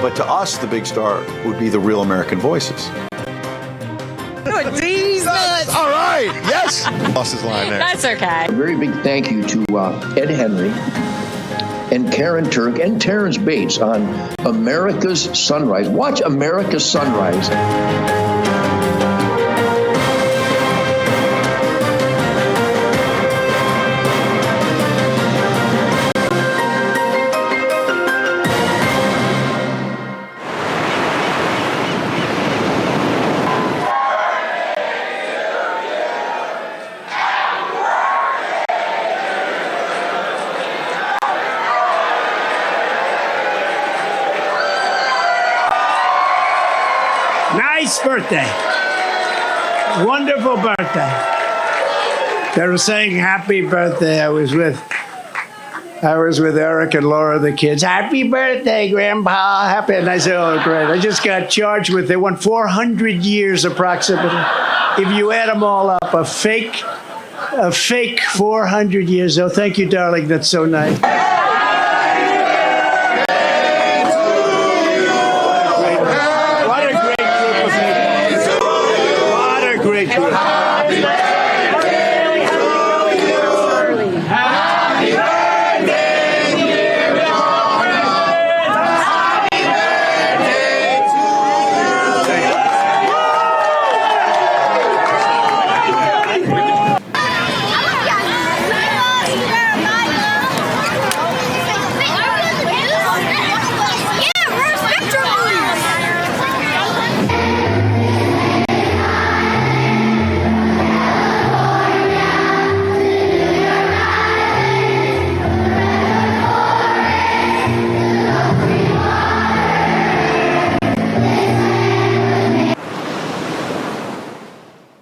But to us, the big star would be the real American voices. Oh, Jesus! All right, yes. Lost his line there. That's okay. A very big thank you to Ed Henry and Karyn Turk and Terrance Bates on America's Sunrise. Watch America's Sunrise. Nice birthday. Wonderful birthday. They were saying happy birthday. I was with Eric and Laura, the kids. Happy birthday, Grandpa. Happy. And I said, oh, great. I just got charged with, they want 400 years approximately. If you add them all up, a fake 400 years. Oh, thank you, darling. That's so nice.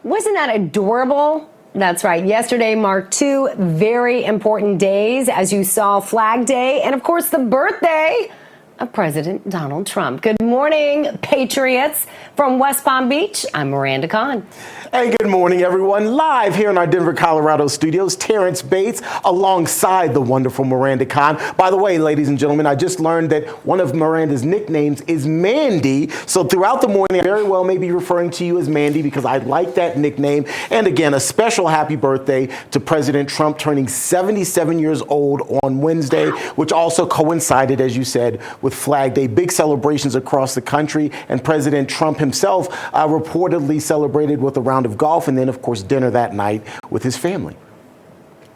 Wasn't that adorable? That's right. Yesterday marked two very important days, as you saw, Flag Day and, of course, the birthday of President Donald Trump. Good morning, Patriots. From West Palm Beach, I'm Miranda Kahn. Hey, good morning, everyone. Live here in our Denver, Colorado studios, Terrance Bates alongside the wonderful Miranda Kahn. By the way, ladies and gentlemen, I just learned that one of Miranda's nicknames is Mandy. So throughout the morning, I very well may be referring to you as Mandy because I like that nickname. And again, a special happy birthday to President Trump turning 77 years old on Wednesday, which also coincided, as you said, with Flag Day. Big celebrations across the country. And President Trump himself reportedly celebrated with a round of golf and then, of course, dinner that night with his family.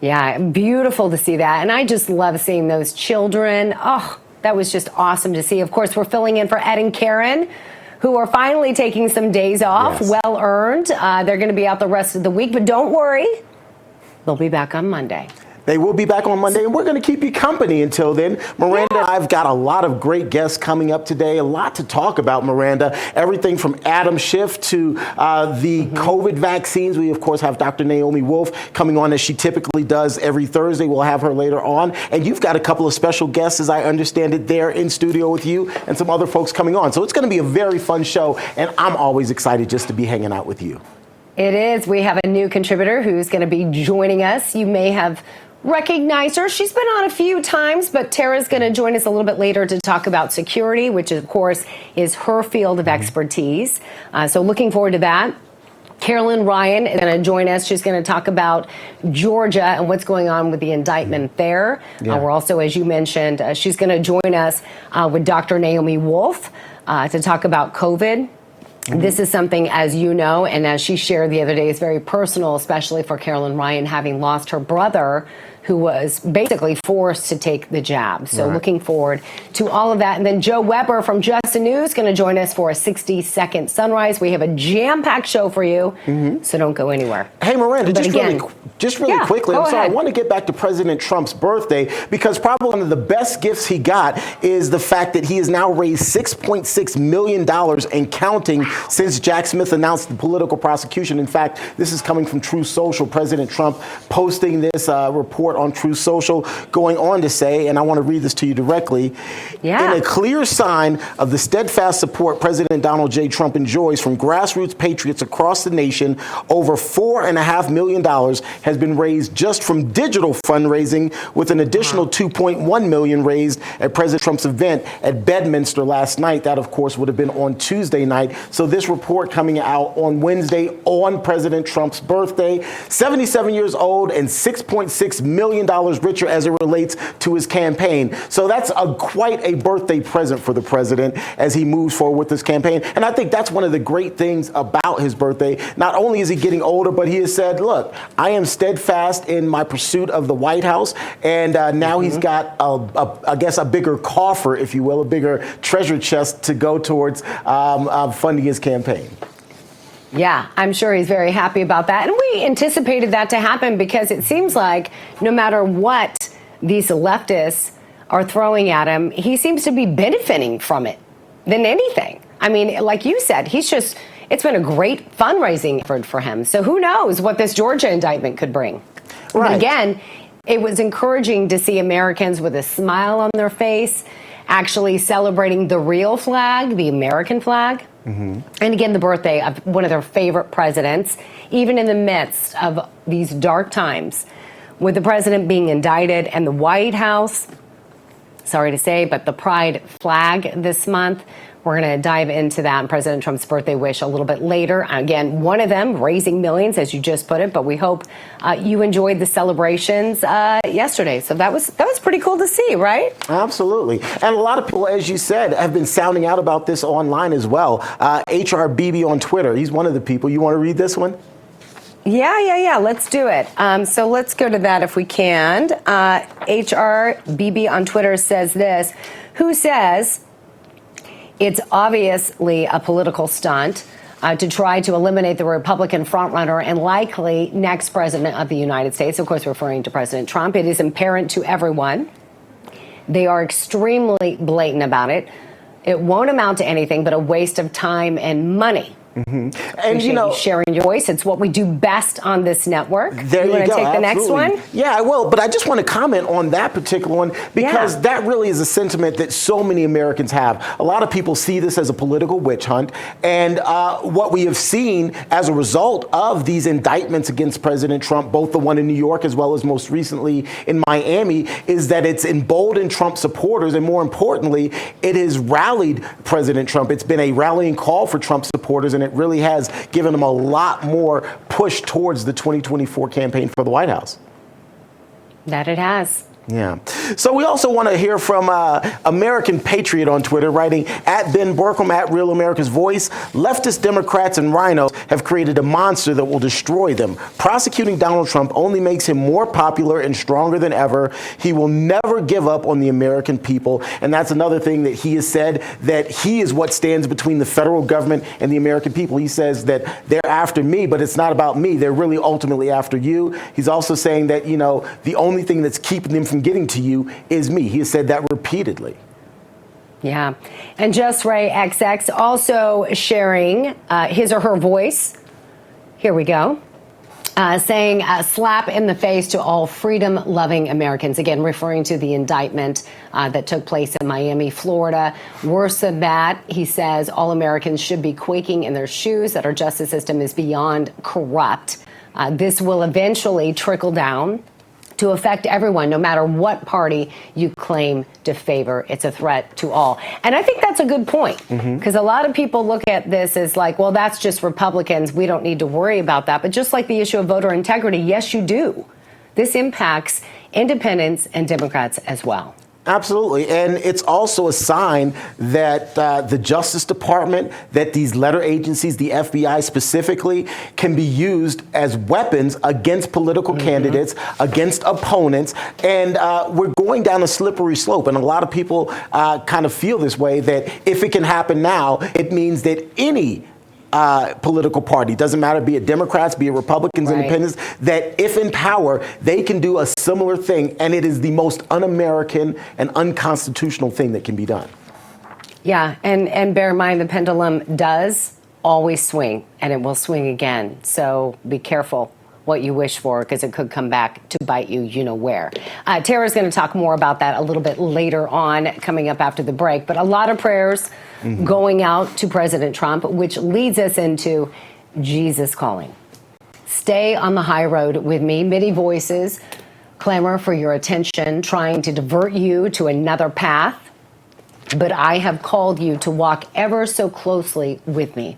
Yeah, beautiful to see that. And I just love seeing those children. Oh, that was just awesome to see. Of course, we're filling in for Ed and Karyn, who are finally taking some days off, Yes. well earned. They're going to be out the rest of the week, but don't worry, they'll be back on Monday. They will be back on Monday, and we're going to keep you company until then. Miranda and I've got a lot of great guests coming up today, a lot to talk about, Miranda. Everything from Adam Schiff to the COVID vaccines. We, of course, have Dr. Naomi Wolf coming on as she typically does every Thursday. We'll have her later on. And you've got a couple of special guests, as I understand it, there in studio with you and some other folks coming on. So it's going to be a very fun show, and I'm always excited just to be hanging out with you. It is. We have a new contributor who's going to be joining us. You may have recognized her. She's been on a few times, but Tara's going to join us a little bit later to talk about security, which of course is her field of expertise. So looking forward to that. Carolyn Ryan is going to join us. She's going to talk about Georgia and what's going on with the indictment there. We're also, as you mentioned, she's going to join us with Dr. Naomi Wolf to talk about COVID. This is something, as you know, and as she shared the other day, is very personal, especially for Carolyn Ryan, having lost her brother, who was basically forced to take the jab. So looking forward to all of that. And then Joe Weber from Just the News going to join us for a 60-second sunrise. We have a jam-packed show for you, so don't go anywhere. Hey, Miranda, just really quickly, I'm sorry, I want to get back to President Trump's birthday because probably one of the best gifts he got is the fact that he has now raised $6.6 million and counting since Jack Smith announced the political prosecution. In fact, this is coming from True Social. President Trump posting this report report on Truth Social, going on to say, and I want to read this to you directly, Yeah. in a clear sign of the steadfast support President Donald J. Trump enjoys from grassroots patriots across the nation, over $4.5 million has been raised just from digital fundraising, with an additional $2.1 million raised at President Trump's event at Bedminster last night. That, of course, would have been on Tuesday night. So this report coming out on Wednesday on President Trump's birthday, 77 years old and $6.6 million richer as it relates to his campaign. So that's quite a birthday present for the president as he moves forward with this campaign. And I think that's one of the great things about his birthday. Not only is he getting older, but he has said, look, I am steadfast in my pursuit of the White House. And now he's got, I guess, a bigger coffer, if you will, a bigger treasure chest to go towards funding his campaign. Yeah, I'm sure he's very happy about that. And we anticipated that to happen because it seems like no matter what these leftists are throwing at him, he seems to be benefiting from it than anything. I mean, like you said, it's been a great fundraising effort for him. So who knows what this Georgia indictment could bring. Right. But again, it was encouraging to see Americans with a smile on their face actually celebrating the real flag, the American flag. And again, the birthday of one of their favorite presidents, even in the midst of these dark times, with the president being indicted and the White House, sorry to say, but the pride flag this month. We're going to dive into that and President Trump's birthday wish a little bit later. Again, one of them raising millions, as you just put it, but we hope you enjoyed the celebrations yesterday. So that was pretty cool to see, right? Absolutely. And a lot of people, as you said, have been sounding out about this online as well. HRBB on Twitter, he's one of the people. You want to read this one? Yeah. Let's do it. So let's go to that if we can. HRBB on Twitter says this, who says, it's obviously a political stunt to try to eliminate the Republican frontrunner and likely next president of the United States, of course, referring to President Trump. It is apparent to everyone. They are extremely blatant about it. It won't amount to anything but a waste of time and money. And you sharing your voice. It's what we do best on this network. There you want to go. take the next Absolutely. one? Yeah, I will. But I just want to comment on that particular one because that really is a sentiment that so many Americans have. A lot of people see this as a political witch hunt. And what we have seen as a result of these indictments against President Trump, both the one in New York as well as most recently in Miami, is that it's emboldened Trump supporters. And more importantly, it has rallied President Trump. It's been a rallying call for Trump supporters. And it really has given them a lot more push towards the 2024 campaign for the White House. That it has. Yeah. So we also want to hear from American Patriot on Twitter, writing at Ben Berkham, at Real America's Voice. Leftist Democrats and rhinos have created a monster that will destroy them. Prosecuting Donald Trump only makes him more popular and stronger than ever. He will never give up on the American people. And that's another thing that he has said, that he is what stands between the federal government and the American people. He says that they're after me, but it's not about me. They're really ultimately after you. He's also saying that, the only thing that's keeping them from getting to you is me. He has said that repeatedly. Yeah. And Just Ray XX also sharing his or her voice. Here we go. Saying a slap in the face to all freedom-loving Americans. Again, referring to the indictment that took place in Miami, Florida. Worse than that, he says all Americans should be quaking in their shoes, that our justice system is beyond corrupt. This will eventually trickle down to affect everyone, no matter what party you claim to favor. It's a threat to all. And I think that's a good point, because a lot of people look at this as like, well, that's just Republicans. We don't need to worry about that. But just like the issue of voter integrity, yes, you do. This impacts independents and Democrats as well. Absolutely. And it's also a sign that the Justice Department, that these letter agencies, the FBI specifically, can be used as weapons against political candidates, against opponents. And we're going down a slippery slope. And a lot of people kind of feel this way, that if it can happen now, it means that any political party, doesn't matter, be it Democrats, be it Republicans, independents, that if in power, they can do a similar thing. And it is the most un-American and unconstitutional thing that can be done. Yeah, and bear in mind, the pendulum does always swing, and it will swing again. So be careful what you wish for, because it could come back to bite you, you know where. Tara's going to talk more about that a little bit later on, coming up after the break. But a lot of prayers going out to President Trump, which leads us into Jesus calling. Stay on the high road with me. Many voices clamor for your attention, trying to divert you to another path. But I have called you to walk ever so closely with me,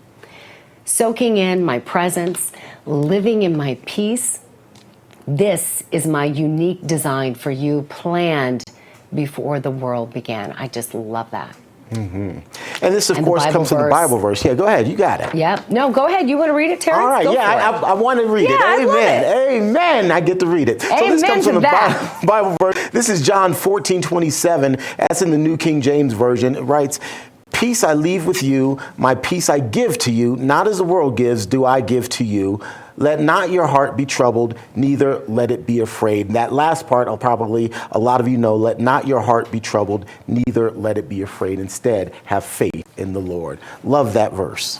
soaking in my presence, living in my peace. This is my unique design for you, planned before the world began. I just love that. And this, of course, comes from the Bible verse. Yeah, go ahead. You got it. Yeah. No, go ahead. You want to read it, Terrance? All right. Go Yeah, I want to read it. I love it. Amen. I get to read it. So this Amen comes from to the that. Bible verse. This is John 14:27. That's in the New King James Version. It writes, "Peace I leave with you, my peace I give to you, not as the world gives do I give to you. Let not your heart be troubled, neither let it be afraid." And that last part, a lot of you know, let not your heart be troubled, neither let it be afraid. Instead, have faith in the Lord. Love that verse.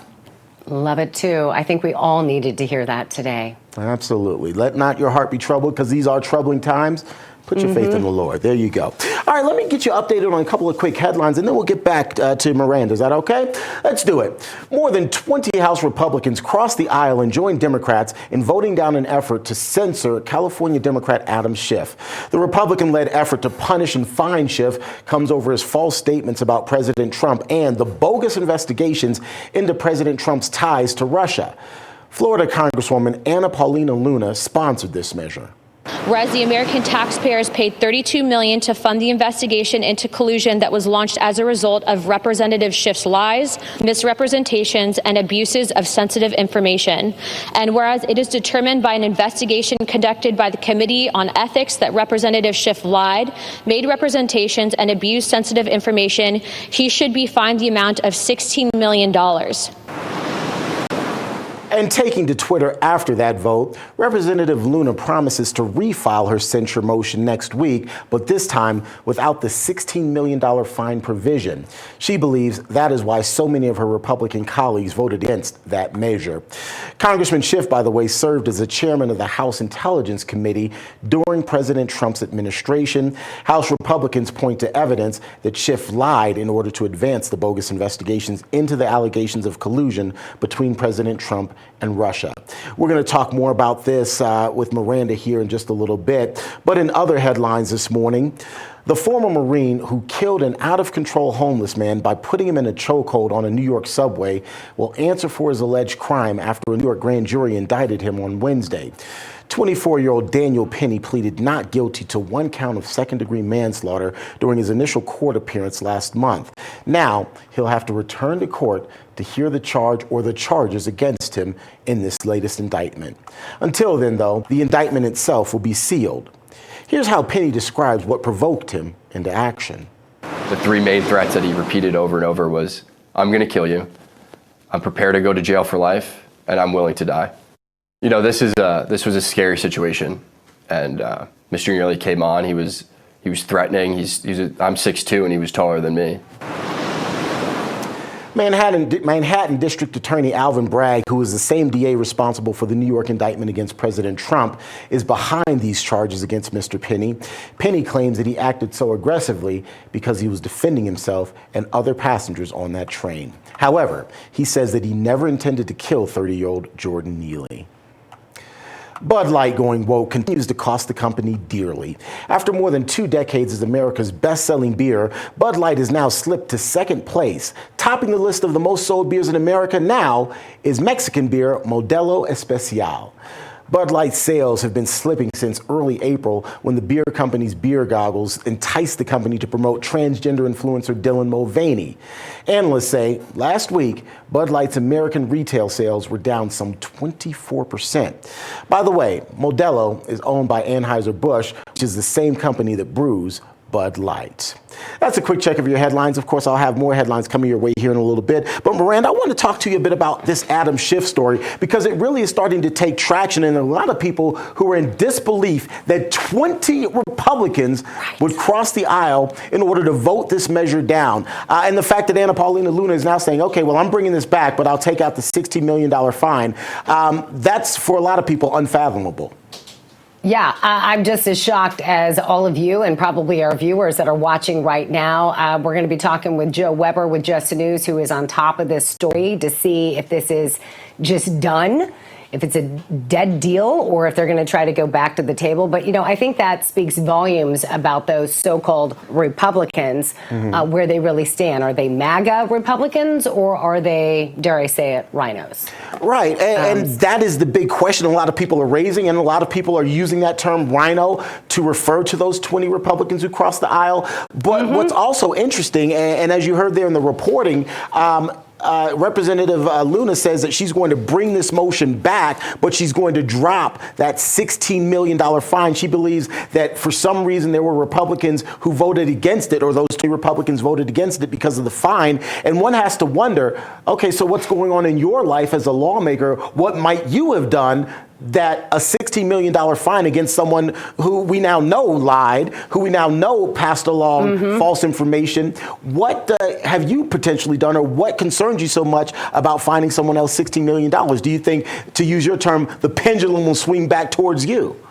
Love it too. I think we all needed to hear that today. Absolutely. Let not your heart be troubled, because these are troubling times. Put your faith in the Lord. There you go. All right, let me get you updated on a couple of quick headlines, and then we'll get back to Miranda. Is that okay? Let's do it. More than 20 House Republicans crossed the aisle and joined Democrats in voting down an effort to censor California Democrat Adam Schiff. The Republican-led effort to punish and fine Schiff comes over his false statements about President Trump and the bogus investigations into President Trump's ties to Russia. Florida Congresswoman Anna Paulina Luna sponsored this measure. Whereas the American taxpayers paid $32 million to fund the investigation into collusion that was launched as a result of Representative Schiff's lies, misrepresentations, and abuses of sensitive information. And whereas it is determined by an investigation conducted by the Committee on Ethics that Representative Schiff lied, made representations, and abused sensitive information, he should be fined the amount of $16 million. And taking to Twitter after that vote, Representative Luna promises to refile her censure motion next week, but this time without the $16 million fine provision. She believes that is why so many of her Republican colleagues voted against that measure. Congressman Schiff, by the way, served as the chairman of the House Intelligence Committee during President Trump's administration. House Republicans point to evidence that Schiff lied in order to advance the bogus investigations into the allegations of collusion between President Trump and Russia. We're going to talk more about this with Miranda here in just a little bit. But in other headlines this morning, the former Marine who killed an out-of-control homeless man by putting him in a chokehold on a New York subway will answer for his alleged crime after a New York grand jury indicted him on Wednesday. 24-year-old Daniel Penny pleaded not guilty to one count of second-degree manslaughter during his initial court appearance last month. Now, he'll have to return to court to hear the charge or the charges against him in this latest indictment. Until then, though, the indictment itself will be sealed. Here's how Penny describes what provoked him into action. The three main threats that he repeated over and over was, "I'm going to kill you, I'm prepared to go to jail for life, and I'm willing to die." You know, this was a scary situation, and Mr. Junior Lee came on. He was threatening. I'm 6'2", and he was taller than me. Manhattan District Attorney Alvin Bragg, who is the same DA responsible for the New York indictment against President Trump, is behind these charges against Mr. Penny. Penny claims that he acted so aggressively because he was defending himself and other passengers on that train. However, he says that he never intended to kill 30-year-old Jordan Neely. Bud Light going woke continues to cost the company dearly. After more than 2 decades as America's best-selling beer, Bud Light has now slipped to second place. Topping the list of the most sold beers in America now is Mexican beer Modelo Especial. Bud Light sales have been slipping since early April when the beer company's beer goggles enticed the company to promote transgender influencer Dylan Mulvaney. Analysts say last week, Bud Light's American retail sales were down some 24%. By the way, Modelo is owned by Anheuser-Busch, which is the same company that brews Bud Light. That's a quick check of your headlines. Of course, I'll have more headlines coming your way here in a little bit. But Miranda, I want to talk to you a bit about this Adam Schiff story because it really is starting to take traction, and a lot of people who are in disbelief that 20 Republicans would cross the aisle in order to vote this measure down. And the fact that Anna Paulina Luna is now saying, okay, well, I'm bringing this back, but I'll take out the $60 million fine. That's, for a lot of people, unfathomable. Yeah, I'm just as shocked as all of you and probably our viewers that are watching right now. We're going to be talking with Joe Weber with Just the News, who is on top of this story to see if this is just done, if it's a dead deal, or if they're going to try to go back to the table. But, you know, I think that speaks volumes about those so-called Republicans, where they really stand. Are they MAGA Republicans, or are they, dare I say it, rhinos? Right, and that is the big question a lot of people are raising, and a lot of people are using that term rhino to refer to those 20 Republicans who crossed the aisle. But what's also interesting, and as you heard there in the reporting, Representative Luna says that she's going to bring this motion back, but she's going to drop that $16 million fine. She believes that for some reason there were Republicans who voted against it, or those two Republicans voted against it because of the fine. And one has to wonder, okay, so what's going on in your life as a lawmaker? What might you have done that a $16 million fine against someone who we now know lied, who we now know passed along false information? What have you potentially done, or what concerns you so much about fining someone else $16 million? Do you think, to use your term, the pendulum will swing back towards you?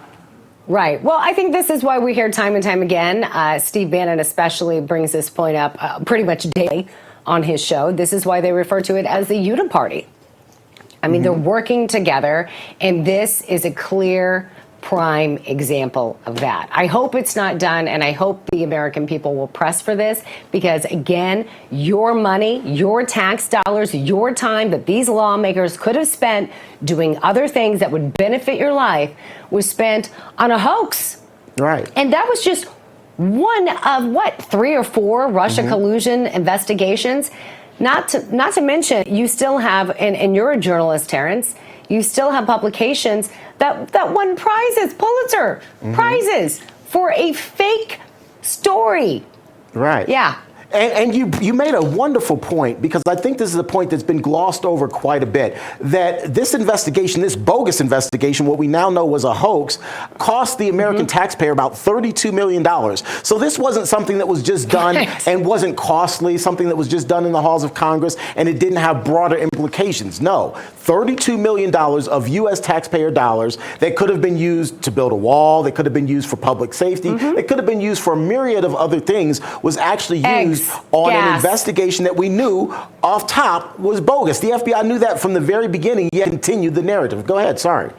Right. Well, I think this is why we hear time and time again. Steve Bannon especially brings this point up pretty much daily on his show. This is why they refer to it as the Utah Party. I mean, they're working together, and this is a clear, prime example of that. I hope it's not done, and I hope the American people will press for this because, again, your money, your tax dollars, your time that these lawmakers could have spent doing other things that would benefit your life was spent on a hoax. Right. And that was just one of, 3 or 4 Russia collusion investigations. Not to mention, you still have, and you're a journalist, Terrance, you still have publications that won prizes, Pulitzer prizes, for a fake story. Right. Yeah. And you made a wonderful point, because I think this is a point that's been glossed over quite a bit, that this investigation, this bogus investigation, what we now know was a hoax, cost the American taxpayer about $32 million. So this wasn't something that was just done and wasn't costly, something that was just done in the halls of Congress, and it didn't have broader implications. No, $32 million of U.S. taxpayer dollars that could have been used to build a wall, that could have been used for public safety, that could have been used for a myriad of other things, was actually used on an investigation that we knew off top was bogus. The FBI knew that from the very beginning, yet continued the narrative. Go ahead, sorry.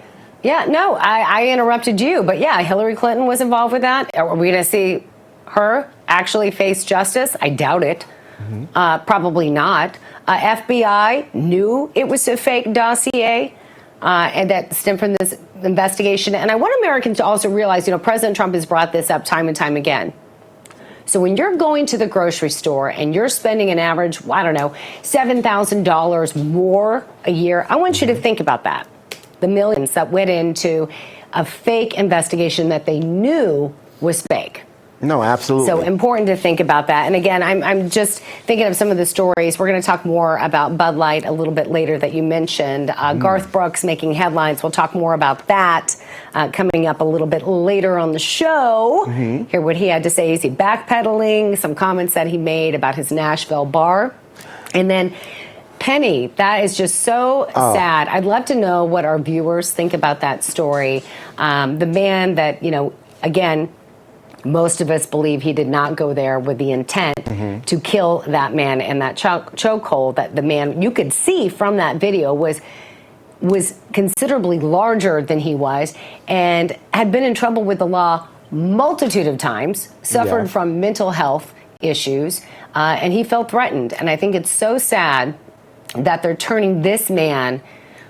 Yeah, no, I interrupted you, but yeah, Hillary Clinton was involved with that. Are we going to see her actually face justice? I doubt it. Probably not. FBI knew it was a fake dossier. And that stemmed from this investigation. And I want Americans to also realize, President Trump has brought this up time and time again. So when you're going to the grocery store and you're spending an average, $7,000 more a year, I want you to think about that. The millions that went into a fake investigation that they knew was fake. No, absolutely. So important to think about that. And again, I'm just thinking of some of the stories. We're going to talk more about Bud Light a little bit later that you mentioned. Garth Brooks making headlines. We'll talk more about that coming up a little bit later on the show. Hear what he had to say. Is he backpedaling? Some comments that he made about his Nashville bar. And then Penny, that is just so sad. I'd love to know what our viewers think about that story. The man that, again, most of us believe he did not go there with the intent to kill that man, and that chokehold that the man, you could see from that video, was considerably larger than he was and had been in trouble with the law multitude of times, suffered from mental health issues, and he felt threatened. And I think it's so sad that they're turning this man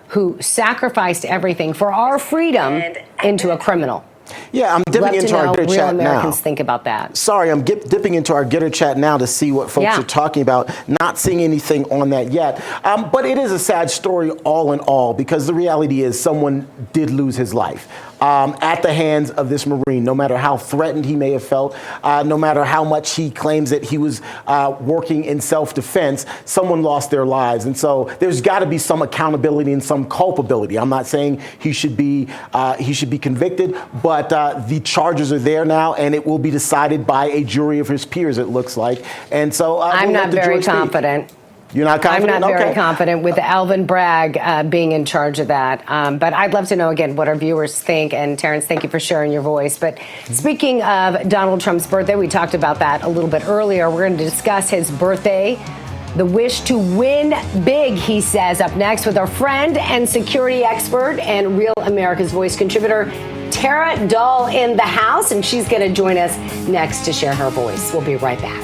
who sacrificed everything for our freedom into a criminal. Yeah, I'm dipping into our Getter Chat now. Americans think about that. Sorry, I'm dipping into our Getter Chat now to see what folks are talking about. Not seeing anything on that yet. But it is a sad story all in all, because the reality is someone did lose his life. at the hands of this Marine, no matter how threatened he may have felt, no matter how much he claims that he was working in self-defense, someone lost their lives. And so there's got to be some accountability and some culpability. I'm not saying he should be convicted, but the charges are there now, and it will be decided by a jury of his peers, it looks like. And so I'm not very confident. You're not confident? I'm not very confident with Alvin Bragg being in charge of that. But I'd love to know, again, what our viewers think. And Terrance, thank you for sharing your voice. But speaking of Donald Trump's birthday, we talked about that a little bit earlier. We're going to discuss his birthday, the wish to win big, he says, up next with our friend and security expert and Real America's Voice contributor, Tara Dahl, in the house. And she's going to join us next to share her voice. We'll be right back.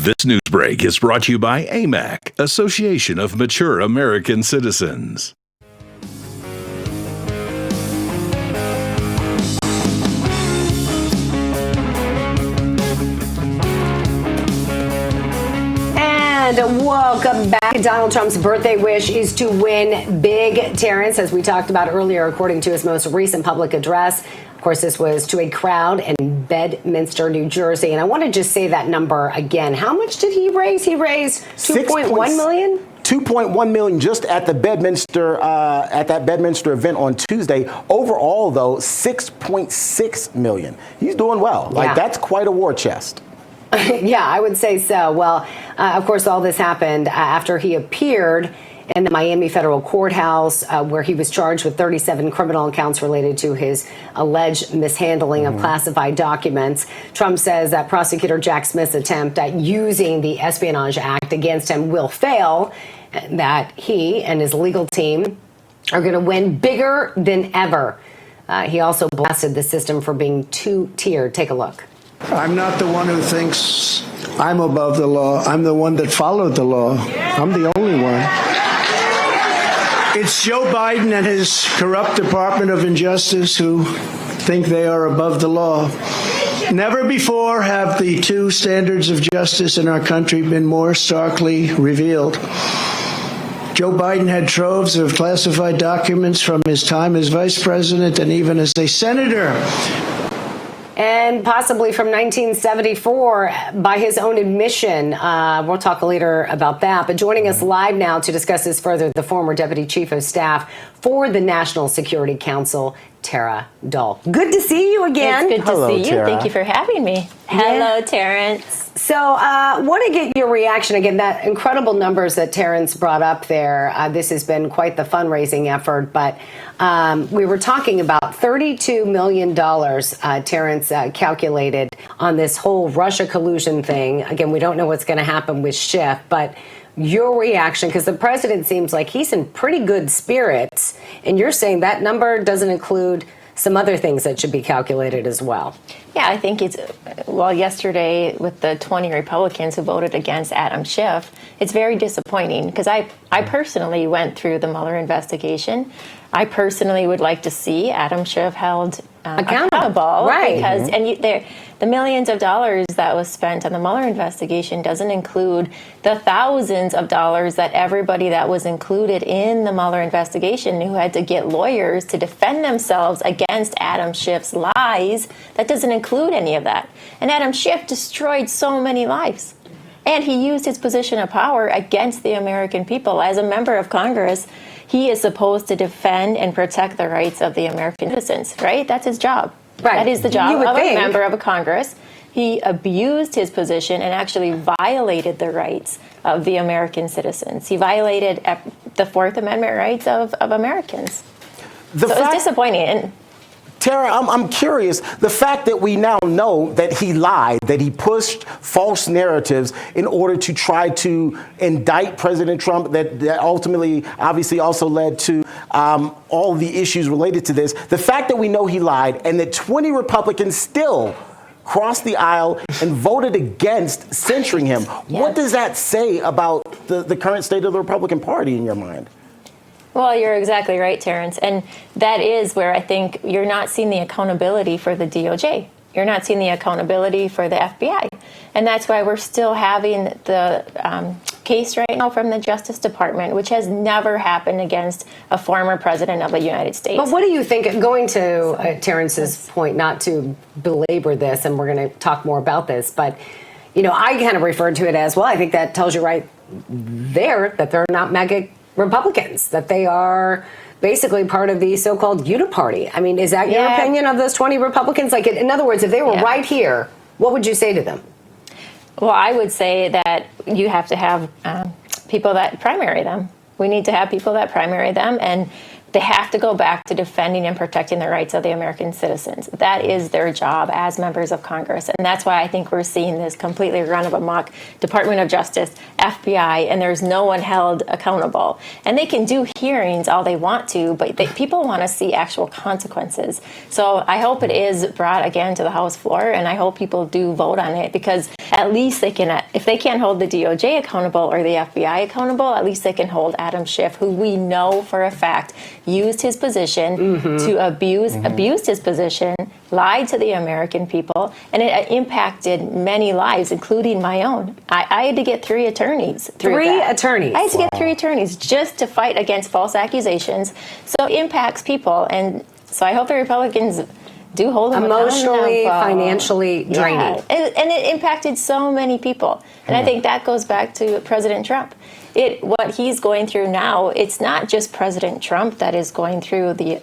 This news break is brought to you by AMAC, Association of Mature American Citizens. And welcome back. Donald Trump's birthday wish is to win big, Terrance, as we talked about earlier, according to his most recent public address. Of course, this was to a crowd in Bedminster, New Jersey. And I want to just say that number again. How much did he raise? He raised $2.1 million? $2.1 million just at the Bedminster at that Bedminster event on Tuesday. Overall, though, $6.6 million. He's doing well. Like, that's quite a war chest. Yeah, I would say so. Well, of course, all this happened after he appeared in the Miami federal courthouse, where he was charged with 37 criminal accounts related to his alleged mishandling of classified documents. Trump says that prosecutor Jack Smith's attempt at using the Espionage Act against him will fail, and that he and his legal team are going to win bigger than ever. He also blasted the system for being two-tiered. Take a look. I'm not the one who thinks I'm above the law. I'm the one that followed the law. I'm the only one. It's Joe Biden and his corrupt Department of Injustice who think they are above the law. Never before have the two standards of justice in our country been more starkly revealed. Joe Biden had troves of classified documents from his time as vice president and even as a senator. And possibly from 1974, by his own admission. We'll talk later about that. But joining us live now to discuss this further, the former Deputy Chief of Staff for the National Security Council, Tara Dahl. Good to see you again. It's good to see you. Tara. Thank you for having me. Hello, Terrance. So want to get your reaction again, that incredible numbers that Terrance brought up there. This has been quite the fundraising effort, but we were talking about $32 million, Terrance calculated on this whole Russia collusion thing. Again, we don't know what's going to happen with Schiff, but your reaction, because the president seems like he's in pretty good spirits, and you're saying that number doesn't include some other things that should be calculated as well. Yeah, I think it's, well, yesterday with the 20 Republicans who voted against Adam Schiff, it's very disappointing because I personally went through the Mueller investigation. I personally would like to see Adam Schiff held accountable, right? Because the millions of dollars that was spent on the Mueller investigation doesn't include the thousands of dollars that everybody that was included in the Mueller investigation who had to get lawyers to defend themselves against Adam Schiff's lies. That doesn't include any of that. And Adam Schiff destroyed so many lives. And he used his position of power against the American people. As a member of Congress, he is supposed to defend and protect the rights of the American citizens, right? That's his job. Right. That is the job of a member of a Congress. He abused his position and actually violated the rights of the American citizens. He violated the Fourth Amendment rights of Americans. So it's disappointing. And Tara, I'm curious. The fact that we now know that he lied, that he pushed false narratives in order to try to indict President Trump, that ultimately obviously also led to all the issues related to this. The fact that we know he lied and that 20 Republicans still crossed the aisle and voted against censuring him. Yes. What does that say about the current state of the Republican Party in your mind? Well, you're exactly right, Terrance. And that is where I think you're not seeing the accountability for the DOJ. You're not seeing the accountability for the FBI. And that's why we're still having the case right now from the Justice Department, which has never happened against a former president of the United States. But what do you think, going to Terrance's point, not to belabor this, and we're going to talk more about this, but, you know, I kind of referred to it as, well, I think that tells you right there that they're not MAGA Republicans, that they are basically part of the so-called uniparty. I mean, is that your opinion of those 20 Republicans? Like, in other words, if they were right here, what would you say to them? Well, I would say that you have to have people that primary them. We need to have people that primary them, and they have to go back to defending and protecting the rights of the American citizens. That is their job as members of Congress. And that's why I think we're seeing this completely run of amok Department of Justice, FBI, and there's no one held accountable. And they can do hearings all they want to, but people want to see actual consequences. So I hope it is brought again to the House floor, and I hope people do vote on it, because at least they can, if they can't hold the DOJ accountable or the FBI accountable, at least they can hold Adam Schiff, who we know for a fact used his position to abused his position, lied to the American people, and it impacted many lives, including my own. I had to get 3 attorneys. Three attorneys? I had to get 3 attorneys just to fight against false accusations. So it impacts people. And so I hope the Republicans do hold him emotionally, accountable. financially draining. Yeah. And it impacted so many people. And I think that goes back to President Trump. What he's going through now, it's not just President Trump that is going through the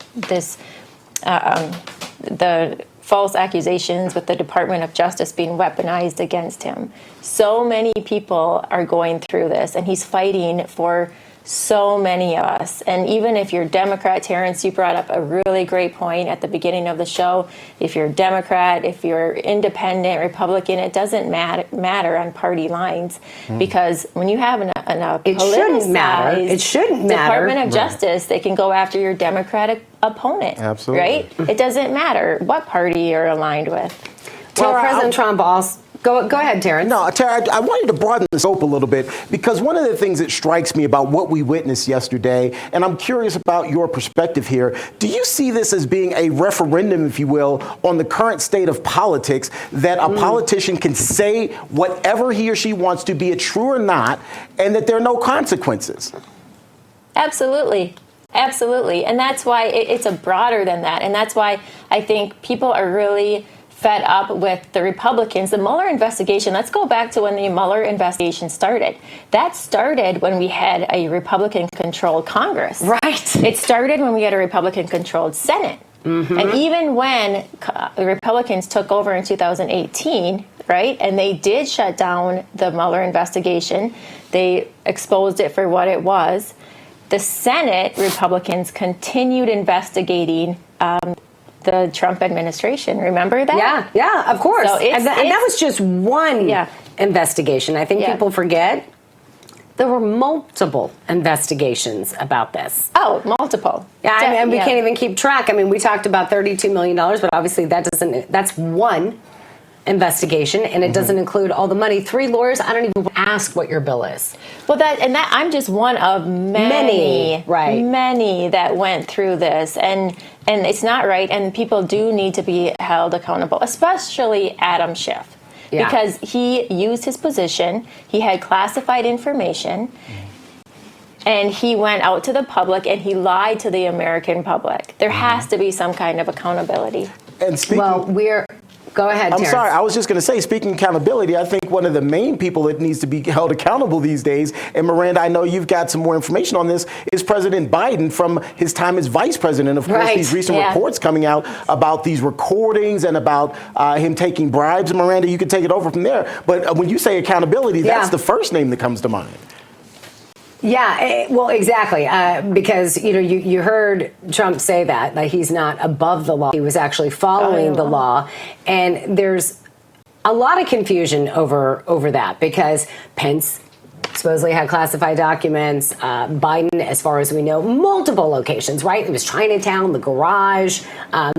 false accusations with the Department of Justice being weaponized against him. So many people are going through this, and he's fighting for so many of us. And even if you're Democrat, Terrance, you brought up a really great point at the beginning of the show. If you're Democrat, if you're independent, Republican, it doesn't matter on party lines, because when you have it shouldn't matter. It shouldn't matter. Department of Justice, they can go after your Democratic opponent. Absolutely. Right? It doesn't matter what party you're aligned with. Well, President Trump also Go ahead, Terrance. No, Tara, I wanted to broaden the scope a little bit because one of the things that strikes me about what we witnessed yesterday, and I'm curious about your perspective here, do you see this as being a referendum, if you will, on the current state of politics, that a politician can say whatever he or she wants to, be it true or not, and that there are no consequences? Absolutely. Absolutely. And that's why it's a broader than that. And that's why I think people are really fed up with the Republicans. The Mueller investigation, let's go back to when the Mueller investigation started. That started when we had a Republican-controlled Congress. Right. It started when we had a Republican-controlled Senate. Mm-hmm. And even when the Republicans took over in 2018, right, and they did shut down the Mueller investigation, they exposed it for what it was, the Senate Republicans continued investigating the Trump administration. Remember that? Yeah, of course. So and that was just one investigation. I think people forget there were multiple investigations about this. Oh, multiple. Yeah, and we can't even keep track. I mean, we talked about $32 million, but obviously that's one investigation, and it doesn't include all the money. 3 lawyers, I don't even ask what your bill is. Well, I'm just one of many that went through this, and it's not right, and people do need to be held accountable, especially Adam Schiff, because he used his position, he had classified information, and he went out to the public and he lied to the American public. There has to be some kind of accountability. And Go ahead, Terrance. I'm sorry. I was just going to say, speaking of accountability, I think one of the main people that needs to be held accountable these days, and Miranda, I know you've got some more information on this, is President Biden from his time as vice president. Of course, these recent reports coming out about these recordings and about him taking bribes. Miranda, you can take it over from there. But when you say accountability, that's the first name that comes to mind. Yeah, well, exactly, because you heard Trump say that he's not above the law. He was actually following the law, and there's a lot of confusion over that because Pence supposedly had classified documents. Biden, as far as we know, multiple locations. Right, it was Chinatown, the garage,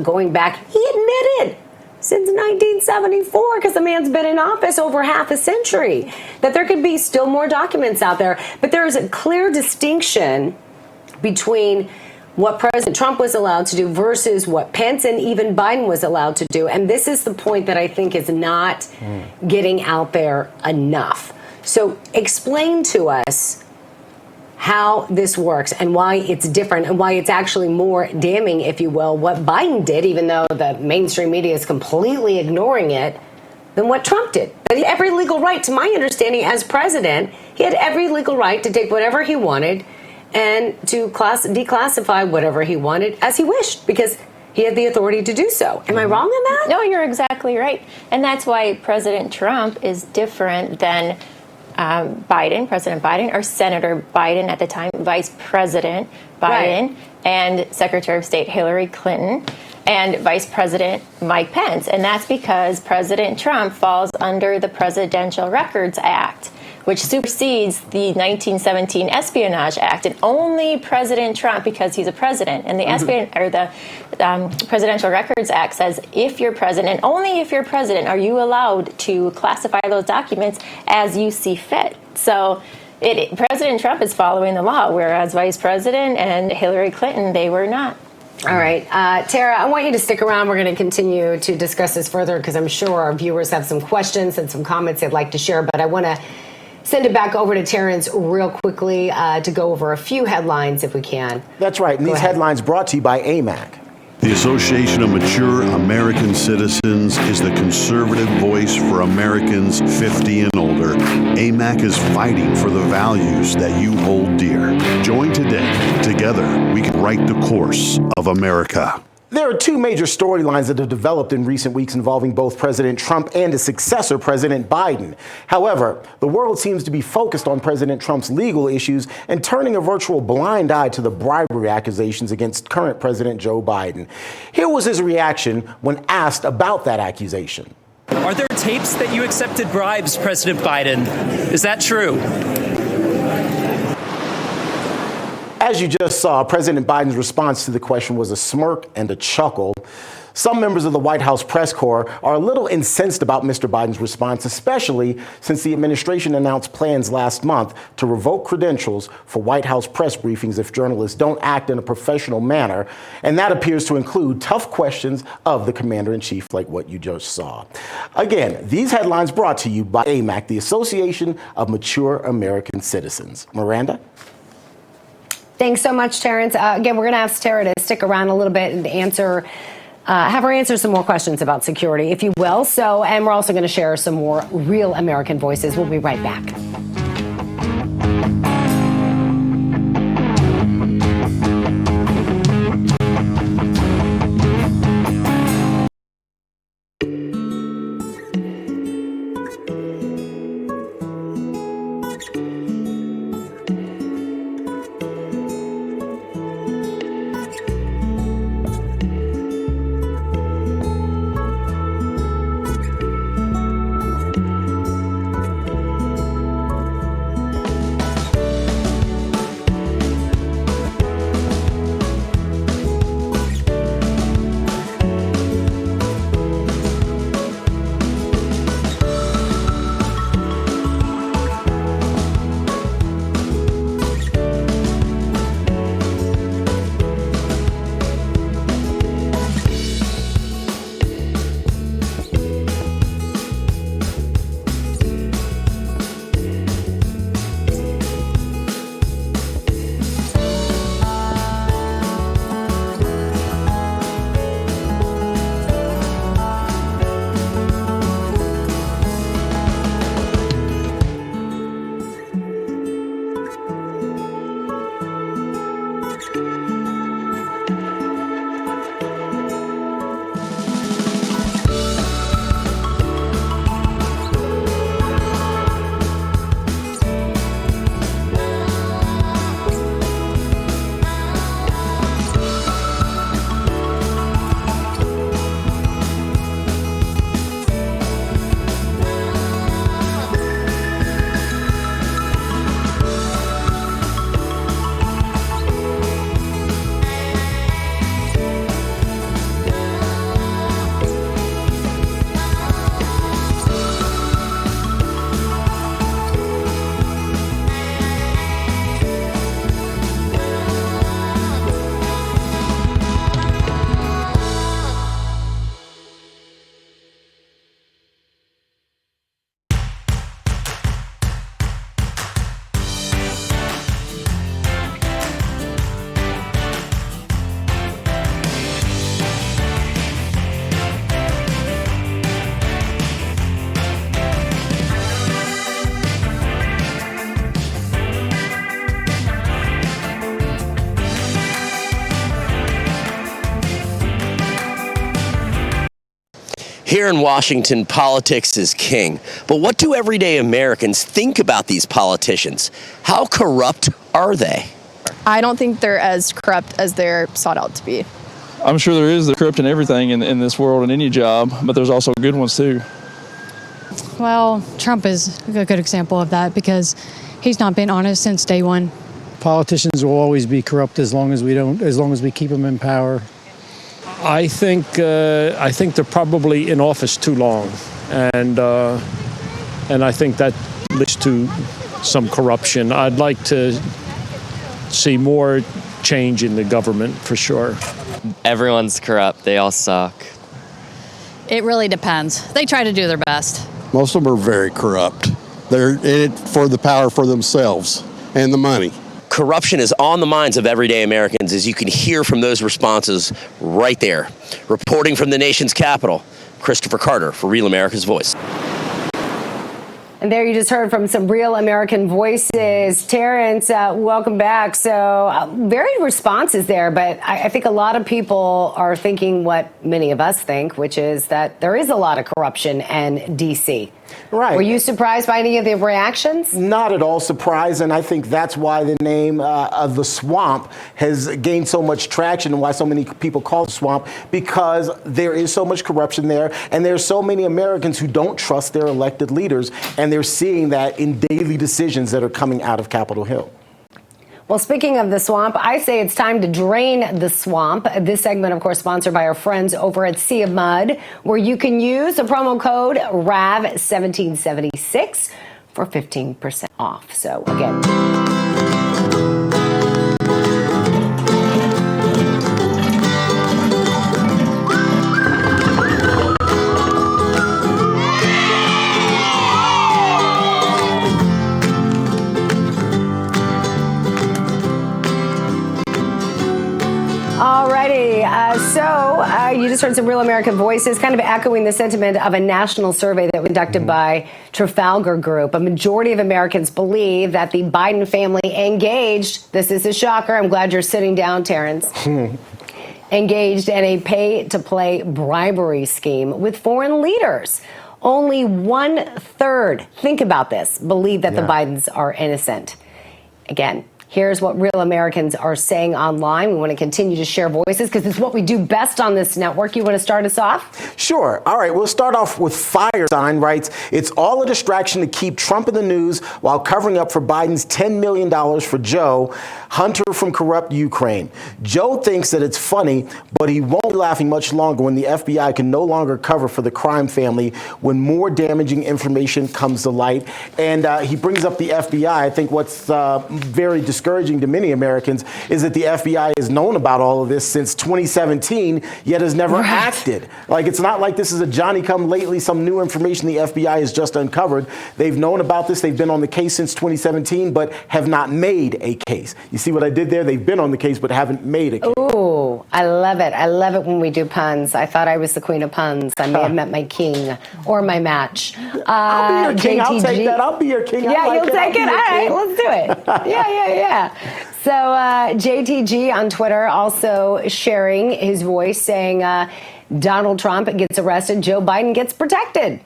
going back. He admitted since 1974, because the man's been in office over half a century, that there could be still more documents out there. But there is a clear distinction between what President Trump was allowed to do versus what Pence and even Biden was allowed to do. And this is the point that I think is not getting out there enough. So explain to us how this works and why it's different and why it's actually more damning, if you will, what Biden did, even though the mainstream media is completely ignoring it, than what Trump did. But he had every legal right, to my understanding, as president, he had every legal right to take whatever he wanted and to declassify whatever he wanted as he wished, because he had the authority to do so. Am I wrong on that? No, you're exactly right. And that's why President Trump is different than President Biden, or Senator Biden at the time, Vice President Biden, and Secretary of State Hillary Clinton, and Vice President Mike Pence. And that's because President Trump falls under the Presidential Records Act, which supersedes the 1917 Espionage Act, and only President Trump, because he's a president, and the Presidential Records Act says if you're president, and only if you're president, are you allowed to classify those documents as you see fit. So President Trump is following the law, whereas Vice President and Hillary Clinton, they were not. All right. Tara, I want you to stick around. We're going to continue to discuss this further because I'm sure our viewers have some questions and some comments they'd like to share, but I want to send it back over to Terrance real quickly to go over a few headlines if we can. That's right. And these headlines brought to you by AMAC. The Association of Mature American Citizens is the conservative voice for Americans 50 and older. AMAC is fighting for the values that you hold dear. Join today. Together, we can write the course of America. There are two major storylines that have developed in recent weeks involving both President Trump and his successor, President Biden. However, the world seems to be focused on President Trump's legal issues and turning a virtual blind eye to the bribery accusations against current President Joe Biden. Here was his reaction when asked about that accusation. Are there tapes that you accepted bribes, President Biden? Is that true? As you just saw, President Biden's response to the question was a smirk and a chuckle. Some members of the White House press corps are a little incensed about Mr. Biden's response, especially since the administration announced plans last month to revoke credentials for White House press briefings if journalists don't act in a professional manner. And that appears to include tough questions of the commander-in-chief, like what you just saw. Again, these headlines brought to you by AMAC, the Association of Mature American Citizens. Miranda? Thanks so much, Terrance. Again, we're going to ask Tara to stick around a little bit and have her answer some more questions about security, if you will. And we're also going to share some more real American voices. We'll be right back. Here in Washington, politics is king. But what do everyday Americans think about these politicians? How corrupt are they? I don't think they're as corrupt as they're sought out to be. I'm sure there is. They're corrupt in everything in this world, in any job, but there's also good ones too. Well, Trump is a good example of that because he's not been honest since day one. Politicians will always be corrupt as long as we keep them in power. I think they're probably in office too long, and I think that leads to some corruption. I'd like to see more change in the government for sure. Everyone's corrupt. They all suck. It really depends. They try to do their best. Most of them are very corrupt. They're in it for the power for themselves and the money. Corruption is on the minds of everyday Americans, as you can hear from those responses right there. Reporting from the nation's capital, Christopher Carter for Real America's Voice. And there you just heard from some real American voices. Terrance, welcome back. So varied responses there, but I think a lot of people are thinking what many of us think, which is that there is a lot of corruption in D.C. Right. Were you surprised by any of the reactions? Not at all surprised, and I think that's why the name of the swamp has gained so much traction and why so many people call it swamp, because there is so much corruption there, and there's so many Americans who don't trust their elected leaders, and they're seeing that in daily decisions that are coming out of Capitol Hill. Well, speaking of the swamp, I say it's time to drain the swamp. This segment, of course, sponsored by our friends over at Sea of Mud, where you can use the promo code RAV1776 for 15% off. So, again. Alrighty, you just heard some real American voices, kind of echoing the sentiment of a national survey that was conducted by Trafalgar Group. A majority of Americans believe that the Biden family engaged, this is a shocker, I'm glad you're sitting down, Terrance, engaged in a pay-to-play bribery scheme with foreign leaders. Only 1/3, think about this, believe that the Bidens are innocent. Again, here's what real Americans are saying online. We want to continue to share voices because it's what we do best on this network. You want to start us off? Sure. All right. We'll start off with Firesign writes, it's all a distraction to keep Trump in the news while covering up for Biden's $10 million for Joe, Hunter from corrupt Ukraine. Joe thinks that it's funny, but he won't be laughing much longer when the FBI can no longer cover for the crime family when more damaging information comes to light. And he brings up the FBI. I think what's very discouraging to many Americans is that the FBI has known about all of this since 2017, yet has never acted. Like, it's not like this is a Johnny-come-lately, some new information the FBI has just uncovered. They've known about this. They've been on the case since 2017, but have not made a case. You see what I did there? They've been on the case, but haven't made a case. Ooh, I love it. I love it when we do puns. I thought I was the queen of puns. I may have met my king or my match. I'll be your king. JTG. I'll take that. I'll be your king. Yeah, like you'll take it. All right, let's do it. Yeah. So JTG on Twitter also sharing his voice saying Donald Trump gets arrested, Joe Biden gets protected.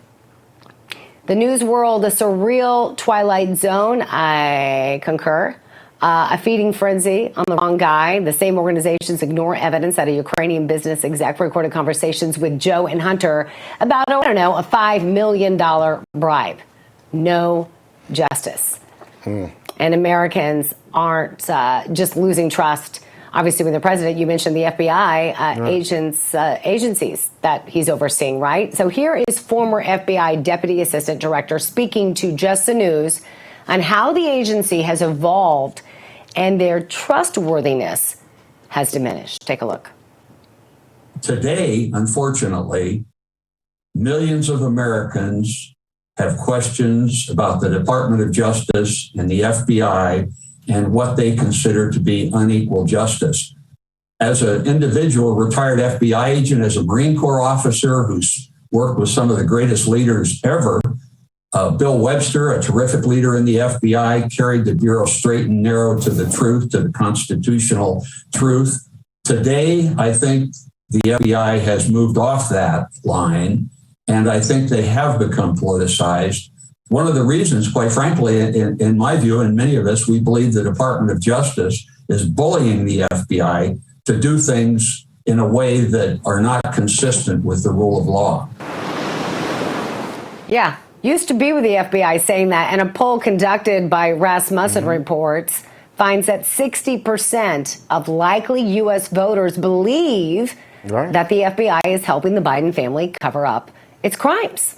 The news world, a surreal twilight zone. I concur. A feeding frenzy on the wrong guy. The same organizations ignore evidence that a Ukrainian business exec recorded conversations with Joe and Hunter about, a $5 million bribe. No justice. And Americans aren't just losing trust. Obviously, with the president, you mentioned the FBI agencies that he's overseeing, right? So here is former FBI Deputy Assistant Director speaking to Just the News on how the agency has evolved and their trustworthiness has diminished. Take a look. Today, unfortunately, millions of Americans have questions about the Department of Justice and the FBI and what they consider to be unequal justice. As an individual retired FBI agent, as a Marine Corps officer who's worked with some of the greatest leaders ever, Bill Webster, a terrific leader in the FBI, carried the Bureau straight and narrow to the truth, to the constitutional truth. Today, I think the FBI has moved off that line, and I think they have become politicized. One of the reasons, quite frankly, in my view, and many of us, we believe the Department of Justice is bullying the FBI to do things in a way that are not consistent with the rule of law. Yeah, used to be with the FBI saying that, and a poll conducted by Rasmussen Reports finds that 60% of likely U.S. voters believe that the FBI is helping the Biden family cover up its crimes.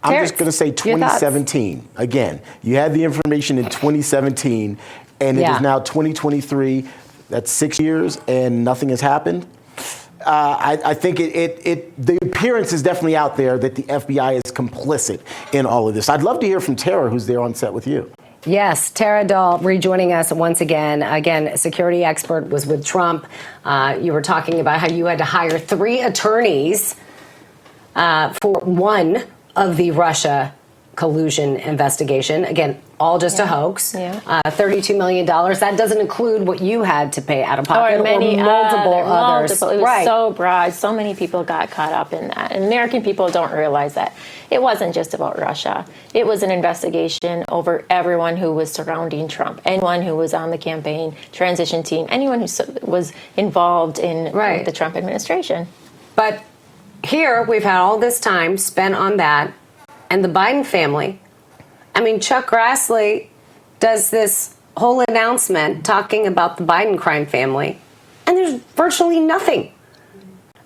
I'm just going to say 2017. Again, you had the information in 2017, and it is now 2023. That's 6 years, and nothing has happened. I think the appearance is definitely out there that the FBI is complicit in all of this. I'd love to hear from Tara, who's there on set with you. Yes, Tara Dahl rejoining us once again. Again, a security expert was with Trump. You were talking about how you had to hire 3 attorneys for one of the Russia collusion investigation. Again, all just a hoax. $32 million. That doesn't include what you had to pay out of pocket, or multiple others. It was so broad. So many people got caught up in that. And American people don't realize that. It wasn't just about Russia. It was an investigation over everyone who was surrounding Trump, anyone who was on the campaign transition team, anyone who was involved in the Trump administration. But here, we've had all this time spent on that. And the Biden family, I mean, Chuck Grassley does this whole announcement talking about the Biden crime family, and there's virtually nothing.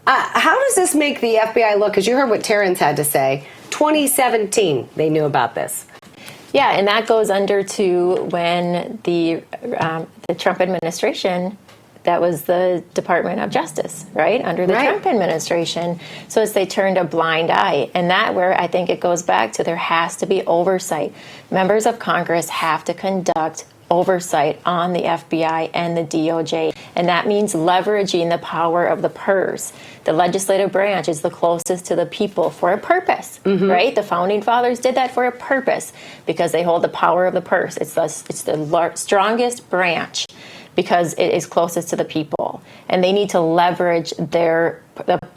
How does this make the FBI look? Because you heard what Terrance had to say. 2017, they knew about this. Yeah, and that goes under to when the Trump administration, that was the Department of Justice, right? Under the Trump administration. So as they turned a blind eye. And that where I think it goes back to there has to be oversight. Members of Congress have to conduct oversight on the FBI and the DOJ. And that means leveraging the power of the purse. The legislative branch is the closest to the people for a purpose, right? The founding fathers did that for a purpose because they hold the power of the purse. It's the strongest branch because it is closest to the people. And they need to leverage the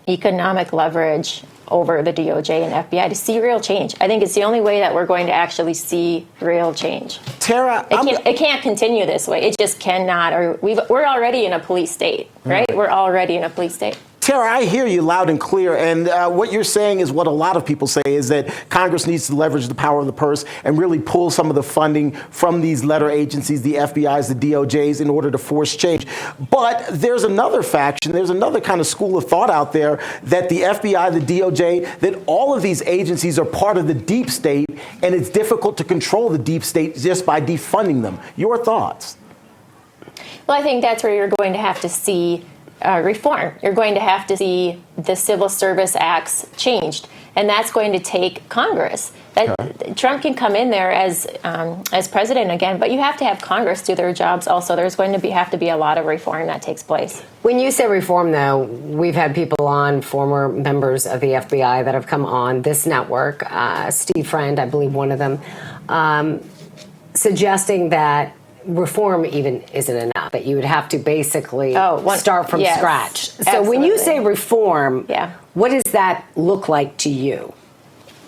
economic leverage over the DOJ and FBI to see real change. I think it's the only way that we're going to actually see real change. Tara, it can't continue this way. It just cannot. Or we're already in a police state, right? We're already in a police state. Tara, I hear you loud and clear, and what you're saying is what a lot of people say, is that Congress needs to leverage the power of the purse and really pull some of the funding from these letter agencies, the FBIs, the DOJs, in order to force change. But there's another faction, there's another kind of school of thought out there that the FBI, the DOJ, that all of these agencies are part of the deep state, and it's difficult to control the deep state just by defunding them. Your thoughts? Well, I think that's where you're going to have to see reform. You're going to have to see the civil service acts changed, and that's going to take Congress. Trump can come in there as president again, but you have to have Congress do their jobs also. There's going to have to be a lot of reform that takes place. When you say reform, though, we've had people on, former members of the FBI that have come on this network, Steve Friend, I believe one of them, suggesting that reform even isn't enough, that you would have to basically start from scratch. So absolutely. When you say reform, what does that look like to you?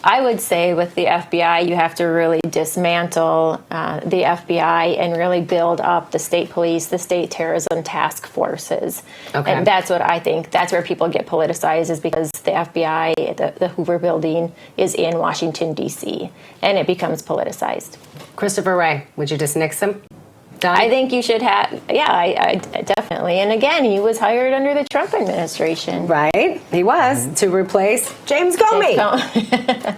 I would say with the FBI, you have to really dismantle the FBI and really build up the state police, the state terrorism task forces. Okay. And that's what I think. That's where people get politicized, is because the FBI, the Hoover Building, is in Washington, D.C., and it becomes politicized. Christopher Wray, would you just nix him? Done? I think you should have, I definitely. And again, he was hired under the Trump administration. Right, he was, to replace James Comey,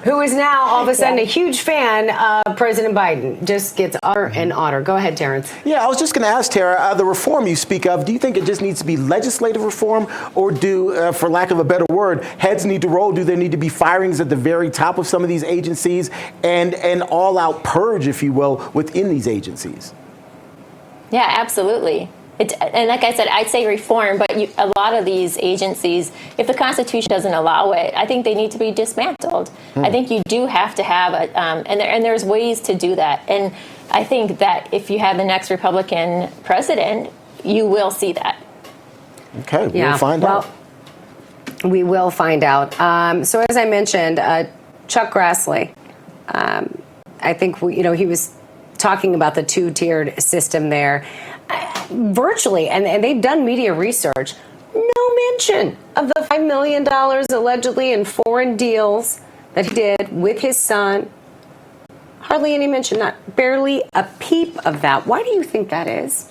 who is now all of a sudden a huge fan of President Biden. Just gets odder and odder. Go ahead, Terrance. Yeah, I was just going to ask Tara, the reform you speak of, do you think it just needs to be legislative reform, or do, for lack of a better word, heads need to roll? Do there need to be firings at the very top of some of these agencies and an all-out purge, if you will, within these agencies? Yeah, absolutely. And like I said, I'd say reform, but a lot of these agencies, if the Constitution doesn't allow it, I think they need to be dismantled. I think you do have to have and there's ways to do that. And I think that if you have the next Republican president, you will see that. Okay, we'll find out. We will find out. So as I mentioned, Chuck Grassley, I think he was talking about the two-tiered system there. Virtually, and they've done media research, no mention of the $5 million allegedly in foreign deals that he did with his son. Hardly any mention, not barely a peep of that. Why do you think that is?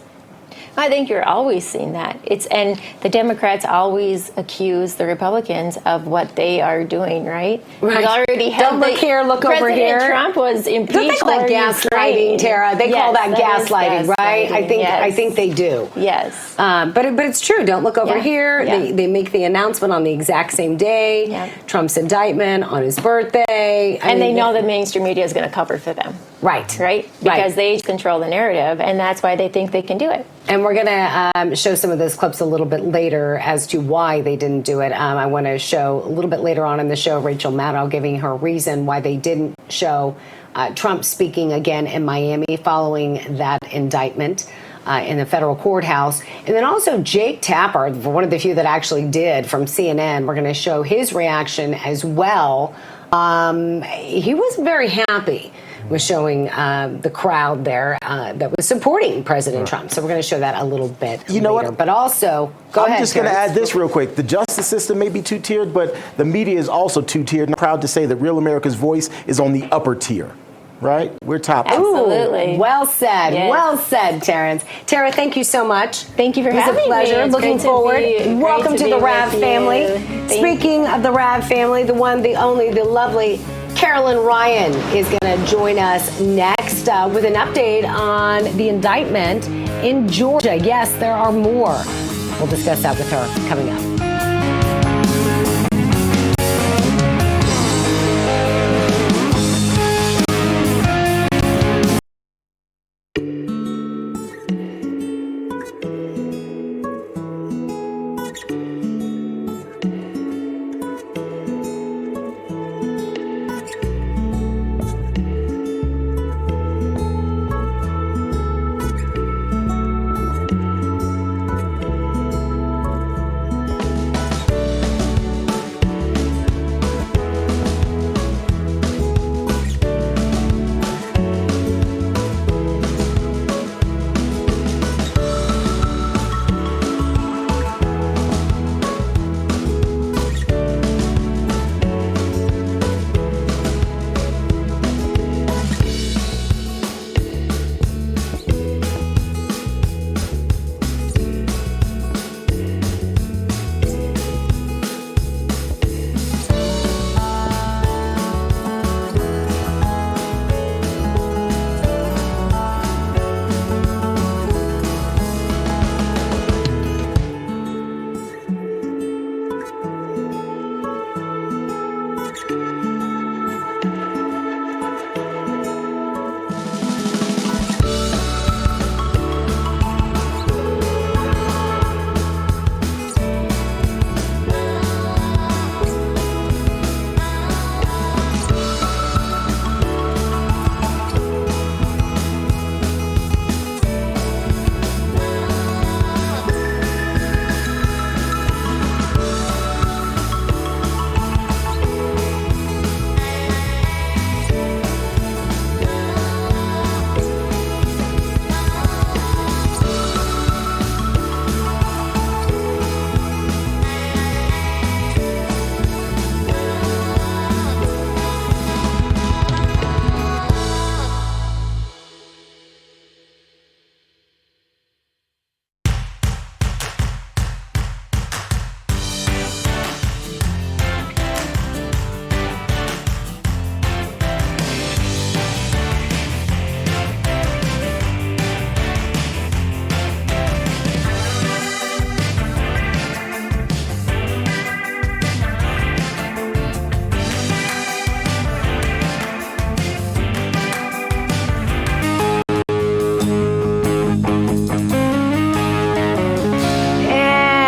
I think you're always seeing that. And the Democrats always accuse the Republicans of what they are doing, right? Right. We already had Don't look here, look over here. President Trump was impeached. Don't they call that gaslighting, Tara? They call that gaslighting, right? I think they do. Yes. But it's true. Don't look over here. Yeah. They make the announcement on the exact same day. Yeah. Trump's indictment on his birthday. And they know the mainstream media is going to cover for them. Right. Right? Because they control the narrative, and that's why they think they can do it. And we're going to show some of those clips a little bit later as to why they didn't do it. I want to show a little bit later on in the show Rachel Maddow giving her reason why they didn't show Trump speaking again in Miami following that indictment in the federal courthouse. And then also Jake Tapper, one of the few that actually did, from CNN. We're going to show his reaction as well. He was very happy with showing the crowd there that was supporting President Trump. So we're going to show that a little bit later. What? But also, go ahead, I'm just going to Terrance. add this real quick. The justice system may be two-tiered, but the media is also two-tiered. And I'm proud to say that Real America's Voice is on the upper tier. right? We're top 2. Absolutely. Ooh, well said. Yes. Well said, Terrance. Tara, thank you so much. Thank you for having me. It was a pleasure. It's Looking great to forward. be- Welcome great to to the be Rav with family. you. Speaking of the Rav family, the one, the only, the lovely Karyn Ryan is going to join us next with an update on the indictment in Georgia. Yes, there are more. We'll discuss that with her coming up.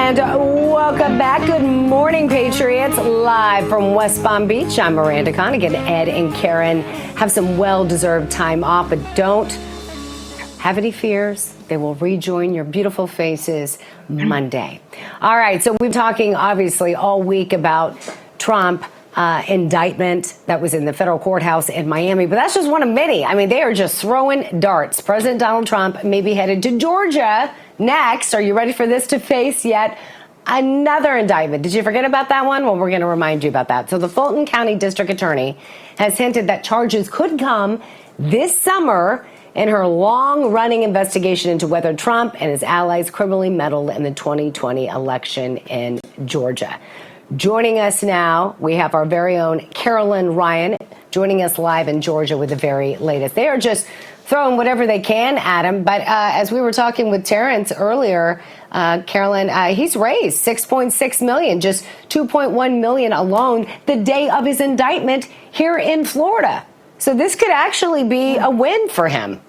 Welcome back. Good morning, Patriots. Live from West Palm Beach, I'm Miranda Connigan. Ed and Karyn have some well-deserved time off, but don't have any fears. They will rejoin your beautiful faces Monday. All right, so we've been talking, obviously, all week about Trump indictment that was in the federal courthouse in Miami, but that's just one of many. I mean, they are just throwing darts. President Donald Trump may be headed to Georgia next. Are you ready for this to face yet another indictment? Did you forget about that one? Well, we're going to remind you about that. So the Fulton County District Attorney has hinted that charges could come this summer in her long-running investigation into whether Trump and his allies criminally meddled in the 2020 election in Georgia. Joining us now, we have our very own Karyn Ryan joining us live in Georgia with the very latest. They are just throwing whatever they can at him. But as we were talking with Terrance earlier, Karyn, he's raised $6.6 million, just $2.1 million alone the day of his indictment here in Florida. So this could actually be a win for him.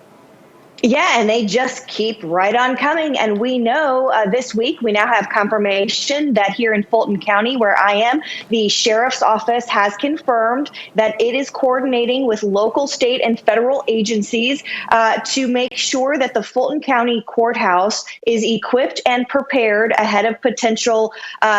Yeah, and they just keep right on coming. And we know this week we now have confirmation that here in Fulton County, where I am, the sheriff's office has confirmed that it is coordinating with local, state, and federal agencies to make sure that the Fulton County courthouse is equipped and prepared ahead of potential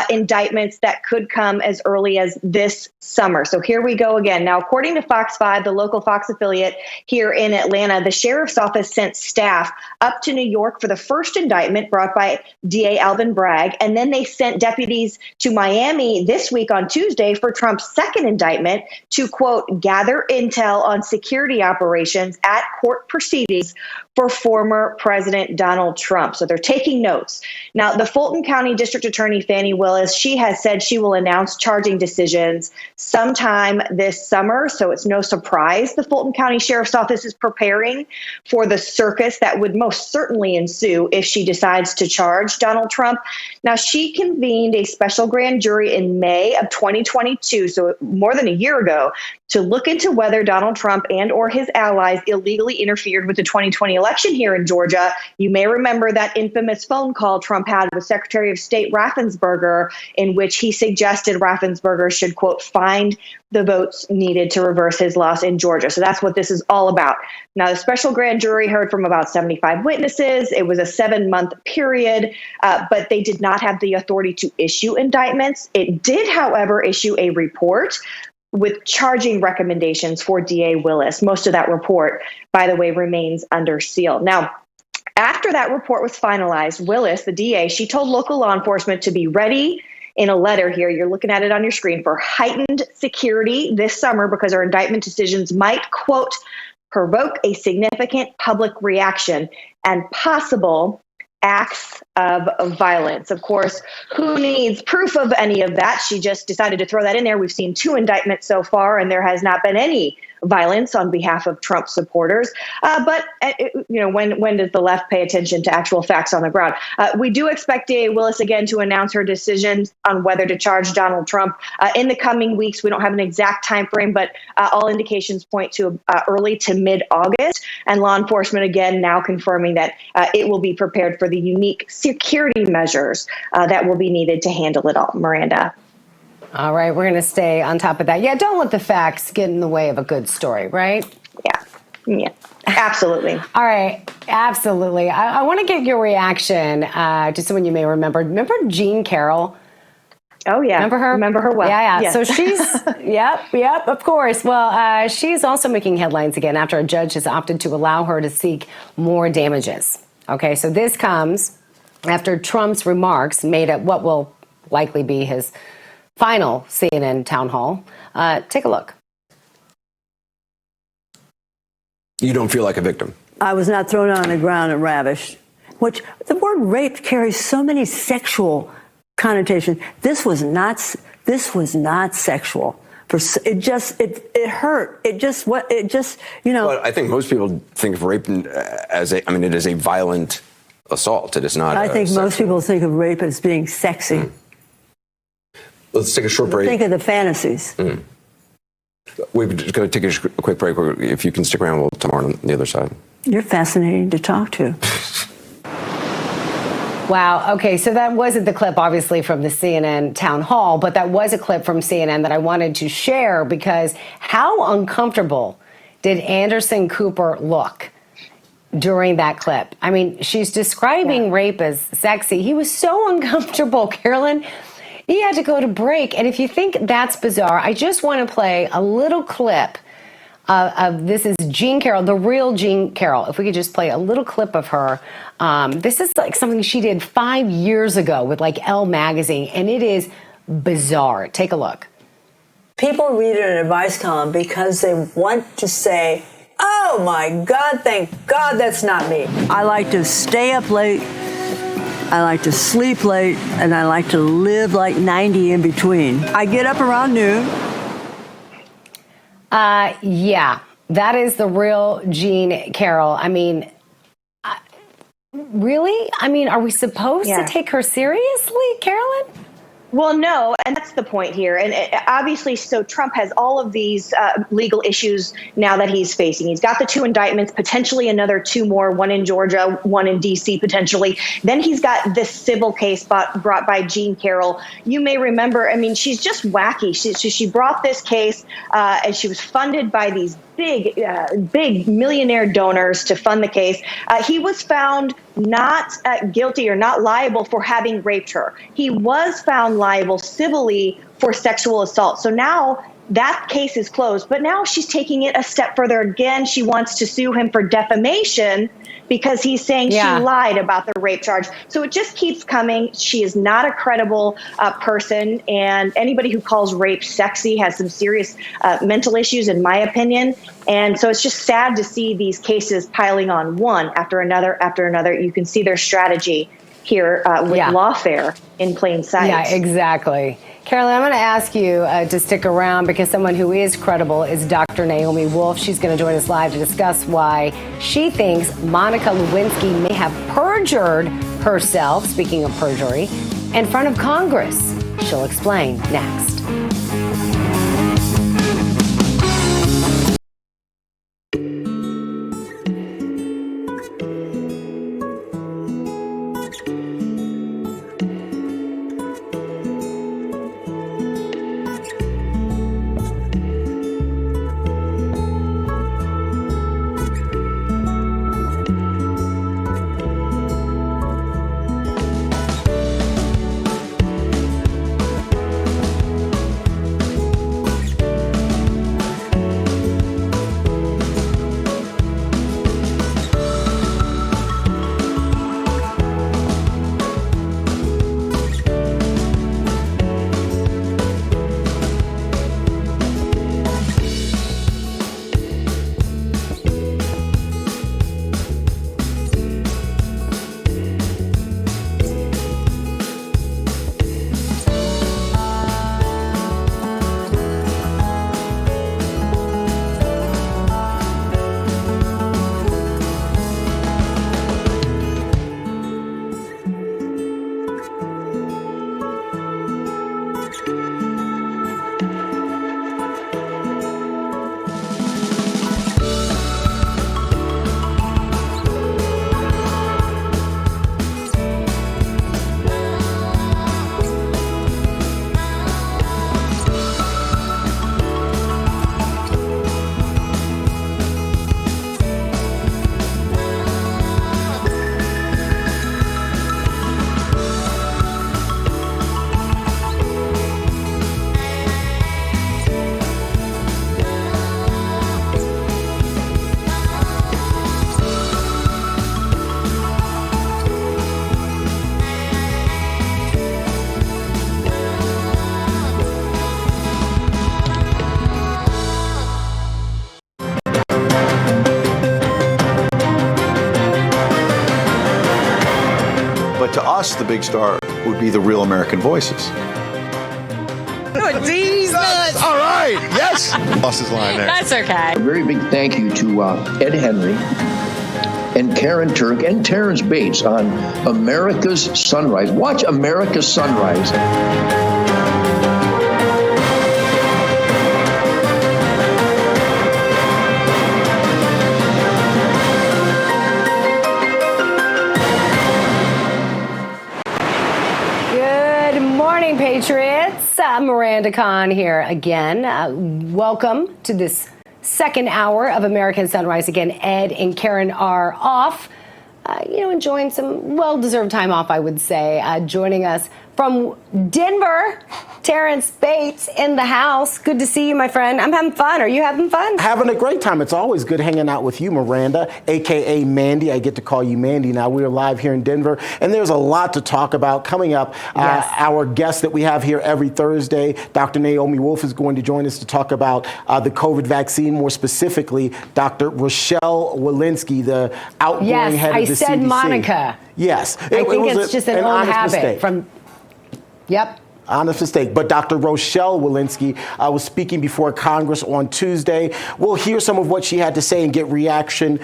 indictments that could come as early as this summer. So here we go again. Now, according to Fox 5, the local Fox affiliate here in Atlanta, the sheriff's office sent sent staff up to New York for the first indictment brought by DA Alvin Bragg, and then they sent deputies to Miami this week on Tuesday for Trump's second indictment to, quote, gather intel on security operations at court proceedings for former President Donald Trump. So they're taking notes. Now, the Fulton County District Attorney Fani Willis, she has said she will announce charging decisions sometime this summer. So it's no surprise the Fulton County Sheriff's Office is preparing for the circus that would most certainly ensue if she decides to charge Donald Trump. Now, she convened a special grand jury in May of 2022, so more than a year ago, to look into whether Donald Trump and or his allies illegally interfered with the 2020 election here in Georgia. You may remember that infamous phone call Trump had with Secretary of State Raffensperger, in which he suggested Raffensperger should, quote, find the votes needed to reverse his loss in Georgia. So that's what this is all about. Now, the special grand jury heard from about 75 witnesses. It was a 7-month period, but they did not have the authority to issue indictments. It did, however, issue a report with charging recommendations for DA Willis. Most of that report, by the way, remains under seal. Now, after that report was finalized, Willis, the DA, she told local law enforcement to be ready in a letter here. You're looking at it on your screen for heightened security this summer because our indictment decisions might, quote, provoke a significant public reaction and possible acts of violence. Of course, who needs proof of any of that? She just decided to throw that in there. We've seen 2 indictments so far, and there has not been any violence on behalf of Trump supporters. But when does the left pay attention to actual facts on the ground? We do expect DA Willis again to announce her decisions on whether to charge Donald Trump in the coming weeks. We don't have an exact time frame, but all indications point to early to mid-August. And law enforcement again now confirming that it will be prepared for the unique security measures that will be needed to handle it all. Miranda. All right, we're going to stay on top of that. Yeah, don't let the facts get in the way of a good story, right? Yeah, absolutely. All right, absolutely. I want to get your reaction to someone you may remember. Remember Jean Carroll? Oh, yeah. Remember her? Remember her well. Yeah. Yes. So she's, yep, of course. Well, she's also making headlines again after a judge has opted to allow her to seek more damages. Okay, so this comes after Trump's remarks made at what will likely be his final CNN town hall. Take a look. You don't feel like a victim? I was not thrown on the ground and ravished. Which the word rape carries so many sexual connotations. This was not sexual. It hurt. Well, I think most people think of rape as it is a violent assault. It is not. I think most people think of rape as being sexy. Let's take a short break. Think of the fantasies. We're just going to take a quick break. If you can stick around, we'll tomorrow on the other side. You're fascinating to talk to. Wow. Okay. So that wasn't the clip, obviously, from the CNN town hall, but that was a clip from CNN that I wanted to share because how uncomfortable did Anderson Cooper look during that clip? I mean, she's describing rape as sexy. He was so uncomfortable, Carolyn. He had to go to break. And if you think that's bizarre, I just want to play a little clip of this is Jean Carroll, the real Jean Carroll. If we could just play a little clip of her. This is like something she did 5 years ago with like Elle magazine, and it is bizarre. Take a look. People read an advice column because they want to say, oh my God, thank God that's not me. I like to stay up late. I like to sleep late, and I like to live like 90 in between. I get up around noon. Yeah, that is the real Jean Carroll. I mean, really? I mean, are we supposed to take her seriously, Carolyn? Well, no, and that's the point here. And obviously, so Trump has all of these legal issues now that he's facing. He's got the 2 indictments, potentially another 2 more, one in Georgia, one in D.C. potentially. Then he's got this civil case brought by Jean Carroll. You may remember, I mean, she's just wacky. She brought this case and she was funded by these big millionaire donors to fund the case. He was found not guilty or not liable for having raped her. He was found liable civilly for sexual assault. So now that case is closed. But now she's taking it a step further again. She wants to sue him for defamation because he's saying she lied about the rape charge. So it just keeps coming. She is not a credible person, and anybody who calls rape sexy has some serious mental issues, in my opinion. And so it's just sad to see these cases piling on one after another after another. You can see their strategy here with lawfare in plain sight. Yeah, exactly. Carolyn, I'm going to ask you to stick around because someone who is credible is Dr. Naomi Wolf. She's going to join us live to discuss why she thinks Monica Lewinsky may have perjured herself, speaking of perjury, in front of Congress. She'll explain next. But to us, the big star would be the real American voices. Oh, Jesus! All right, yes. Lost his line there. That's okay. A very big thank you to Ed Henry and Karyn Turk and Terrance Bates on America's Sunrise. Watch America's Sunrise. Patriots, Miranda Kahn here again. Welcome to this second hour of American Sunrise. Again, Ed and Karyn are off, enjoying some well-deserved time off, I would say. Joining us from Denver, Terrance Bates in the house. Good to see you, my friend. I'm having fun. Are you having fun? Having a great time. It's always good hanging out with you, Miranda, a.k.a. Mandy. I get to call you Mandy now. We're live here in Denver, and there's a lot to talk about coming up. Yes. Our guest that we have here every Thursday, Dr. Naomi Wolf, is going to join us to talk about the COVID vaccine, more specifically, Dr. Rochelle Walensky, the outgoing head of the CDC. Yes, I said Monica. Yes. I think it's just an old habit. Mistake. Yep. Honest mistake. But Dr. Rochelle Walensky was speaking before Congress on Tuesday. We'll hear some of what she had to say and get reaction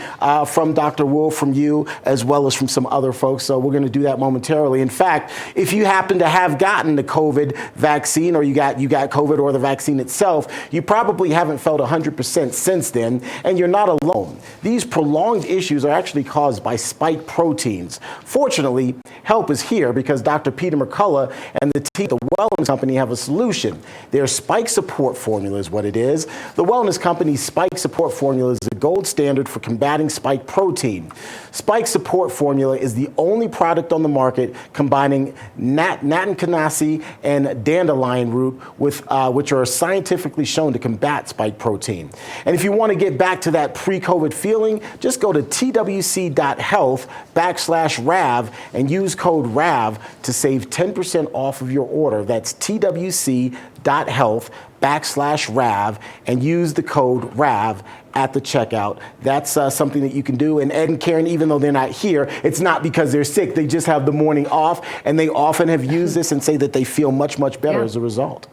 from Dr. Wolf, from you, as well as from some other folks. So we're going to do that momentarily. In fact, if you happen to have gotten the COVID vaccine, or you got COVID or the vaccine itself, you probably haven't felt 100% since then, and you're not alone. These prolonged issues are actually caused by spike proteins. Fortunately, help is here because Dr. Peter McCullough and the team at the Wellness Company have a solution. Their Spike Support Formula is what it is. The Wellness Company's Spike Support Formula is the gold standard for combating spike protein. Spike Support Formula is the only product on the market combining nattokinase and dandelion root, which are scientifically shown to combat spike protein. And if you want to get back to that pre-COVID feeling, just go to twc.health/RAV and use code RAV to save 10% off of your order. That's twc.health/RAV and use the code RAV at the checkout. That's something that you can do. And Ed and Karyn, even though they're not here, it's not because they're sick. They just have the morning off, and they often have used this and say that they feel much, much better as a result.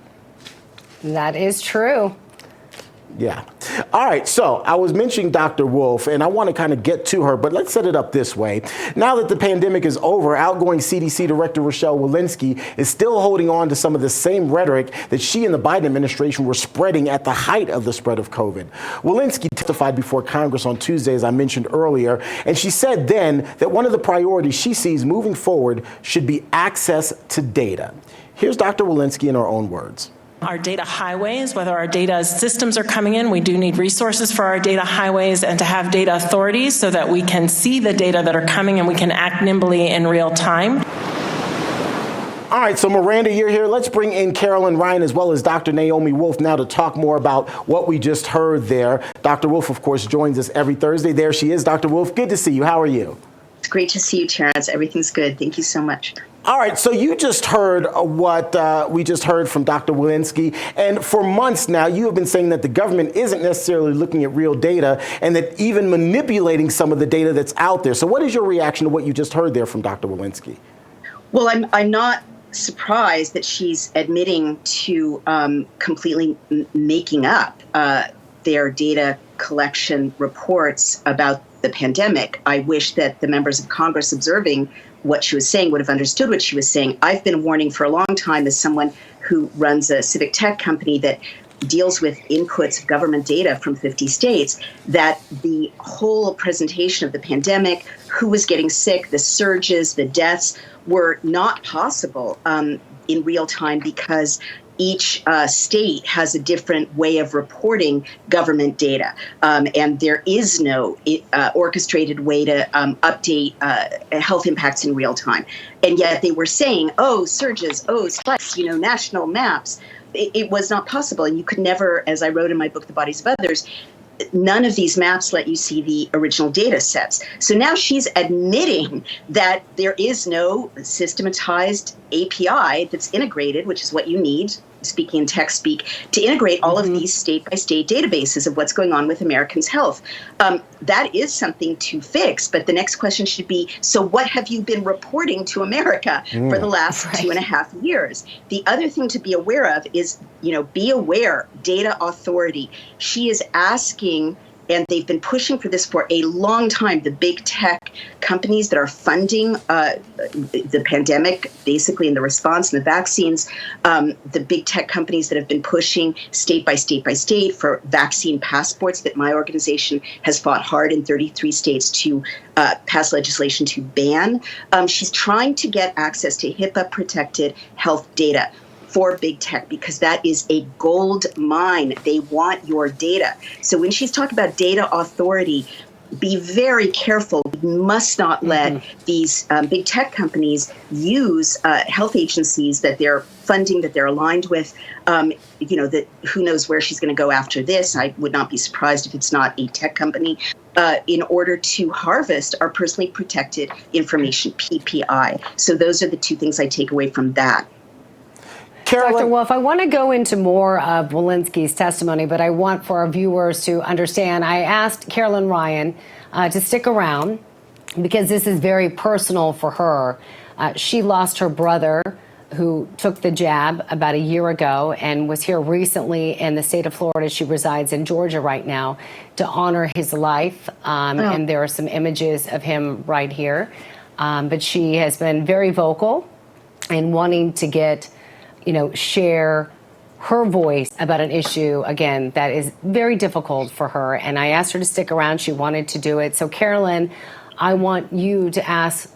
That is true. Yeah. All right. So I was mentioning Dr. Wolf, and I want to kind of get to her, but let's set it up this way. Now that the pandemic is over, outgoing CDC Director Rochelle Walensky is still holding on to some of the same rhetoric that she and the Biden administration were spreading at the height of the spread of COVID. Walensky testified before Congress on Tuesday, as I mentioned earlier, and she said then that one of the priorities she sees moving forward should be access to data. Here's Dr. Walensky in her own words. Our data highways, whether our data systems are coming in, we do need resources for our data highways and to have data authorities so that we can see the data that are coming and we can act nimbly in real time. All right, so Miranda, you're here. Let's bring in Carolyn Ryan as well as Dr. Naomi Wolf now to talk more about what we just heard there. Dr. Wolf, of course, joins us every Thursday. There she is. Dr. Wolf, good to see you. How are you? It's great to see you, Terrance. Everything's good. Thank you so much. All right, so you just heard what we just heard from Dr. Walensky, and for months now, you have been saying that the government isn't necessarily looking at real data and that even manipulating some of the data that's out there. So what is your reaction to what you just heard there from Dr. Walensky? Well, I'm not surprised that she's admitting to completely making up their data collection reports about the pandemic. I wish that the members of Congress observing what she was saying would have understood what she was saying. I've been warning for a long time as someone who runs a civic tech company that deals with inputs of government data from 50 states, that the whole presentation of the pandemic, who was getting sick, the surges, the deaths, were not possible in real time because each state has a different way of reporting government data, and there is no orchestrated way to update health impacts in real time. And yet they were saying, oh, surges, oh, spikes, national maps. It was not possible. And you could never, as I wrote in my book, The Bodies of Others, none of these maps let you see the original data sets. So now she's admitting that there is no systematized API that's integrated, which is what you need, speaking in tech speak, to integrate all of these state-by-state databases of what's going on with Americans' health. That is something to fix, but the next question should be, so what have you been reporting to America for the last 2.5 years? The other thing to be aware of is, be aware, data authority. She is asking, and they've been pushing for this for a long time, the big tech companies that are funding the pandemic, basically in the response and the vaccines, the big tech companies that have been pushing state by state by state for vaccine passports that my organization has fought hard in 33 states to pass legislation to ban. She's trying to get access to HIPAA-protected health data for big tech, because that is a gold mine. They want your data. So when she's talking about data authority, be very careful. We must not let these big tech companies use health agencies that they're funding, that they're aligned with. That who knows where she's going to go after this. I would not be surprised if it's not a tech company. In order to harvest our personally protected information, PPI. So those are the two things I take away from that. Dr. Wolf, I want to go into more of Walensky's testimony, but I want for our viewers to understand. I asked Carolyn Ryan to stick around because this is very personal for her. She lost her brother who took the jab about a year ago and was here recently in the state of Florida. She resides in Georgia right now to honor his life. And there are some images of him right here. But she has been very vocal in wanting to get share her voice about an issue, again, that is very difficult for her. And I asked her to stick around. She wanted to do it. So, Carolyn, I want you to ask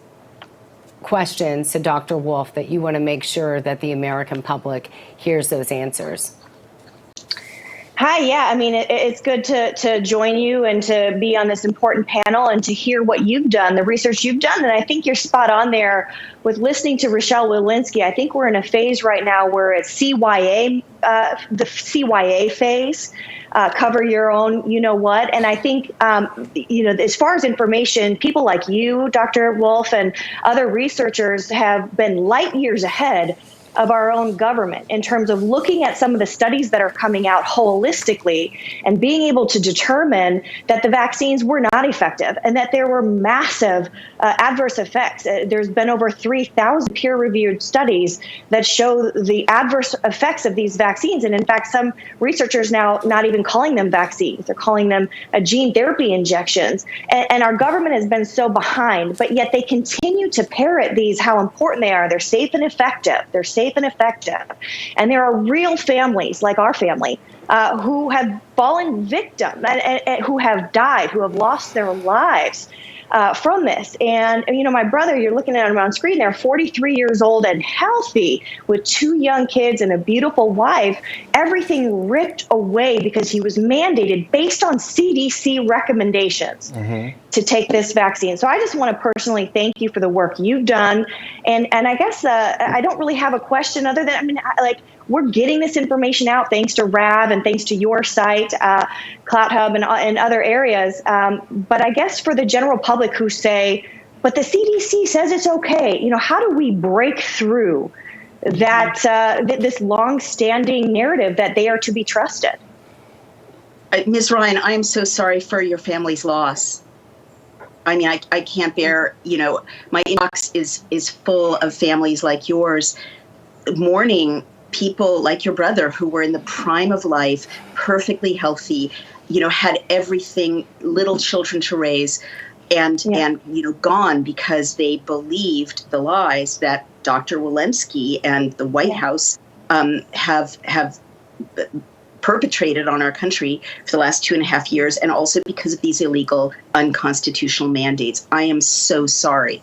questions to Dr. Wolf that you want to make sure that the American public hears those answers? Hi, yeah. I mean, it's good to join you and to be on this important panel and to hear what you've done, the research you've done. And I think you're spot on there with listening to Rochelle Walensky. I think we're in a phase right now where it's CYA, the CYA phase, cover your own, you know what. And I think, as far as information, people like you, Dr. Wolf, and other researchers have been light years ahead of our own government in terms of looking at some of the studies that are coming out holistically and being able to determine that the vaccines were not effective and that there were massive adverse effects. There's been over 3,000 peer-reviewed studies that show the adverse effects of these vaccines. And in fact, some researchers now not even calling them vaccines. They're calling them gene therapy injections. And our government has been so behind, but yet they continue to parrot these, how important they are. They're safe and effective. They're safe and effective. And there are real families like our family who have fallen victim and who have died, who have lost their lives from this. And, my brother, you're looking at him on screen there, 43 years old and healthy with 2 young kids and a beautiful wife, everything ripped away because he was mandated based on CDC recommendations to take this vaccine. So I just want to personally thank you for the work you've done. And I guess I don't really have a question other than, we're getting this information out thanks to RAV and thanks to your site, Clout Hub, and other areas. But I guess for the general public who say, but the CDC says it's okay, how do we break through that this long-standing narrative that they are to be trusted? Ms. Ryan, I am so sorry for your family's loss. I mean, I can't bear, my inbox is full of families like yours mourning people like your brother who were in the prime of life, perfectly healthy, had everything, little children to raise, and gone because they believed the lies that Dr. Walensky and the White House have perpetrated on our country for the last 2.5 years, and also because of these illegal, unconstitutional mandates. I am so sorry.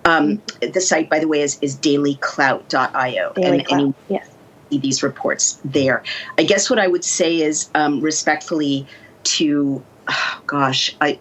The site, by the way, is dailyclout.io. And yes. These reports there. I guess what I would say is respectfully to,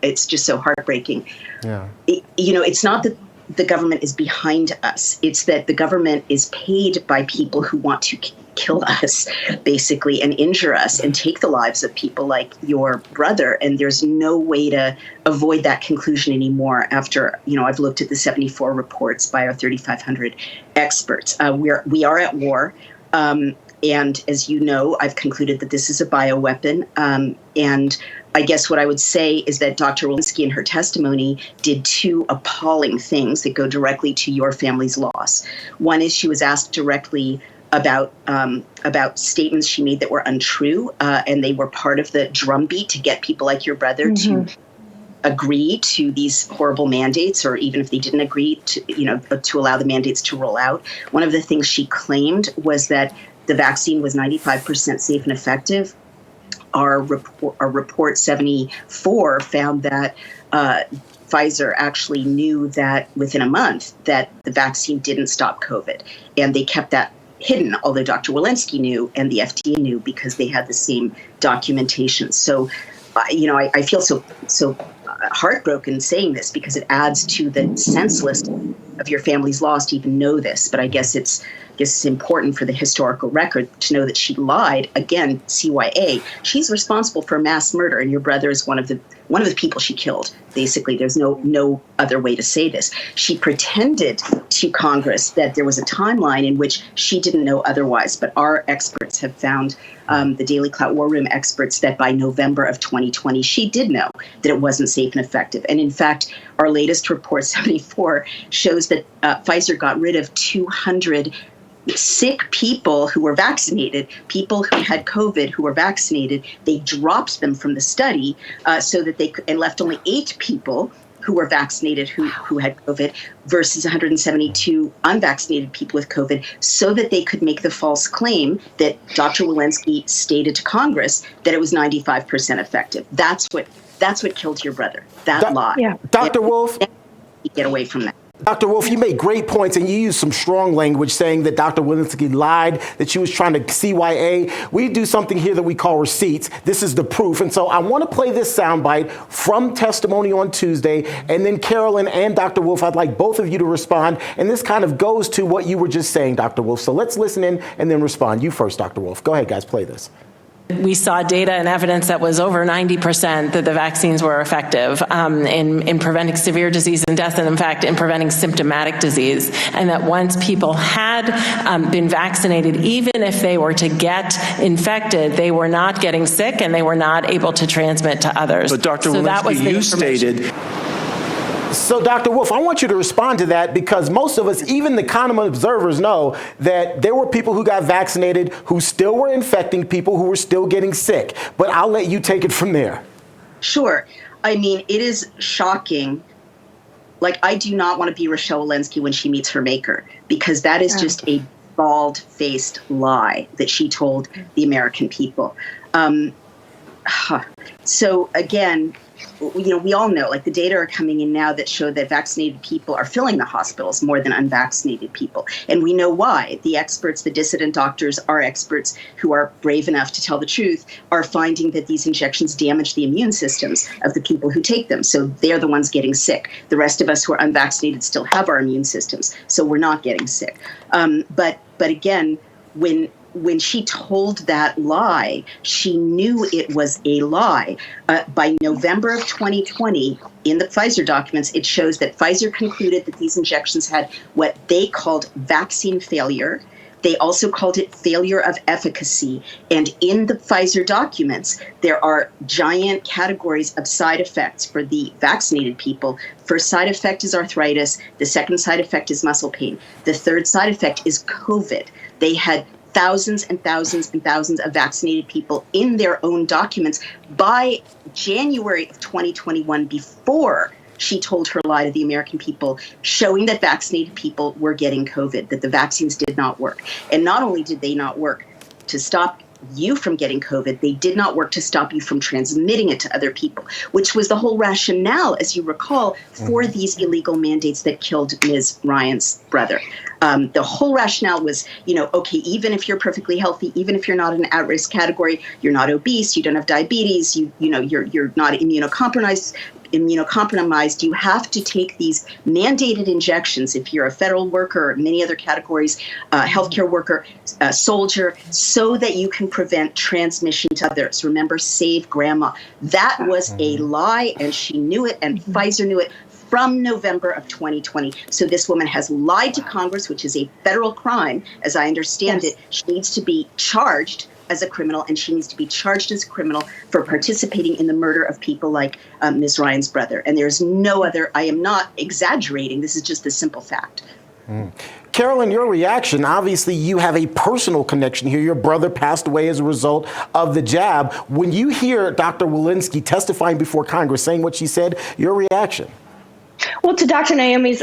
it's just so heartbreaking. Yeah. It's not that the government is behind us. It's that the government is paid by people who want to kill us, basically, and injure us and take the lives of people like your brother. And there's no way to avoid that conclusion anymore after, I've looked at the 74 reports by our 3,500 experts. We are at war. And as you know, I've concluded that this is a bioweapon. And I guess what I would say is that Dr. Walensky in her testimony did 2 appalling things that go directly to your family's loss. One is she was asked directly about statements she made that were untrue, and they were part of the drumbeat to get people like your brother to agree to these horrible mandates, or even if they didn't agree to allow the mandates to roll out. One of the things she claimed was that the vaccine was 95% safe and effective. Our report 74 found that Pfizer actually knew that within a month that the vaccine didn't stop COVID, and they kept that hidden, although Dr. Walensky knew and the FDA knew because they had the same documentation. So, I feel so heartbroken saying this because it adds to the senseless of your family's loss to even know this. But I guess it's important for the historical record to know that she lied. Again, CYA. She's responsible for mass murder, and your brother is one of the people she killed. Basically, there's no other way to say this. She pretended to Congress that there was a timeline in which she didn't know otherwise. But our experts have found, the Daily Clout War Room experts, that by November of 2020, she did know that it wasn't safe and effective. And in fact, our latest report, 74, shows that Pfizer got rid of 200 sick people who were vaccinated, people who had COVID who were vaccinated. They dropped them from the study so that they could, and left only 8 people who were vaccinated who had COVID versus 172 unvaccinated people with COVID, so that they could make the false claim that Dr. Walensky stated to Congress that it was 95% effective. That's what killed your brother. That lie. Yeah. Dr. Wolf, get away from that. Dr. Wolf, you made great points, and you used some strong language saying that Dr. Walensky lied, that she was trying to CYA. We do something here that we call receipts. This is the proof. And so I want to play this soundbite from testimony on Tuesday, and then Carolyn and Dr. Wolf, I'd like both of you to respond. And this kind of goes to what you were just saying, Dr. Wolf. So let's listen in and then respond. You first, Dr. Wolf. Go ahead, guys, play this. We saw data and evidence that was over 90% that the vaccines were effective in preventing severe disease and death, and in fact, in preventing symptomatic disease. And that once people had been vaccinated, even if they were to get infected, they were not getting sick and they were not able to transmit to others. But Dr. Walensky, you stated... So, Dr. Wolf, I want you to respond to that, because most of us, even the common observers, know that there were people who got vaccinated who still were infecting people who were still getting sick. But I'll let you take it from there. Sure. I mean, it is shocking. Like, I do not want to be Rochelle Walensky when she meets her maker, because that is just a bald-faced lie that she told the American people. So, again, we all know, like, the data are coming in now that show that vaccinated people are filling the hospitals more than unvaccinated people. And we know why. The experts, the dissident doctors, our experts who are brave enough to tell the truth, are finding that these injections damage the immune systems of the people who take them. So they're the ones getting sick. The rest of us who are unvaccinated still have our immune systems, so we're not getting sick. But again, when she told that lie, she knew it was a lie. By November of 2020, in the Pfizer documents, it shows that Pfizer concluded that these injections had what they called vaccine failure. They also called it failure of efficacy. And in the Pfizer documents, there are giant categories of side effects for the vaccinated people. First side effect is arthritis. The second side effect is muscle pain. The third side effect is COVID. They had thousands and thousands and thousands of vaccinated people in their own documents by January of 2021, before she told her lie to the American people, showing that vaccinated people were getting COVID, that the vaccines did not work. And not only did they not work to stop you from getting COVID, they did not work to stop you from transmitting it to other people, which was the whole rationale, as you recall, for these illegal mandates that killed Ms. Ryan's brother. The whole rationale was, okay, even if you're perfectly healthy, even if you're not in an at-risk category, you're not obese, you don't have diabetes, you're not immunocompromised, you have to take these mandated injections if you're a federal worker or many other categories, healthcare worker, soldier, so that you can prevent transmission to others. Remember, save grandma. That was a lie, and she knew it, and Pfizer knew it from November of 2020. So this woman has lied to Congress, which is a federal crime, as I understand it. She needs to be charged as a criminal, and she needs to be charged as a criminal for participating in the murder of people like Ms. Ryan's brother. And there's no other, I am not exaggerating, this is just the simple fact. Carolyn, your reaction, obviously you have a personal connection here. Your brother passed away as a result of the jab. When you hear Dr. Walensky testifying before Congress, saying what she said, your reaction? Well, to Dr. Naomi's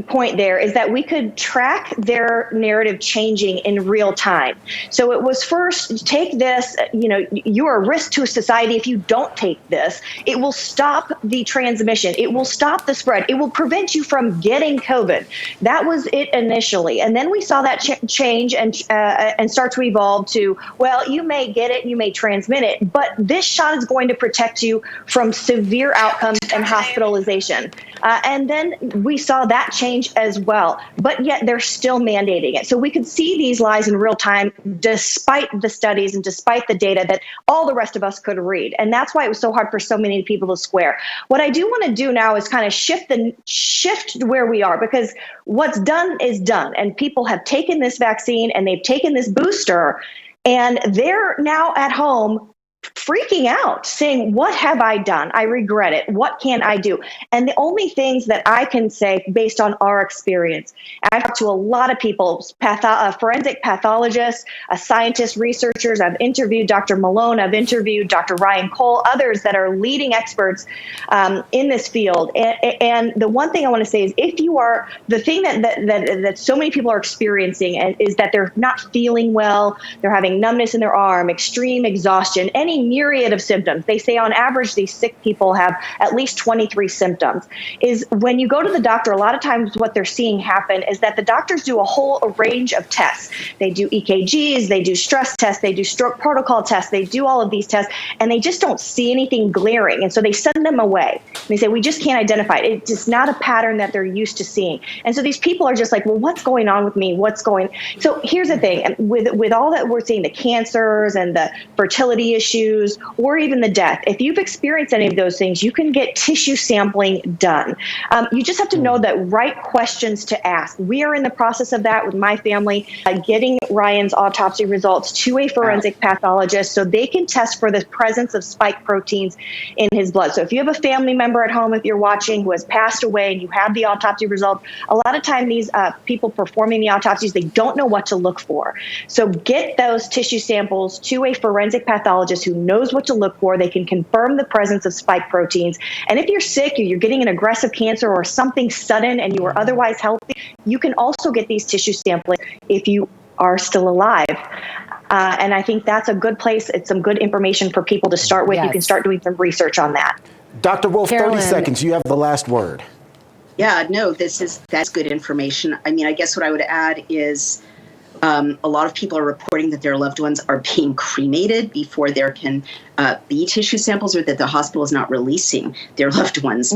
point there is that we could track their narrative changing in real time. So it was first, take this, you are a risk to society if you don't take this. It will stop the transmission. It will stop the spread. It will prevent you from getting COVID. That was it initially. And then we saw that change and start to evolve to, well, you may get it, you may transmit it, but this shot is going to protect you from severe outcomes and hospitalization. And then we saw that change as well, but yet they're still mandating it. So we could see these lies in real time, despite the studies and despite the data that all the rest of us could read. And that's why it was so hard for so many people to square. What I do want to do now is kind of shift where we are, because what's done is done. And people have taken this vaccine and they've taken this booster, and they're now at home freaking out, saying, what have I done? I regret it. What can I do? And the only things that I can say based on our experience, I've talked to a lot of people, forensic pathologists, scientists, researchers. I've interviewed Dr. Malone. I've interviewed Dr. Ryan Cole, others that are leading experts in this field. And the one thing I want to say is, if you are, the thing that so many people are experiencing is that they're not feeling well, they're having numbness in their arm, extreme exhaustion, any myriad of symptoms. They say on average, these sick people have at least 23 symptoms. Is when you go to the doctor, a lot of times what they're seeing happen is that the doctors do a range of tests. They do EKGs, they do stress tests, they do stroke protocol tests, they do all of these tests, and they just don't see anything glaring. And so they send them away. They say, we just can't identify it. It's just not a pattern that they're used to seeing. And so these people are just like, well, what's going on with me? So here's the thing, with all that we're seeing, the cancers and the fertility issues, or even the death, if you've experienced any of those things, you can get tissue sampling done. You just have to know the right questions to ask. We are in the process of that with my family, getting Ryan's autopsy results to a forensic pathologist so they can test for the presence of spike proteins in his blood. So if you have a family member at home, if you're watching, who has passed away and you have the autopsy results, a lot of time these people performing the autopsies, they don't know what to look for. So get those tissue samples to a forensic pathologist who knows what to look for. They can confirm the presence of spike proteins. And if you're sick or you're getting an aggressive cancer or something sudden and you are otherwise healthy, you can also get these tissue sampling if you are still alive. And I think that's a good place. It's some good information for people to start with. Yes. You can start doing some research on that. Dr. Wolf, Carolyn. 30 seconds. You have the last word. Yeah, no, that's good information. I mean, I guess what I would add is a lot of people are reporting that their loved ones are being cremated before there can be tissue samples, or that the hospital is not releasing their loved ones'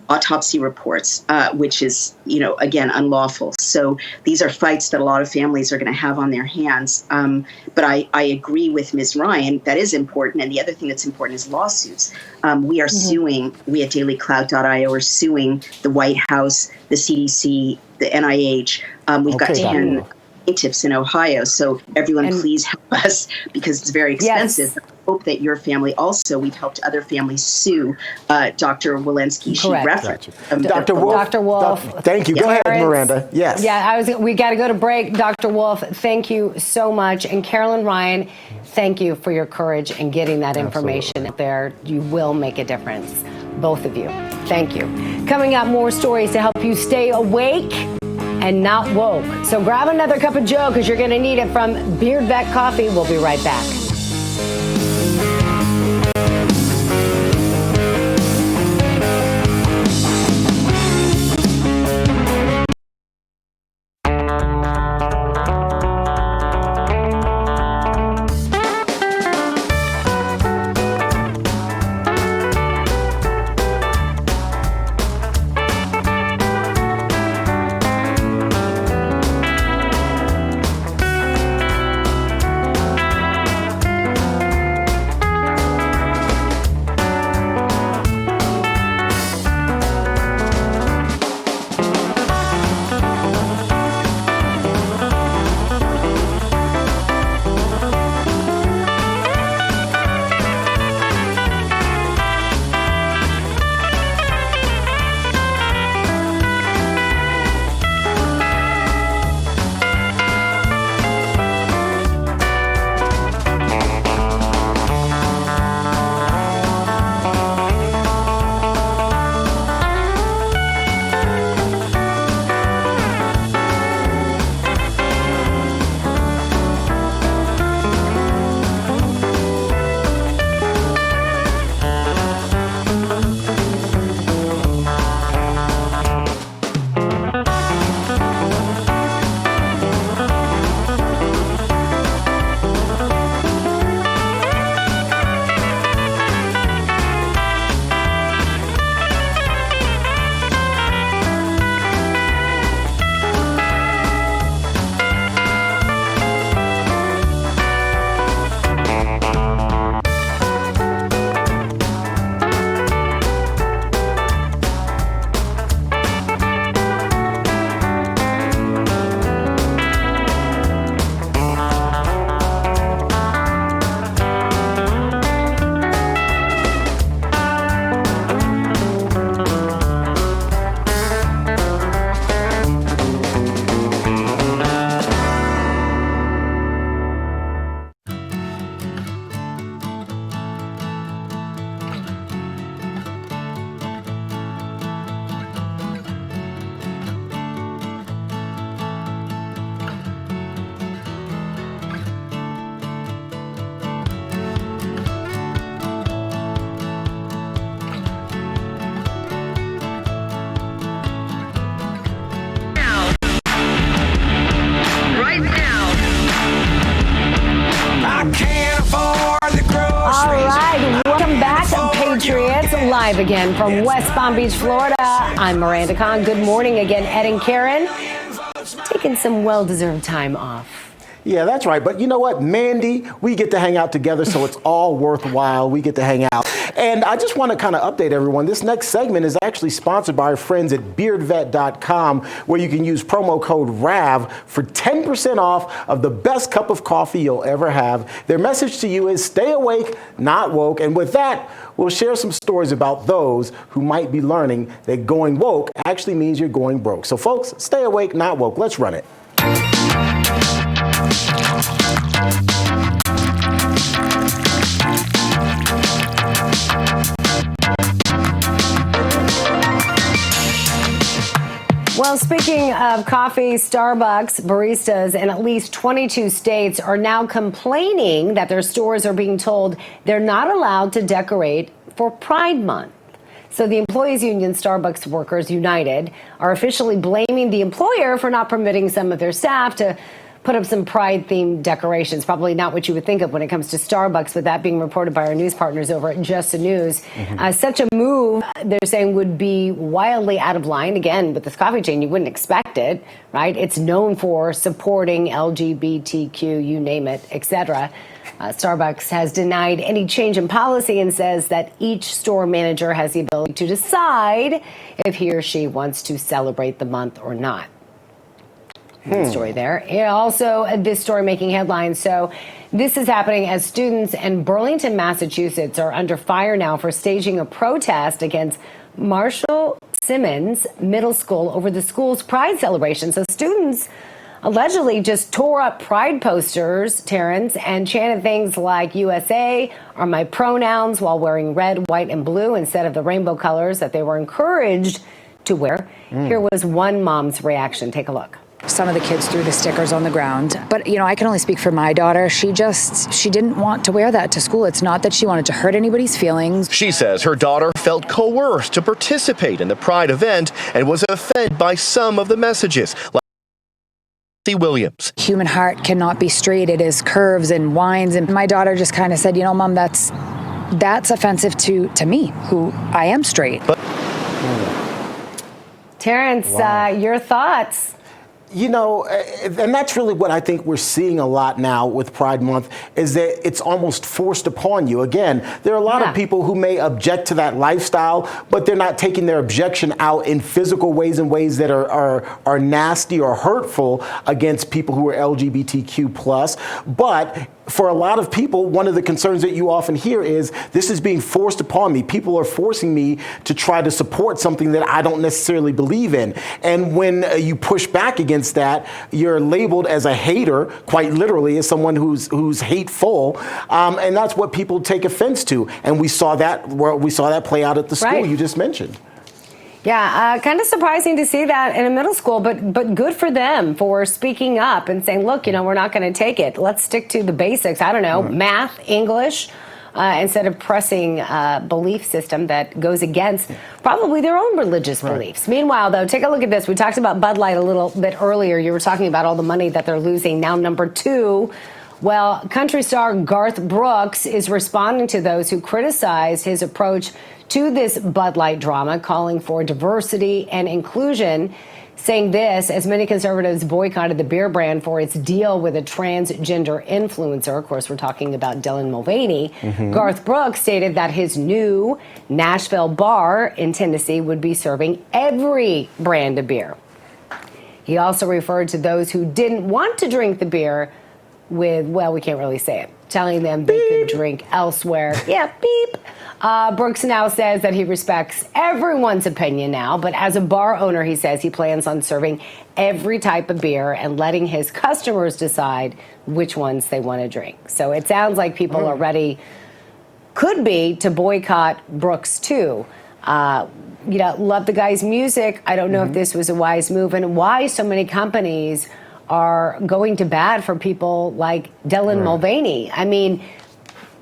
autopsy reports, which is, again, unlawful. So these are fights that a lot of families are going to have on their hands. But I agree with Ms. Ryan. That is important. And the other thing that's important is lawsuits. We are suing, we at dailycloud.io are suing the White House, the CDC, the NIH. We've got 10 plaintiffs in Ohio. So everyone, please help us, because it's very expensive. Yes. I hope that your family also, we've helped other families sue Dr. Walensky. She referenced Dr. Wolf. Dr. Wolf. Thank you. Go ahead, Miranda. Yes. Yeah, we got to go to break. Dr. Wolf, thank you so much. And Carolyn Ryan, thank you for your courage in getting that information out there. You will make a difference. Both of you. Thank you. Coming up, more stories to help you stay awake and not woke. So grab another cup of Joe, because you're going to need it, from Beardback Coffee. We'll be right back. Live again from West Palm Beach, Florida. I'm Miranda Kahn. Good morning again, Ed and Karyn. Taking some well-deserved time off. Yeah, that's right. But you know what, Mandy, we get to hang out together, so it's all worthwhile. We get to hang out. And I just want to kind of update everyone. This next segment is actually sponsored by our friends at beardvet.com, where you can use promo code RAV for 10% off of the best cup of coffee you'll ever have. Their message to you is stay awake, not woke. And with that, we'll share some stories about those who might be learning that going woke actually means you're going broke. So folks, stay awake, not woke. Let's run it. Well, speaking of coffee, Starbucks baristas in at least 22 states are now complaining that their stores are being told they're not allowed to decorate for Pride Month. So the Employees Union Starbucks Workers United are officially blaming the employer for not permitting some of their staff to put up some Pride-themed decorations. Probably not what you would think of when it comes to Starbucks, but that being reported by our news partners over at Just the News. Such a move, they're saying, would be wildly out of line. Again, with this coffee chain, you wouldn't expect it, right? It's known for supporting LGBTQ, you name it, etc. Starbucks has denied any change in policy and says that each store manager has the ability to decide if he or she wants to celebrate the month or not. Story there. Yeah, also, this story making headlines. So this is happening as students in Burlington, Massachusetts are under fire now for staging a protest against Marshall Simmons Middle School over the school's Pride celebration. So students allegedly just tore up Pride posters, Terrance, and chanted things like USA are my pronouns while wearing red, white, and blue instead of the rainbow colors that they were encouraged to wear. Here was one mom's reaction. Take a look. Some of the kids threw the stickers on the ground. But, you know, I can only speak for my daughter. She didn't want to wear that to school. It's not that she wanted to hurt anybody's feelings. She says her daughter felt coerced to participate in the Pride event and was offended by some of the messages. Like Williams. Human heart cannot be straight. It is curves and winds. And my daughter just kind of said, you know, Mom, that's offensive to me, who I am straight. Terrance, your thoughts? You know, and that's really what I think we're seeing a lot now with Pride Month, is that it's almost forced upon you. Again, there are a lot of people who may object to that lifestyle, but they're not taking their objection out in physical ways and ways that are nasty or hurtful against people who are LGBTQ+. But for a lot of people, one of the concerns that you often hear is this is being forced upon me. People are forcing me to try to support something that I don't necessarily believe in. And when you push back against that, you're labeled as a hater, quite literally, as someone who's hateful. And that's what people take offense to. And we saw that play out at the school you just mentioned. Yeah, kind of surprising to see that in a middle school, but good for them for speaking up and saying, look, you know, we're not going to take it. Let's stick to the basics. I don't know, math, English, instead of pressing a belief system that goes against probably their own religious beliefs. Meanwhile, though, take a look at this. We talked about Bud Light a little bit earlier. You were talking about all the money that they're losing. Now, number two, well, country star Garth Brooks is responding to those who criticize his approach to this Bud Light drama, calling for diversity and inclusion, saying this as many conservatives boycotted the beer brand for its deal with a transgender influencer. Of course, we're talking about Dylan Mulvaney. Garth Brooks stated that his new Nashville bar in Tennessee would be serving every brand of beer. He also referred to those who didn't want to drink the beer with, well, we can't really say it, telling them they could drink elsewhere. Yeah, beep. Brooks now says that he respects everyone's opinion now, but as a bar owner, he says he plans on serving every type of beer and letting his customers decide which ones they want to drink. So it sounds like people are ready, could be, to boycott Brooks too. You know, love the guy's music. I don't know if this was a wise move, and why so many companies are going to bat for people like Dylan Mulvaney. I mean,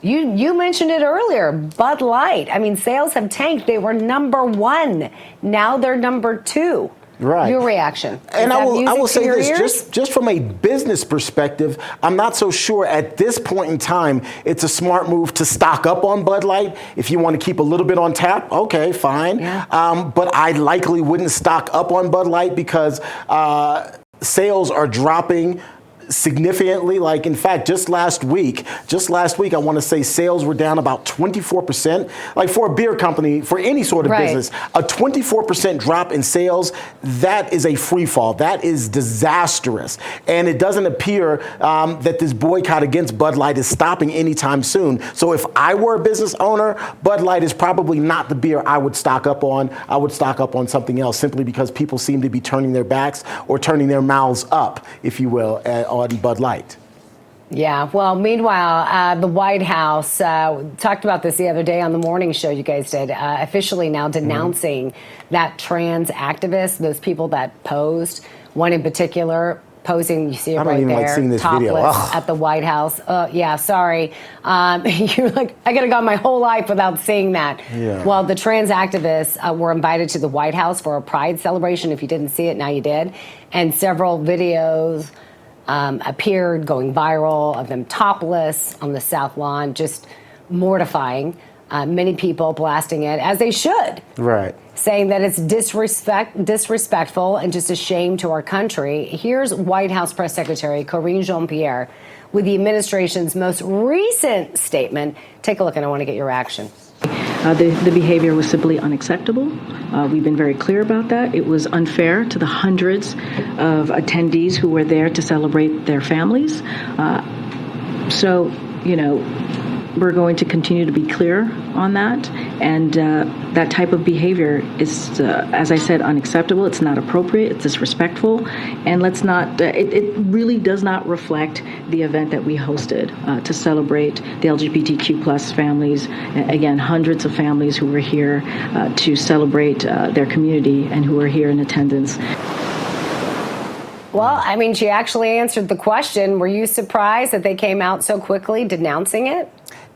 you mentioned it earlier, Bud Light. I mean, sales have tanked. They were number one. Now they're number two. Right. Your reaction. And I will say this, just from a business perspective, I'm not so sure at this point in time it's a smart move to stock up on Bud Light. If you want to keep a little bit on tap, okay, fine. Yeah. But I likely wouldn't stock up on Bud Light because sales are dropping significantly. Like, in fact, just last week, I want to say sales were down about 24%. Like, for a beer company, for any sort of business, a 24% drop in sales, that is a free fall. That is disastrous. And it doesn't appear that this boycott against Bud Light is stopping anytime soon. So if I were a business owner, Bud Light is probably not the beer I would stock up on. I would stock up on something else, simply because people seem to be turning their backs or turning their mouths up, if you will, on Bud Light. Yeah, well, meanwhile, the White House talked about this the other day on the morning show you guys did, officially now denouncing that trans activists, those people that posed, one in particular posing, you see it right there, topless at the White House. Yeah, sorry. You're like, I could have gone my whole life without seeing that. Yeah. Well, the trans activists were invited to the White House for a Pride celebration. If you didn't see it, now you did. And several videos appeared going viral of them topless on the South Lawn, just mortifying. Many people blasting it, as they should. Right. Saying that it's disrespectful and just a shame to our country. Here's White House Press Secretary Karyn Jean-Pierre with the administration's most recent statement. Take a look, and I want to get your reaction. The behavior was simply unacceptable. We've been very clear about that. It was unfair to the hundreds of attendees who were there to celebrate their families. We're going to continue to be clear on that. And that type of behavior is, as I said, unacceptable. It's not appropriate. It's disrespectful. And let's not, it really does not reflect the event that we hosted to celebrate the LGBTQ plus families. Again, hundreds of families who were here to celebrate their community and who were here in attendance. Well, I mean, she actually answered the question. Were you surprised that they came out so quickly denouncing it?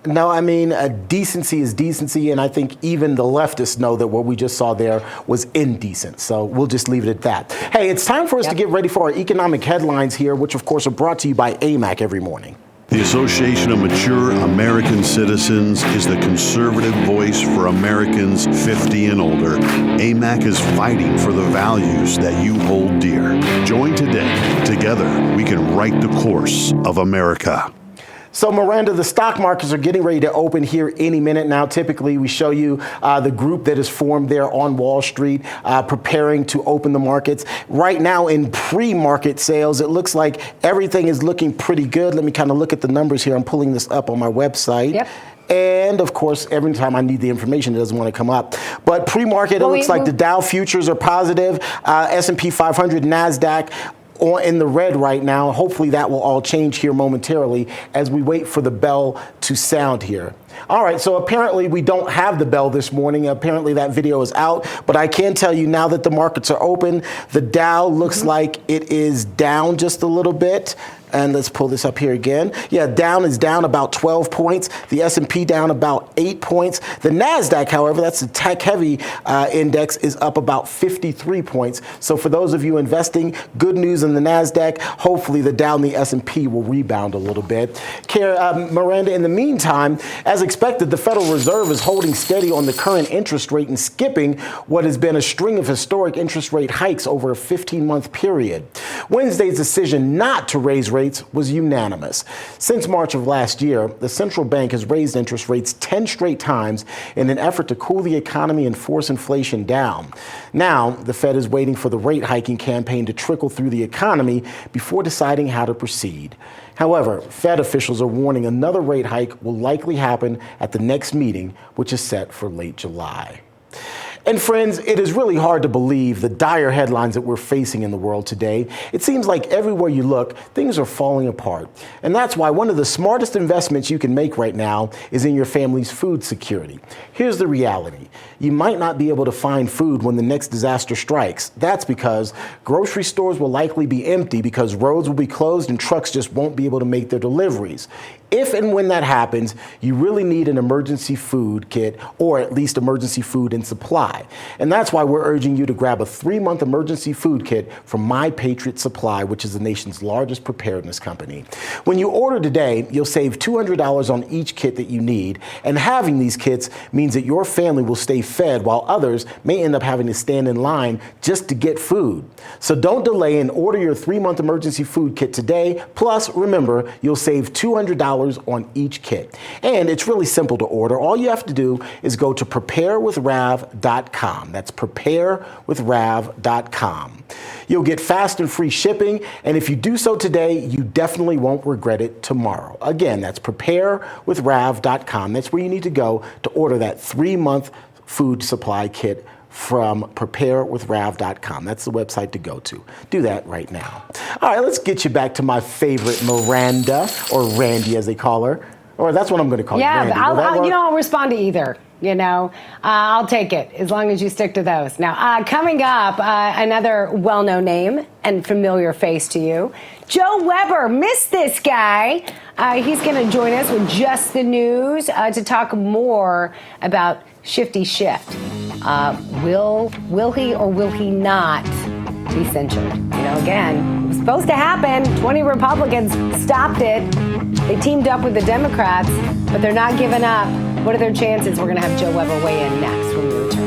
No, I mean, decency is decency, and I think even the leftists know that what we just saw there was indecent. So we'll just leave it at that. Hey, it's time for us to get ready for our economic headlines here, which, of course, are brought to you by AMAC every morning. The Association of Mature American Citizens is the conservative voice for Americans 50 and older. AMAC is fighting for the values that you hold dear. Join today. Together, we can write the course of America. So, Miranda, the stock markets are getting ready to open here any minute now. Typically, we show you the group that is formed there on Wall Street, preparing to open the markets. Right now, in pre-market sales, it looks like everything is looking pretty good. Let me kind of look at the numbers here. I'm pulling this up on my website. Yep. And, of course, every time I need the information, it doesn't want to come up. But pre-market, it looks like the Dow futures are positive, S&P 500, NASDAQ, in the red right now. Hopefully that will all change here momentarily as we wait for the bell to sound here. All right, so apparently we don't have the bell this morning. Apparently that video is out, but I can tell you now that the markets are open, the Dow looks like it is down just a little bit. And let's pull this up here again. Yeah, Dow is down about 12 points. The S&P down about 8 points. The NASDAQ, however, that's the tech-heavy index, is up about 53 points. So for those of you investing, good news in the NASDAQ. Hopefully the Dow and the S&P will rebound a little bit. Miranda, in the meantime, as expected, the Federal Reserve is holding steady on the current interest rate and skipping what has been a string of historic interest rate hikes over a 15-month period. Wednesday's decision not to raise rates was unanimous. Since March of last year, the central bank has raised interest rates 10 straight times in an effort to cool the economy and force inflation down. Now, the Fed is waiting for the rate hiking campaign to trickle through the economy before deciding how to proceed. However, Fed officials are warning another rate hike will likely happen at the next meeting, which is set for late July. And friends, it is really hard to believe the dire headlines that we're facing in the world today. It seems like everywhere you look, things are falling apart. And that's why one of the smartest investments you can make right now is in your family's food security. Here's the reality. You might not be able to find food when the next disaster strikes. That's because grocery stores will likely be empty because roads will be closed and trucks just won't be able to make their deliveries. if and when that happens, you really need an emergency food kit, or at least emergency food and supply. And that's why we're urging you to grab a 3-month emergency food kit from My Patriot Supply, which is the nation's largest preparedness company. When you order today, you'll save $200 on each kit that you need, and having these kits means that your family will stay fed while others may end up having to stand in line just to get food. So don't delay and order your 3-month emergency food kit today. Plus, remember, you'll save $200 on each kit. And it's really simple to order. All you have to do is go to preparewithrav.com. That's preparewithrav.com. You'll get fast and free shipping, and if you do so today, you definitely won't regret it tomorrow. Again, that's preparewithrav.com. That's where you need to go to order that 3-month food supply kit from preparewithrav.com. That's the website to go to. Do that right now. All right, let's get you back to my favorite Miranda, or Randy as they call her. Or that's what I'm going to call you, Randy. I'll respond to either. I'll take it as long as you stick to those. Now, coming up, another well-known name and familiar face to you, Joe Weber. Missed this guy. He's going to join us with Just the News to talk more about Shifty Shift. Will he or will he not be censured? Again, it was supposed to happen. 20 Republicans stopped it. They teamed up with the Democrats, but they're not giving up. What are their chances? We're going to have Joe Weber weigh in next when we return.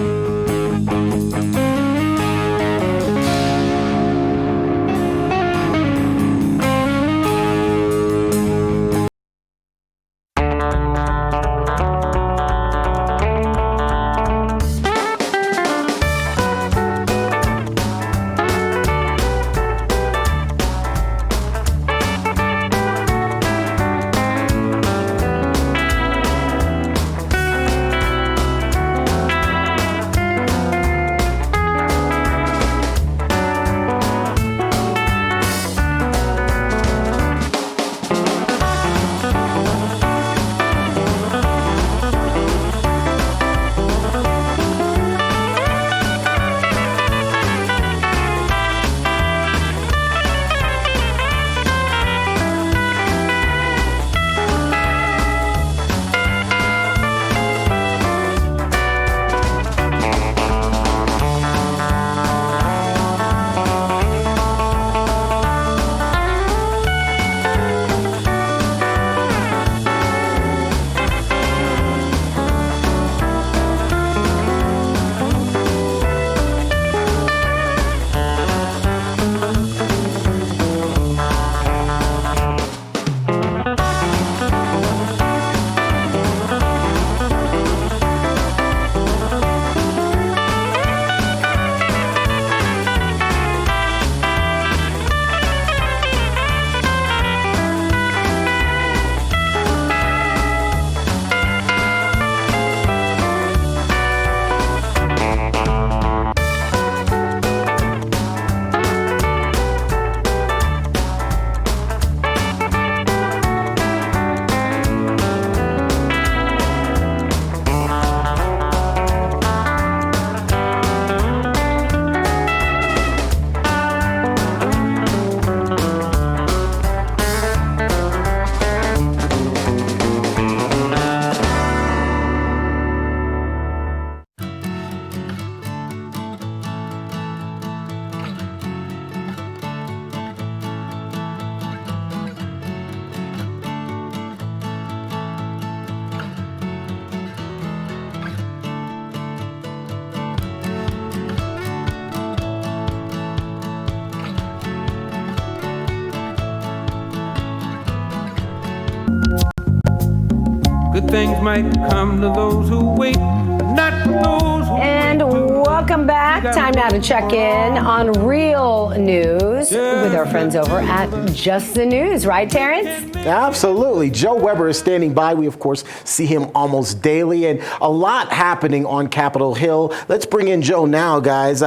Good things might come to those who wait, but not for those who And welcome back. Time now to check in on real news with our friends over at Just the News. Right, Terrance? Absolutely. Joe Weber is standing by. We, of course, see him almost daily, and a lot happening on Capitol Hill. Let's bring in Joe now, guys.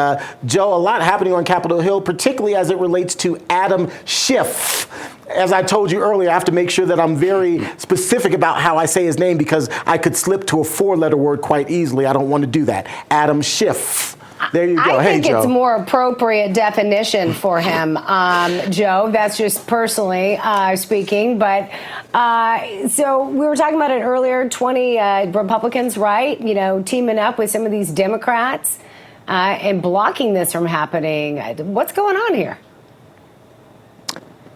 Joe, a lot happening on Capitol Hill, particularly as it relates to Adam Schiff. As I told you earlier, I have to make sure that I'm very specific about how I say his name because I could slip to a 4-letter word quite easily. I don't want to do that. Adam Schiff. There you go. I Hey, think Joe. it's more appropriate definition for him, Joe. That's just personally speaking. But so we were talking about it earlier. 20 Republicans, right? You know, teaming up with some of these Democrats and blocking this from happening. What's going on here?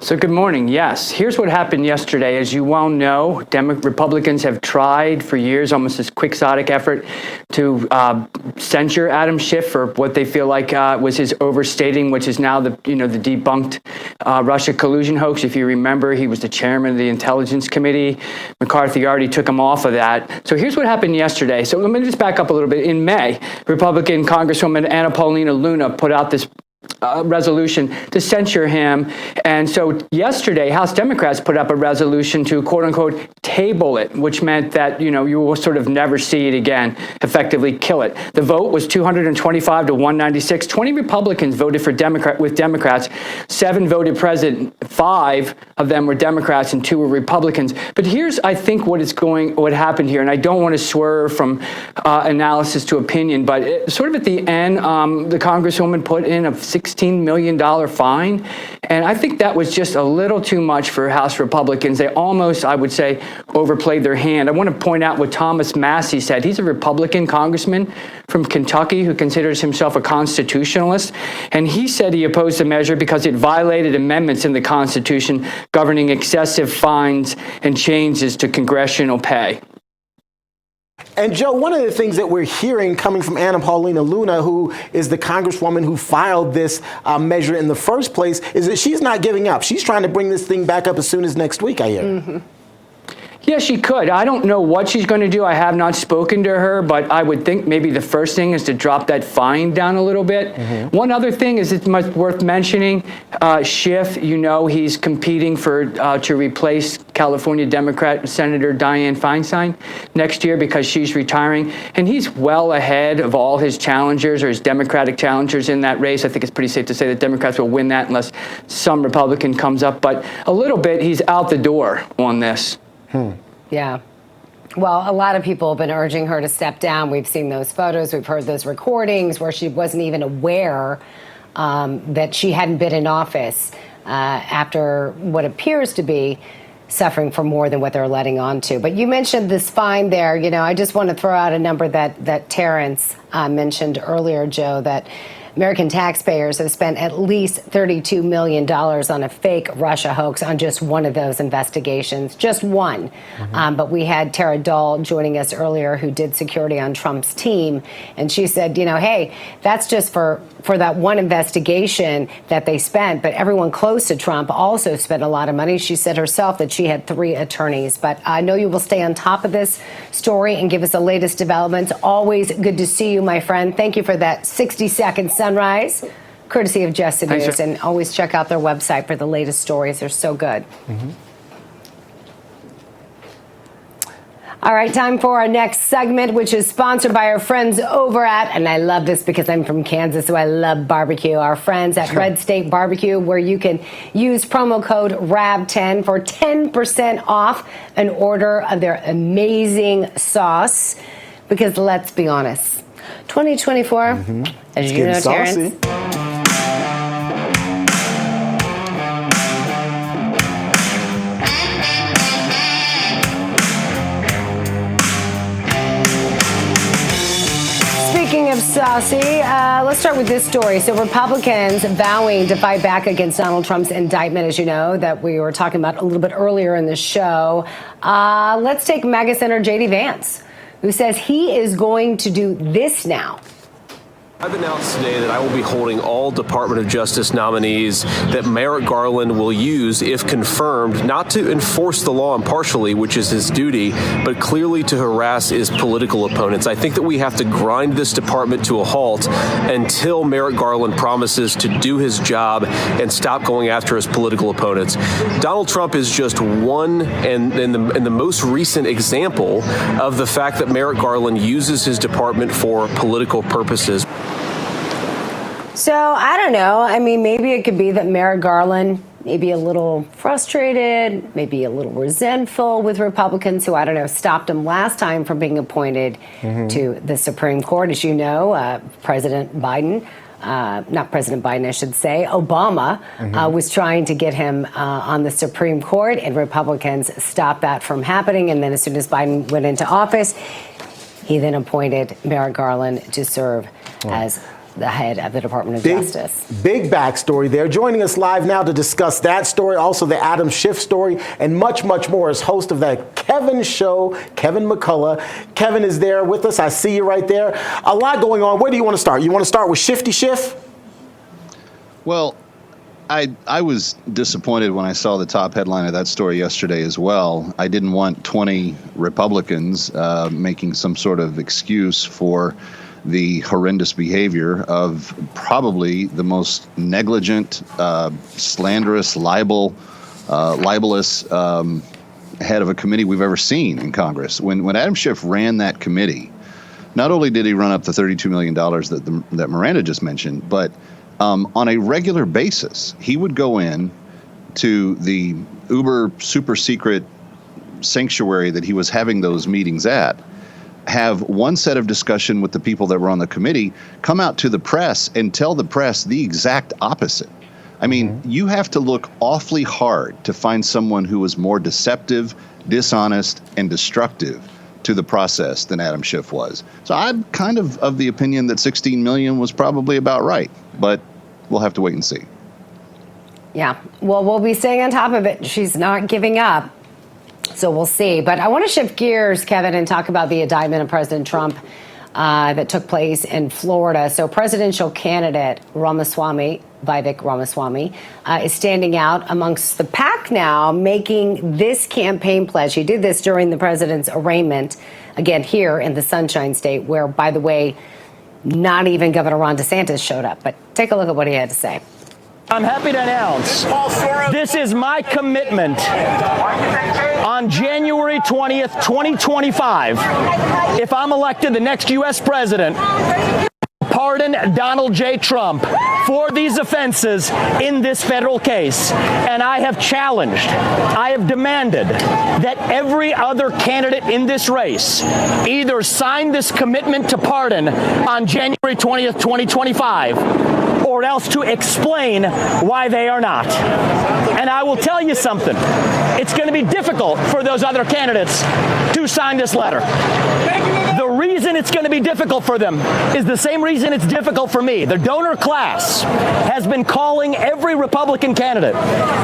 So good morning. Yes, here's what happened yesterday. As you well know, Republicans have tried for years, almost this quixotic effort to censure Adam Schiff for what they feel like was his overstating, which is now the debunked Russia collusion hoax. If you remember, he was the chairman of the Intelligence Committee. McCarthy already took him off of that. So here's what happened yesterday. So let me just back up a little bit. In May, Republican Congresswoman Anna Paulina Luna put out this resolution to censure him. And so yesterday, House Democrats put up a resolution to, quote unquote, table it, which meant that, you will sort of never see it again, effectively kill it. The vote was 225 to 196. 20 Republicans voted for Democrats. 7 voted president. 5 of them were Democrats and 2 were Republicans. But here's, I think, what happened here. And I don't want to swerve from analysis to opinion, but sort of at the end, the Congresswoman put in a $16 million fine. And I think that was just a little too much for House Republicans. They almost, I would say, overplayed their hand. I want to point out what Thomas Massie said. He's a Republican congressman from Kentucky who considers himself a constitutionalist. And he said he opposed the measure because it violated amendments in the Constitution governing excessive fines and changes to congressional pay. And Joe, one of the things that we're hearing coming from Anna Paulina Luna, who is the congresswoman who filed this measure in the first place, is that she's not giving up. She's trying to bring this thing back up as soon as next week, I hear. Mm-hmm. Yeah, she could. I don't know what she's going to do. I have not spoken to her, but I would think maybe the first thing is to drop that fine down a little bit. Mm-hmm. One other thing is it's worth mentioning, Schiff, he's competing to replace California Democrat Senator Dianne Feinstein next year because she's retiring. And he's well ahead of all his challengers or his Democratic challengers in that race. I think it's pretty safe to say that Democrats will win that unless some Republican comes up. But a little bit, he's out the door on this. Yeah. Well, a lot of people have been urging her to step down. We've seen those photos. We've heard those recordings where she wasn't even aware that she hadn't been in office after what appears to be suffering from more than what they're letting on to. But you mentioned this fine there. I just want to throw out a number that Terrance mentioned earlier, Joe, that American taxpayers have spent at least $32 million on a fake Russia hoax on just one of those investigations, just one. Mm-hmm. But we had Tara Dahl joining us earlier who did security on Trump's team. And she said, hey, that's just for that one investigation that they spent. But everyone close to Trump also spent a lot of money. She said herself that she had 3 attorneys. But I know you will stay on top of this story and give us the latest developments. Always good to see you, my friend. Thank you for that 60-second sunrise, courtesy of Just News. And always check out their website for the latest stories. They're so good. Mm-hmm. All right, time for our next segment, which is sponsored by our friends over at, and I love this because I'm from Kansas, so I love barbecue, our friends at Red State Barbecue, where you can use promo code RAB10 for 10% off an order of their amazing sauce. Because let's be honest, 2024, as you know, Terrance. Speaking of saucy, let's start with this story. So Republicans vowing to fight back against Donald Trump's indictment, as you know, that we were talking about a little bit earlier in the show. Let's take MAGA Senator J.D. Vance, who says he is going to do this now. I've announced today that I will be holding all Department of Justice nominees that Merrick Garland will use, if confirmed, not to enforce the law impartially, which is his duty, but clearly to harass his political opponents. I think that we have to grind this department to a halt until Merrick Garland promises to do his job and stop going after his political opponents. Donald Trump is just one and the most recent example of the fact that Merrick Garland uses his department for political purposes. So I don't know. I mean, maybe it could be that Merrick Garland maybe a little frustrated, maybe a little resentful with Republicans who, I don't know, stopped him last time from being appointed to the Supreme Court. As you know, President Biden, not President Biden, I should say, Obama was trying to get him on the Supreme Court, and Republicans stopped that from happening. And then as soon as Biden went into office, he then appointed Merrick Garland to serve as the head of the Department of Justice. Big backstory there. Joining us live now to discuss that story, also the Adam Schiff story, and much, much more is host of that Kevin show, Kevin McCullough. Kevin is there with us. I see you right there. A lot going on. Where do you want to start? You want to start with Shifty Schiff? Well, I was disappointed when I saw the top headline of that story yesterday as well. I didn't want 20 Republicans making some sort of excuse for the horrendous behavior of probably the most negligent, slanderous, libelous head of a committee we've ever seen in Congress. When Adam Schiff ran that committee, not only did he run up the $32 million that Miranda just mentioned, but on a regular basis, he would go in to the uber super secret sanctuary that he was having those meetings at, have one set of discussion with the people that were on the committee, come out to the press and tell the press the exact opposite. I mean, you have to look awfully hard to find someone who was more deceptive, dishonest, and destructive to the process than Adam Schiff was. So I'm kind of the opinion that 16 million was probably about right, but we'll have to wait and see. Yeah, well, we'll be staying on top of it. She's not giving up. So we'll see. But I want to shift gears, Kevin, and talk about the indictment of President Trump that took place in Florida. So presidential candidate Vivek Ramaswamy, is standing out amongst the pack now, making this campaign pledge. He did this during the president's arraignment, again, here in the Sunshine State, where, by the way, not even Governor Ron DeSantis showed up. But take a look at what he had to say. I'm happy to announce this is my commitment on January 20th, 2025. If I'm elected the next U.S. president, pardon Donald J. Trump for these offenses in this federal case. And I have challenged, I have demanded that every other candidate in this race either sign this commitment to pardon on January 20th, 2025, or else to explain why they are not. And I will tell you something. It's going to be difficult for those other candidates to sign this letter. The reason it's going to be difficult for them is the same reason it's difficult for me. The donor class has been calling every Republican candidate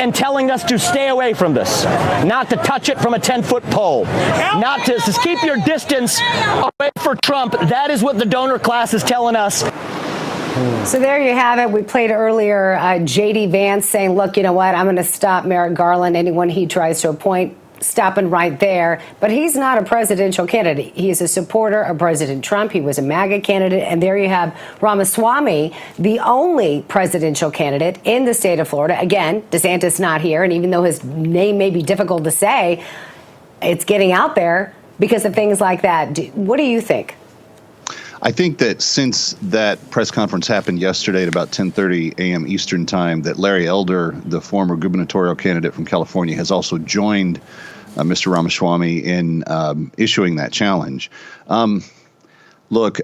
and telling us to stay away from this, not to touch it from a 10-foot pole, not to just keep your distance away for Trump. That is what the donor class is telling us. So there you have it. We played earlier J.D. Vance saying, look, you know what? I'm going to stop Merrick Garland, anyone he tries to appoint, stopping right there. But he's not a presidential candidate. He is a supporter of President Trump. He was a MAGA candidate. And there you have Ramaswamy, the only presidential candidate in the state of Florida. Again, DeSantis not here. And even though his name may be difficult to say, it's getting out there because of things like that. What do you think? I think that since that press conference happened yesterday at about 10:30 a.m. Eastern time, that Larry Elder, the former gubernatorial candidate from California, has also joined Mr. Ramaswamy in issuing that challenge. Look,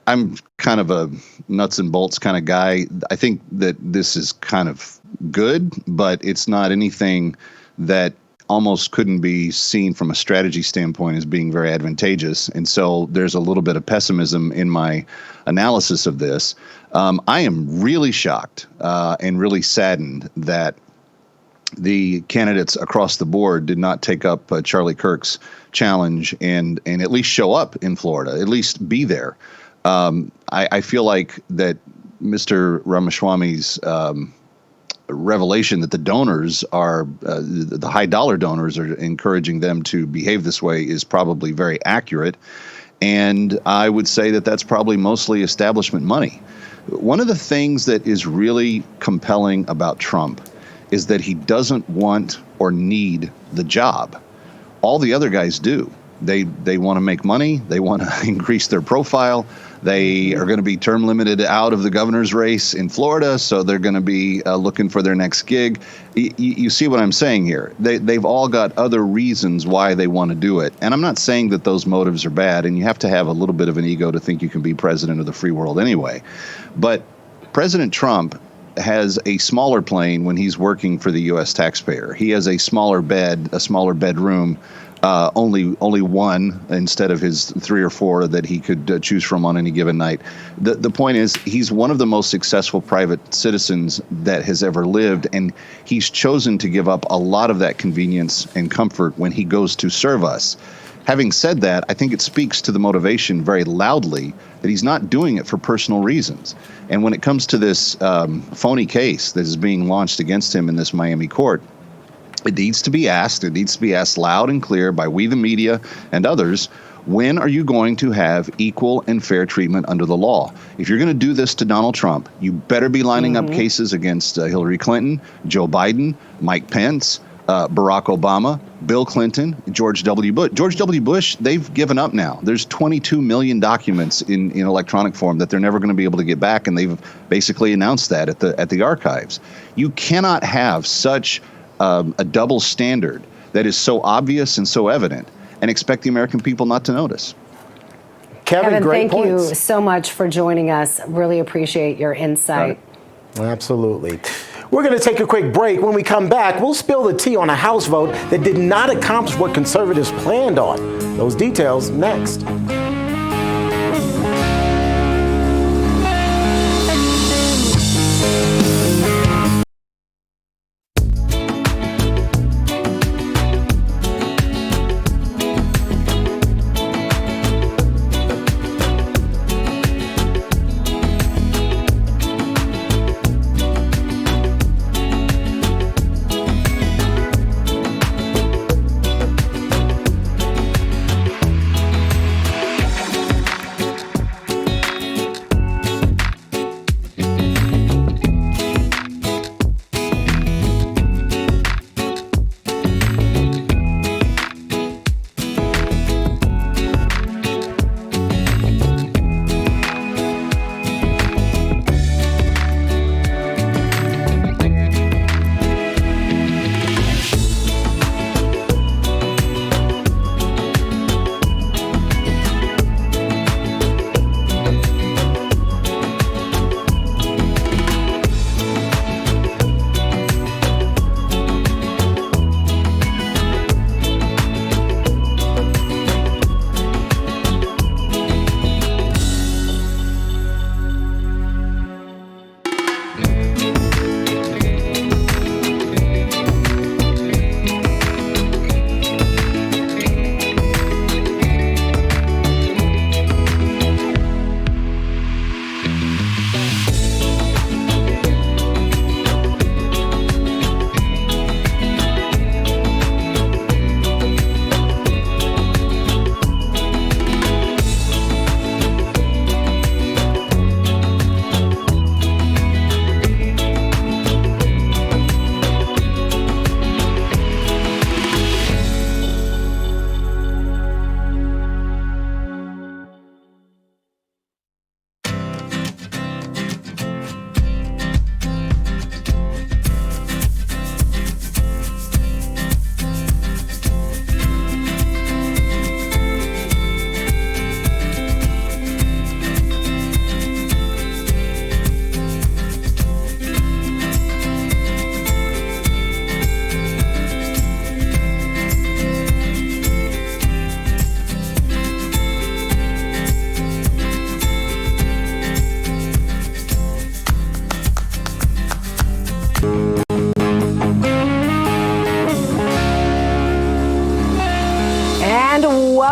I'm kind of a nuts and bolts kind of guy. I think that this is kind of good, but it's not anything that almost couldn't be seen from a strategy standpoint as being very advantageous. And so there's a little bit of pessimism in my analysis of this. I am really shocked and really saddened that the candidates across the board did not take up Charlie Kirk's challenge and at least show up in Florida, at least be there. I feel like that Mr. Ramaswamy's revelation that the donors are the high dollar donors are encouraging them to behave this way is probably very accurate. And I would say that that's probably mostly establishment money. One of the things that is really compelling about Trump is that he doesn't want or need the job. All the other guys do. They want to make money. They want to increase their profile. They are going to be term limited out of the governor's race in Florida, so they're going to be looking for their next gig. You see what I'm saying here? They've all got other reasons why they want to do it. And I'm not saying that those motives are bad, and you have to have a little bit of an ego to think you can be president of the free world anyway. But President Trump has a smaller plane when he's working for the U.S. taxpayer. He has a smaller bed, a smaller bedroom, only one instead of his 3 or 4 that he could choose from on any given night. The point is, he's one of the most successful private citizens that has ever lived, and he's chosen to give up a lot of that convenience and comfort when he goes to serve us. Having said that, I think it speaks to the motivation very loudly that he's not doing it for personal reasons. And when it comes to this phony case that is being launched against him in this Miami court, it needs to be asked. It needs to be asked loud and clear by we, the media, and others. When are you going to have equal and fair treatment under the law? If you're going to do this to Donald Trump, you better be lining up cases against Hillary Clinton, Joe Biden, Mike Pence, Barack Obama, Bill Clinton, George W. Bush. George W. Bush, they've given up now. There's 22 million documents in electronic form that they're never going to be able to get back, and they've basically announced that at the archives. You cannot have such a double standard that is so obvious and so evident and expect the American people not to notice. Kevin, great thank points. you so much for joining us. Really appreciate your insight. Absolutely. We're going to take a quick break. When we come back, we'll spill the tea on a House vote that did not accomplish what conservatives planned on. Those details next.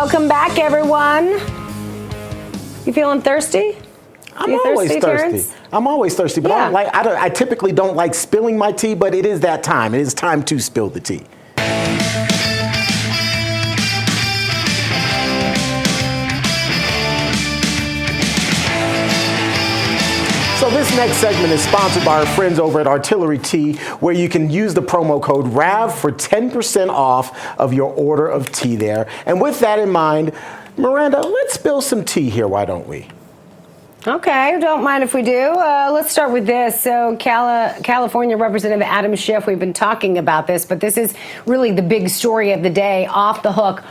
Welcome back, everyone. You feeling thirsty? I'm always thirsty. Terrance? I'm always thirsty, but I typically don't like spilling my tea, but it is that time. It is time to spill the tea. So this next segment is sponsored by our friends over at Artillery Tea, where you can use the promo code RAV for 10% off of your order of tea there. And with that in mind, Miranda, let's spill some tea here, why don't we? Okay, don't mind if we do. Let's start with this. So California Representative Adam Schiff, we've been talking about this, but this is really the big story of the day, off the hook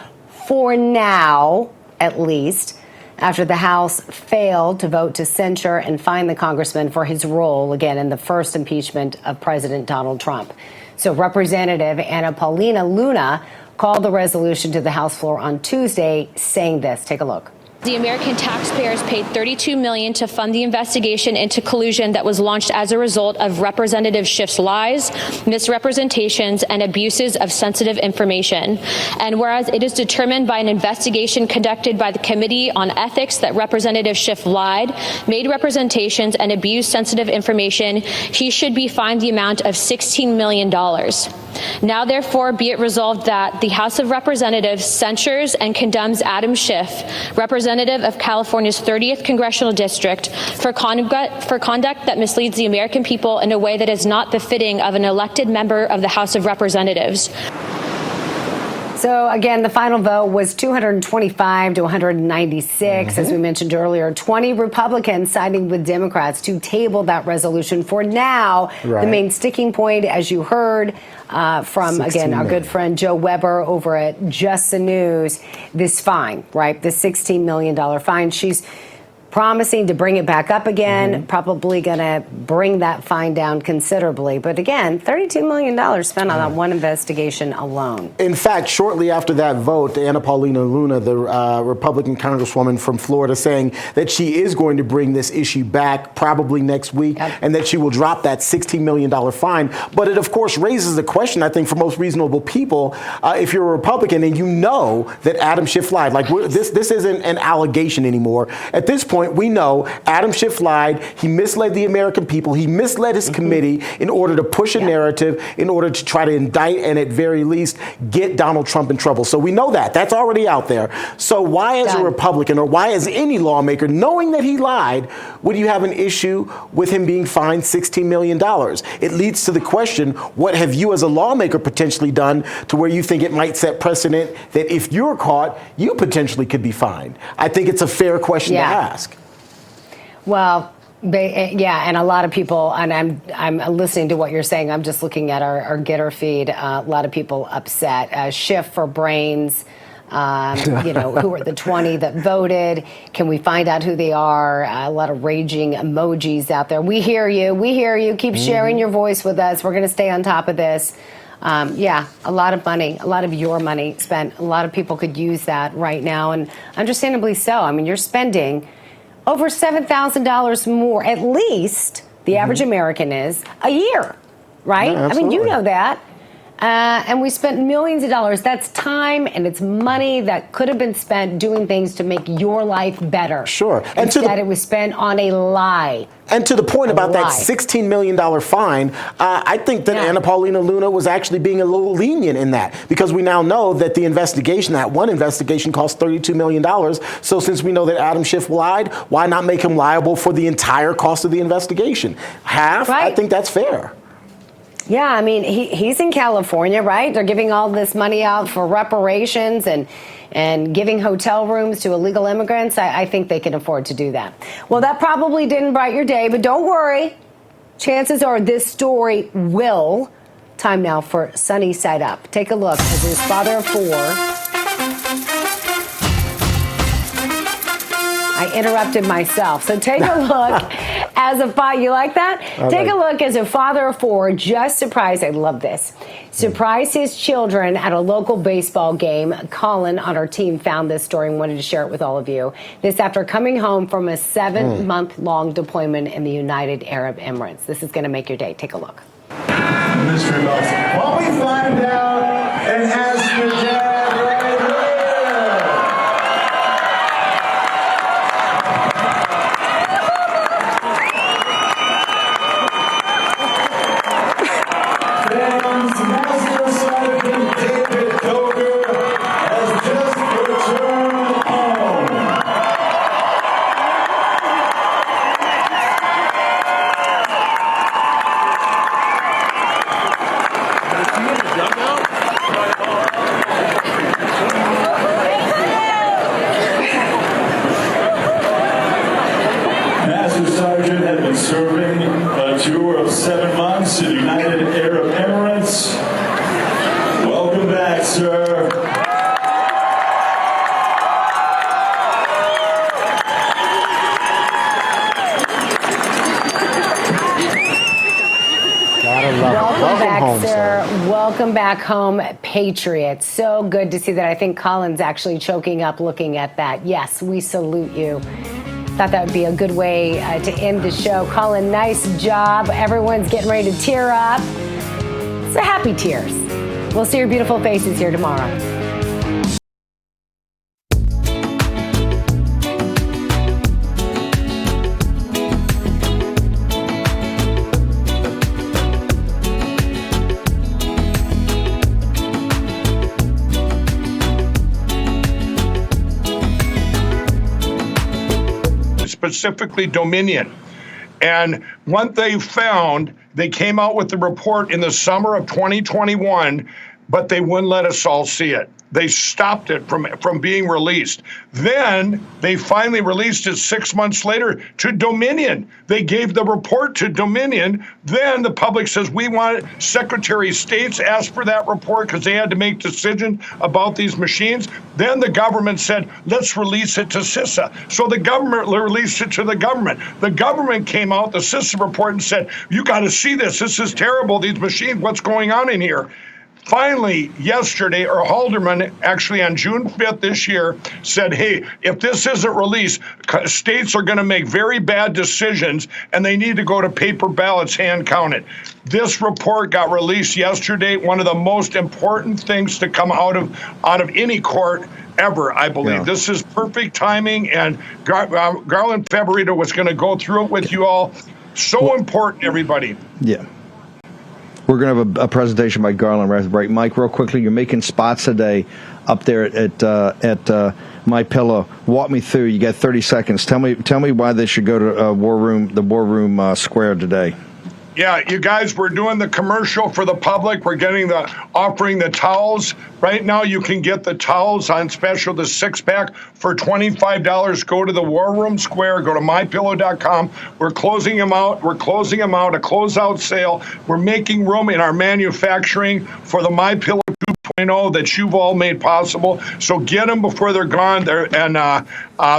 for now, at least, after the House failed to vote to censure and fine the congressman for his role, again, in the first impeachment of President Donald Trump. So Representative Anna Paulina Luna called the resolution to the House floor on Tuesday, saying this. Take a look. The American taxpayers paid $32 million to fund the investigation into collusion that was launched as a result of Representative Schiff's lies, misrepresentations, and abuses of sensitive information. And whereas it is determined by an investigation conducted by the Committee on Ethics that Representative Schiff lied, made representations, and abused sensitive information, he should be fined the amount of $16 million. Now, therefore, be it resolved that the House of Representatives censures and condemns Adam Schiff, representative of California's 30th Congressional District, for conduct that misleads the American people in a way that is not befitting of an elected member of the House of Representatives. So, again, the final vote was 225 to 196. As we mentioned earlier, 20 Republicans siding with Democrats to table that resolution for now. Right. The main sticking point, as you heard from, again, our good friend Joe Weber over at Just the News, this fine, right? The $16 million fine. She's promising to bring it back up again, probably going to bring that fine down considerably. But again, $32 million spent on that one investigation alone. In fact, shortly after that vote, Anna Paulina Luna, the Republican congresswoman from Florida, saying that she is going to bring this issue back probably next week and that she will drop that $16 million fine. But it, of course, raises the question, I think, for most reasonable people, if you're a Republican and you know that Adam Schiff lied, like this isn't an allegation anymore. At this point, we know Adam Schiff lied. He misled the American people. He misled his committee in order to push a narrative, in order to try to indict and at very least get Donald Trump in trouble. So we know that. That's already out there. So why, as a Republican, or why, as any lawmaker, knowing that he lied, would you have an issue with him being fined $16 million? It leads to the question, what have you as a lawmaker potentially done to where you think it might set precedent that if you're caught, you potentially could be fined? I think it's a fair question to ask. Well, and a lot of people, and I'm listening to what you're saying. I'm just looking at our Getter feed. A lot of people upset. Schiff for brains. Who are the 20 that voted? Can we find out who they are? A lot of raging emojis out there. We hear you. We hear you. Keep sharing your voice with us. We're going to stay on top of this. A lot of money, a lot of your money spent. A lot of people could use that right now, and understandably so. I mean, you're spending over $7,000 more, at least the average American is, a year, right? Yeah, I mean, you know that. And we spent millions of dollars. That's time and it's money that could have been spent doing things to make your life better. Sure. And instead, it was spent on a lie. And to the point about that $16 million fine, I think that Anna Paulina Luna was actually being a little lenient in that, because we now know that the investigation, that one investigation, cost $32 million. So since we know that Adam Schiff lied, why not make him liable for the entire cost of the investigation? Half? Right. I think that's fair. Yeah, I mean, he's in California, right? They're giving all this money out for reparations and giving hotel rooms to illegal immigrants. I think they can afford to do that. Well, that probably didn't brighten your day, but don't worry. Chances are this story will. Time now for Sunny Side Up. Take a look as his father of four. I interrupted myself. So take a look as a father. You like that? Take a look as a father of four just surprised. I love this. Surprised his children at a local baseball game. Colin on our team found this story and wanted to share it with all of you. This after coming home from a 7-month-long deployment in the United Arab Emirates. This is going to make your day. Take a look. Mystery box. While we find out and ask your dad right here. Master Sergeant David Coker has just returned home. Welcome back home, Patriots. So good to see that. I think Colin's actually choking up looking at that. Yes, we salute you. Thought that would be a good way to end the show. Colin, nice job. Everyone's getting ready to tear up. It's the happy tears. We'll see your beautiful faces here tomorrow. Specifically Dominion. And what they found, they came out with the report in the summer of 2021, but they wouldn't let us all see it. They stopped it from being released. Then they finally released it 6 months later to Dominion. They gave the report to Dominion. Then the public says, we want it. Secretary of State's asked for that report because they had to make decisions about these machines. Then the government said, let's release it to CISA. So the government released it to the government. The government came out, the CISA report, and said, you got to see this. This is terrible. These machines, what's going on in here? Finally, yesterday, or Haldeman, actually on June 5th this year, said, hey, if this isn't released, states are going to make very bad decisions, and they need to go to paper ballots, hand counted. This report got released yesterday, one of the most important things to come out of any court ever, I believe. Yeah. This is perfect timing, and Garland Favorito was going to go through it with you all. So important, everybody. Yeah. We're going to have a presentation by Garland right after the break. Mike, real quickly, you're making spots today up there at My Pillow. Walk me through. You got 30 seconds. Tell me why they should go to the War Room Square today. Yeah, you guys, we're doing the commercial for the public. We're offering the towels. Right now, you can get the towels on special, the 6-pack for $25. Go to the War Room Square. Go to mypillow.com. We're closing them out. A closeout sale. We're making room in our manufacturing for the My Pillow 2.0 that you've all made possible. So get them before they're gone.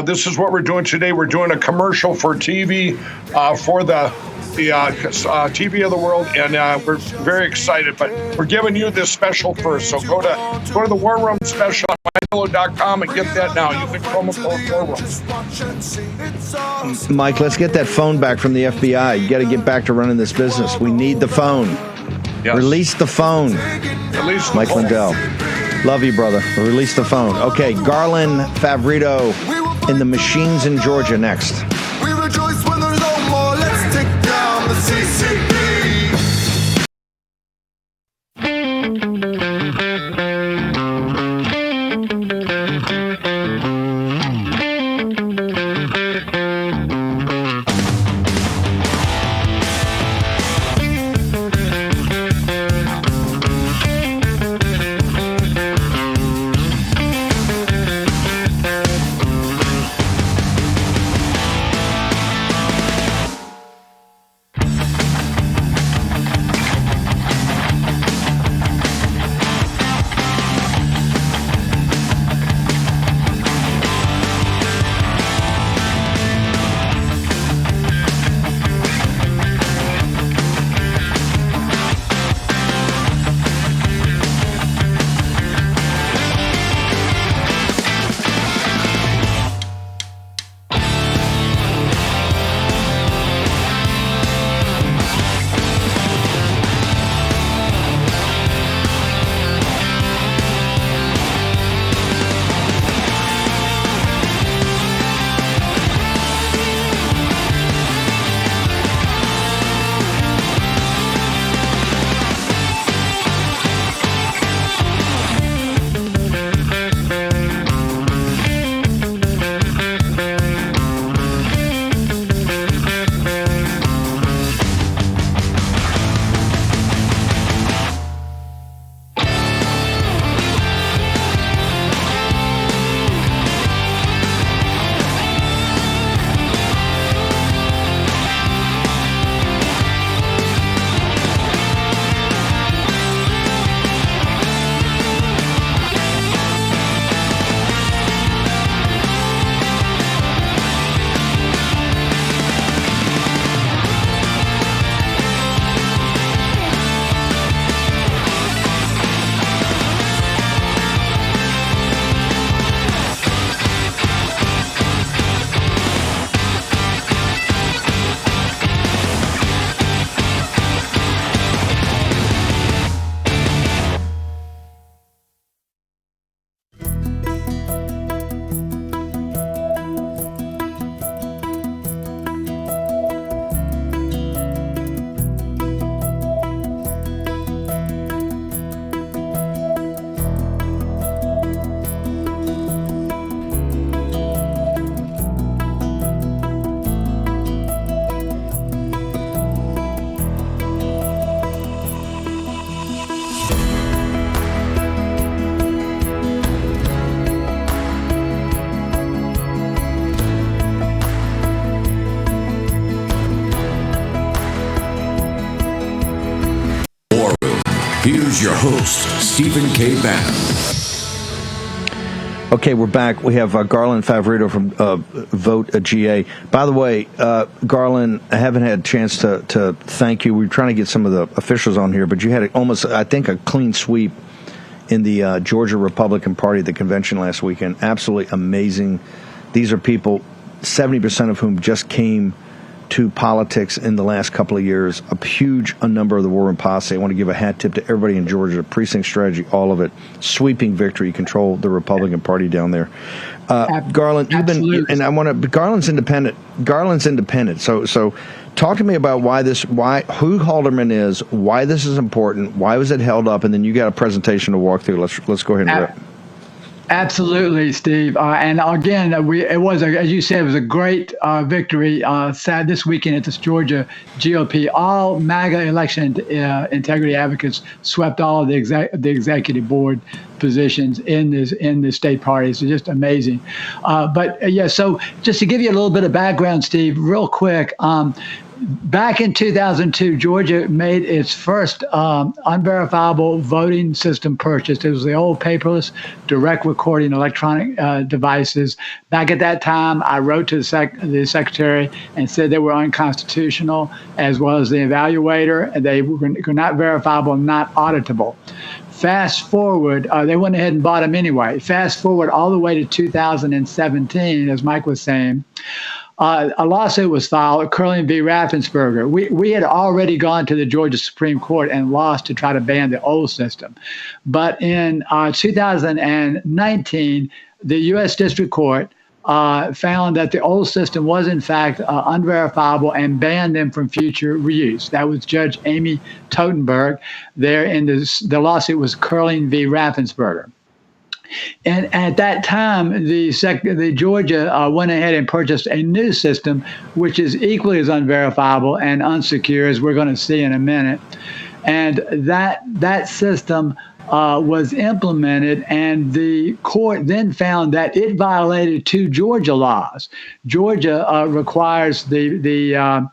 This is what we're doing today. We're doing a commercial for TV for the TV of the world, and we're very excited. But we're giving you this special first. So go to the War Room special on mypillow.com and get that now. You can promo code War Room. Mike, let's get that phone back from the FBI. You got to get back to running this business. We need the phone. Yes. Release the phone. Mike Lindell. Love you, brother. Release the phone. Okay, Garland Favorito in the Machines in Georgia next. We rejoice when there's no more. Let's take down the CCP. Here's your host, Stephen K. Bannon. Okay, we're back. We have Garland Favorito from Vote GA. By the way, Garland, I haven't had a chance to thank you. We were trying to get some of the officials on here, but you had almost, I think, a clean sweep in the Georgia Republican Party at the convention last weekend. Absolutely amazing. These are people, 70% of whom just came to politics in the last couple of years. A huge number of the War Room Posse. I want to give a hat tip to everybody in Georgia, precinct strategy, all of it. Sweeping victory. You control the Republican Party down there. Garland, you've been, and I want to, Garland's independent. So talk to me about who Haldeman is, why this is important, why was it held up, and then you got a presentation to walk through. Let's go ahead and rip. Absolutely, Steve. And again, it was, as you said, it was a great victory this weekend at the Georgia GOP. All MAGA election integrity advocates swept all of the executive board positions in the state parties. It's just amazing. So just to give you a little bit of background, Steve, real quick. Back in 2002, Georgia made its first unverifiable voting system purchase. It was the old paperless direct recording electronic devices. Back at that time, I wrote to the secretary and said they were unconstitutional, as well as the evaluator, and they were not verifiable and not auditable. Fast forward, they went ahead and bought them anyway. Fast forward all the way to 2017, as Mike was saying. A lawsuit was filed, Karyn v. Raffensperger. We had already gone to the Georgia Supreme Court and lost to try to ban the old system. But in 2019, the U.S. District Court found that the old system was, in fact, unverifiable and banned them from future reuse. That was Judge Amy Totenberg. There in the lawsuit was Karyn v. Raffensperger. And at that time, the Georgia went ahead and purchased a new system, which is equally as unverifiable and unsecure, as we're going to see in a minute. And that system was implemented, and the court then found that it violated two Georgia laws. Georgia requires the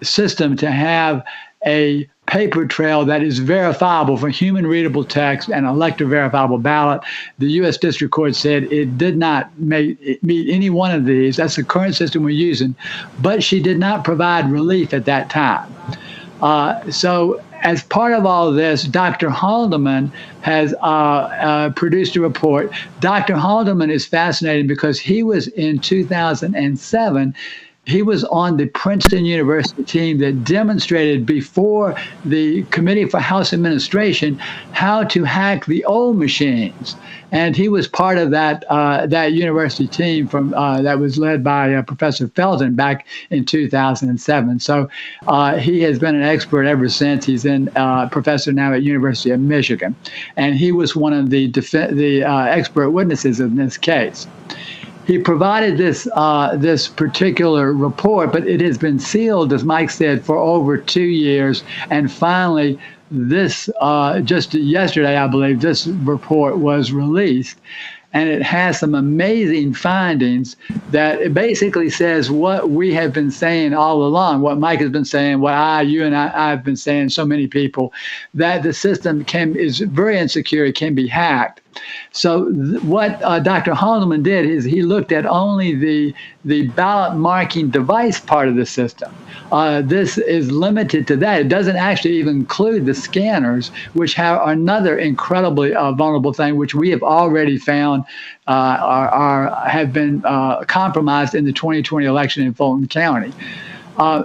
system to have a paper trail that is verifiable for human readable text and elector verifiable ballot. The U.S. District Court said it did not meet any one of these. That's the current system we're using, but she did not provide relief at that time. So as part of all of this, Dr. Haldeman has produced a report. Dr. Haldeman is fascinating because he was in 2007. He was on the Princeton University team that demonstrated before the Committee for House Administration how to hack the old machines. And he was part of that university team that was led by Professor Felton back in 2007. So he has been an expert ever since. He's a professor now at University of Michigan. And he was one of the expert witnesses in this case. He provided this particular report, but it has been sealed, as Mike said, for over 2 years. And finally, just yesterday, I believe, this report was released. And it has some amazing findings that it basically says what we have been saying all along, what Mike has been saying, what you and I have been saying, so many people, that the system is very insecure, it can be hacked. So what Dr. Haldeman did is he looked at only the ballot marking device part of the system. This is limited to that. It doesn't actually even include the scanners, which are another incredibly vulnerable thing, which we have already found have been compromised in the 2020 election in Fulton County.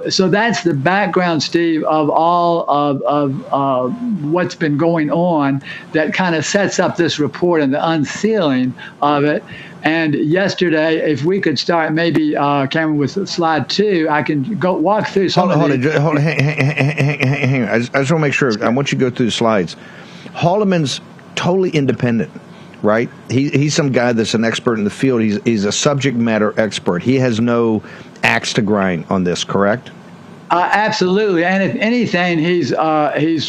So that's the background, Steve, of all of what's been going on that kind of sets up this report and the unsealing of it. And yesterday, if we could start maybe, Cameron, with slide 2, I can go walk through some of the... Hold on, hang on. I just want to make sure. I want you to go through the slides. Haldeman's totally independent, right? He's some guy that's an expert in the field. He's a subject matter expert. He has no axe to grind on this, correct? Absolutely, and if anything, he's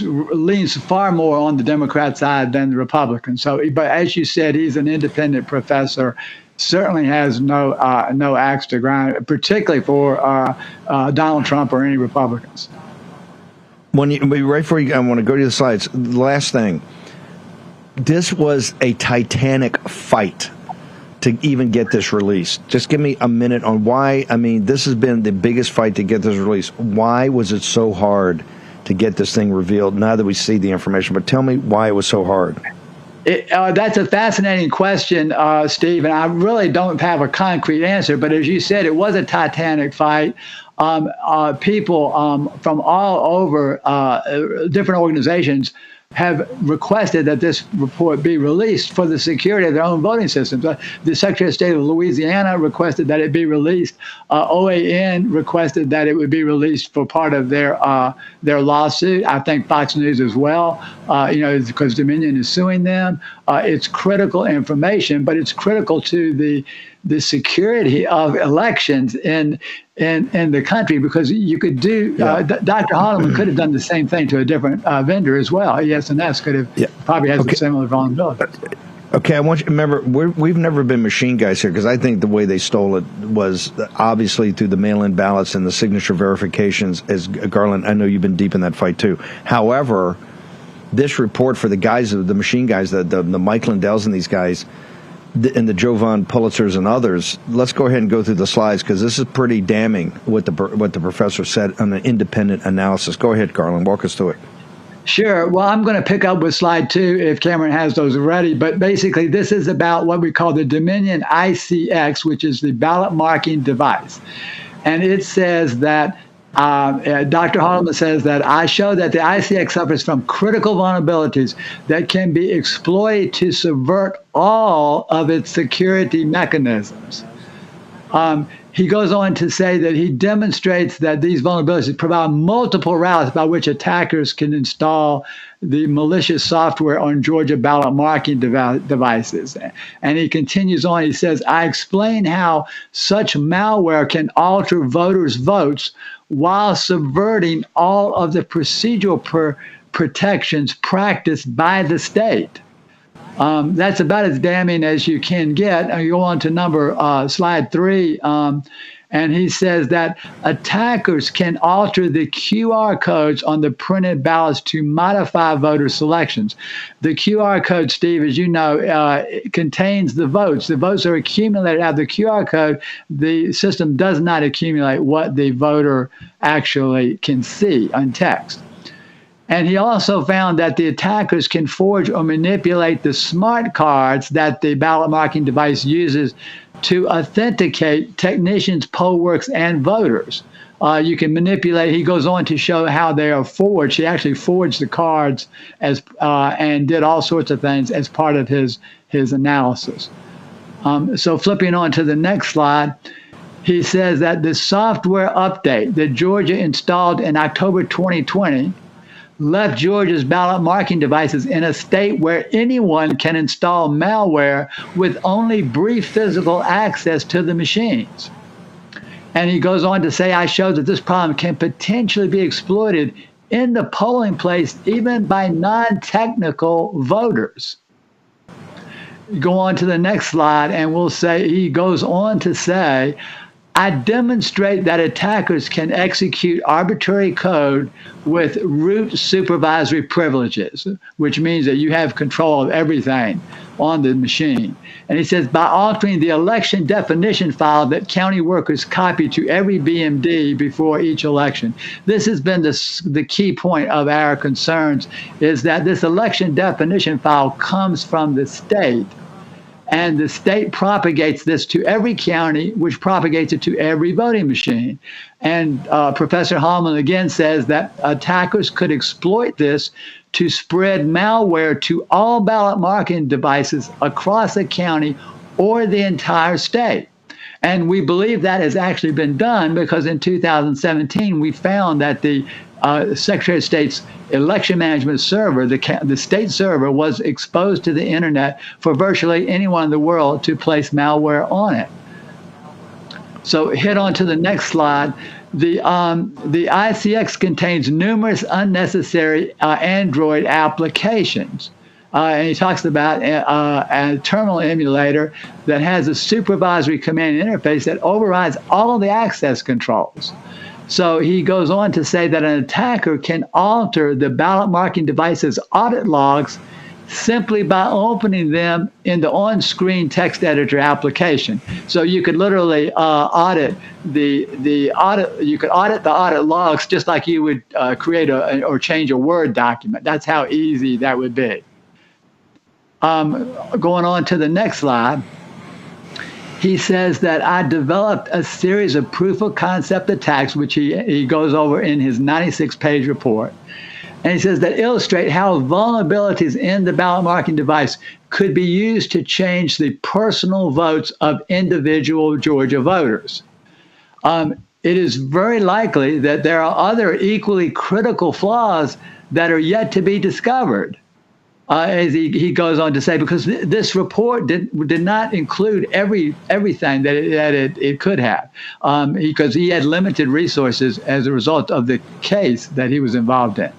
leans far more on the Democrat side than the Republican. So, but as you said, he's an independent professor. Certainly has no axe to grind, particularly for Donald Trump or any Republicans. Right before I want to go to the slides. The last thing. This was a titanic fight to even get this released. Just give me a minute on why. I mean, this has been the biggest fight to get this released. Why was it so hard to get this thing revealed now that we see the information? But tell me why it was so hard. That's a fascinating question, Steve, and I really don't have a concrete answer. But as you said, it was a titanic fight. People from all over different organizations have requested that this report be released for the security of their own voting systems. The Secretary of State of Louisiana requested that it be released. OAN requested that it would be released for part of their lawsuit. I think Fox News as well, because Dominion is suing them. It's critical information, but it's critical to the security of elections in the country, because you could do Dr. Holloman could have done the same thing to a different vendor as well. ES&S could have probably has a similar vulnerability. Okay, I want you to remember, we've never been machine guys here, because I think the way they stole it was obviously through the mail-in ballots and the signature verifications. As Garland, I know you've been deep in that fight too. However, this report for the guys, the machine guys, the Mike Lindells and these guys, and the Jovan Pulitzers and others, let's go ahead and go through the slides, because this is pretty damning what the professor said on an independent analysis. Go ahead, Garland, walk us through it. Sure. Well, I'm going to pick up with slide 2 if Cameron has those ready. But basically, this is about what we call the Dominion ICX, which is the ballot marking device. And it says that Dr. Holloman says that I show that the ICX suffers from critical vulnerabilities that can be exploited to subvert all of its security mechanisms. He goes on to say that he demonstrates that these vulnerabilities provide multiple routes by which attackers can install the malicious software on Georgia ballot marking devices. And he continues on, he says, I explain how such malware can alter voters' votes while subverting all of the procedural protections practiced by the state. That's about as damning as you can get. You go on to slide 3, and he says that attackers can alter the QR codes on the printed ballots to modify voter selections. The QR code, Steve, as you know, contains the votes. The votes are accumulated out of the QR code. The system does not accumulate what the voter actually can see on text. And he also found that the attackers can forge or manipulate the smart cards that the ballot marking device uses to authenticate technicians, poll workers, and voters. You can manipulate. He goes on to show how they are forged. He actually forged the cards and did all sorts of things as part of his analysis. So flipping on to the next slide, he says that the software update that Georgia installed in October 2020 left Georgia's ballot marking devices in a state where anyone can install malware with only brief physical access to the machines. And he goes on to say, I show that this problem can potentially be exploited in the polling place, even by non-technical voters. Go on to the next slide, and we'll say, he goes on to say, I demonstrate that attackers can execute arbitrary code with root supervisory privileges, which means that you have control of everything on the machine. And he says, by altering the election definition file that county workers copy to every BMD before each election. This has been the key point of our concerns, is that this election definition file comes from the state. And the state propagates this to every county, which propagates it to every voting machine. And Professor Holloman again says that attackers could exploit this to spread malware to all ballot marking devices across a county or the entire state. And we believe that has actually been done, because in 2017, we found that the Secretary of State's election management server, the state server, was exposed to the internet for virtually anyone in the world to place malware on it. So hit on to the next slide. The ICX contains numerous unnecessary Android applications. And he talks about a terminal emulator that has a supervisory command interface that overrides all of the access controls. So he goes on to say that an attacker can alter the ballot marking device's audit logs simply by opening them in the on-screen text editor application. So you could literally audit the audit. You could audit the audit logs just like you would create or change a Word document. That's how easy that would be. Going on to the next slide. He says that I developed a series of proof of concept attacks, which he goes over in his 96-page report. And he says that illustrate how vulnerabilities in the ballot marking device could be used to change the personal votes of individual Georgia voters. It is very likely that there are other equally critical flaws that are yet to be discovered. As he goes on to say, because this report did not include everything that it could have, because he had limited resources as a result of the case that he was involved in.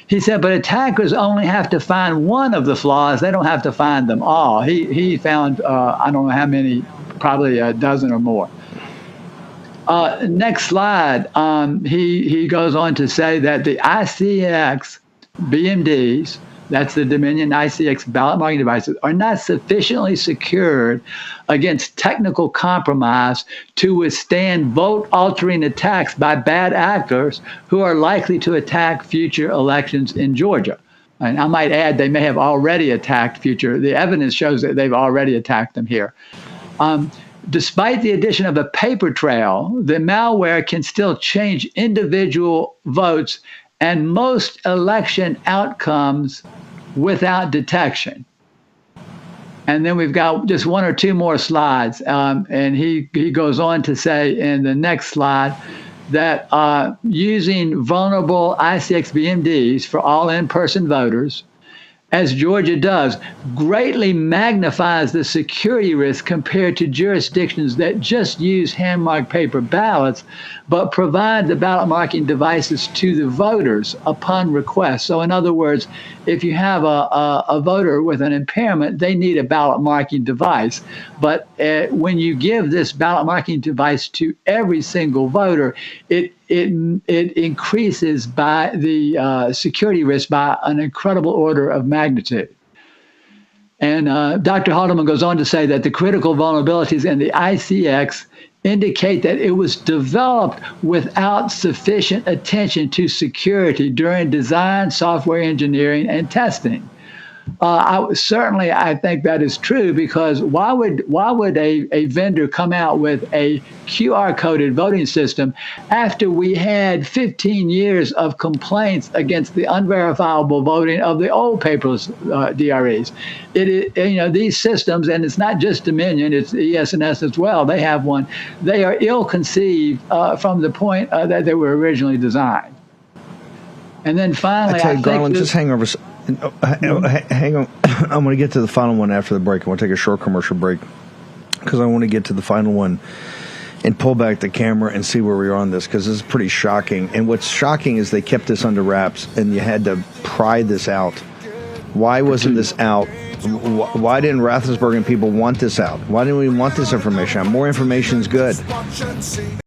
He said, but attackers only have to find one of the flaws. They don't have to find them all. He found, I don't know how many, probably a dozen or more. Next slide. He goes on to say that the ICX BMDs, that's the Dominion ICX ballot marking devices, are not sufficiently secured against technical compromise to withstand vote-altering attacks by bad actors who are likely to attack future elections in Georgia. And I might add, they may have already attacked the evidence shows that they've already attacked them here. Despite the addition of a paper trail, the malware can still change individual votes and most election outcomes without detection. And then we've got just one or two more slides. And he goes on to say in the next slide that using vulnerable ICX BMDs for all in-person voters, as Georgia does, greatly magnifies the security risk compared to jurisdictions that just use hand-marked paper ballots, but provide the ballot marking devices to the voters upon request. So in other words, if you have a voter with an impairment, they need a ballot marking device. But when you give this ballot marking device to every single voter, it increases by the security risk by an incredible order of magnitude. And Dr. Haldeman goes on to say that the critical vulnerabilities in the ICX indicate that it was developed without sufficient attention to security during design, software engineering, and testing. Certainly, I think that is true, because why would a vendor come out with a QR-coded voting system after we had 15 years of complaints against the unverifiable voting of the old paperless DREs? These systems, and it's not just Dominion, it's ES&S as well. They have one. They are ill-conceived from the point that they were originally designed. And then finally, I tell you, Garland, just hang over. Hang on. I'm going to get to the final one after the break. I want to take a short commercial break because I want to get to the final one and pull back the camera and see where we are on this, because this is pretty shocking. And what's shocking is they kept this under wraps and you had to pry this out. Why wasn't this out? Why didn't Rathensberg and people want this out? Why didn't we want this information out? More information is good.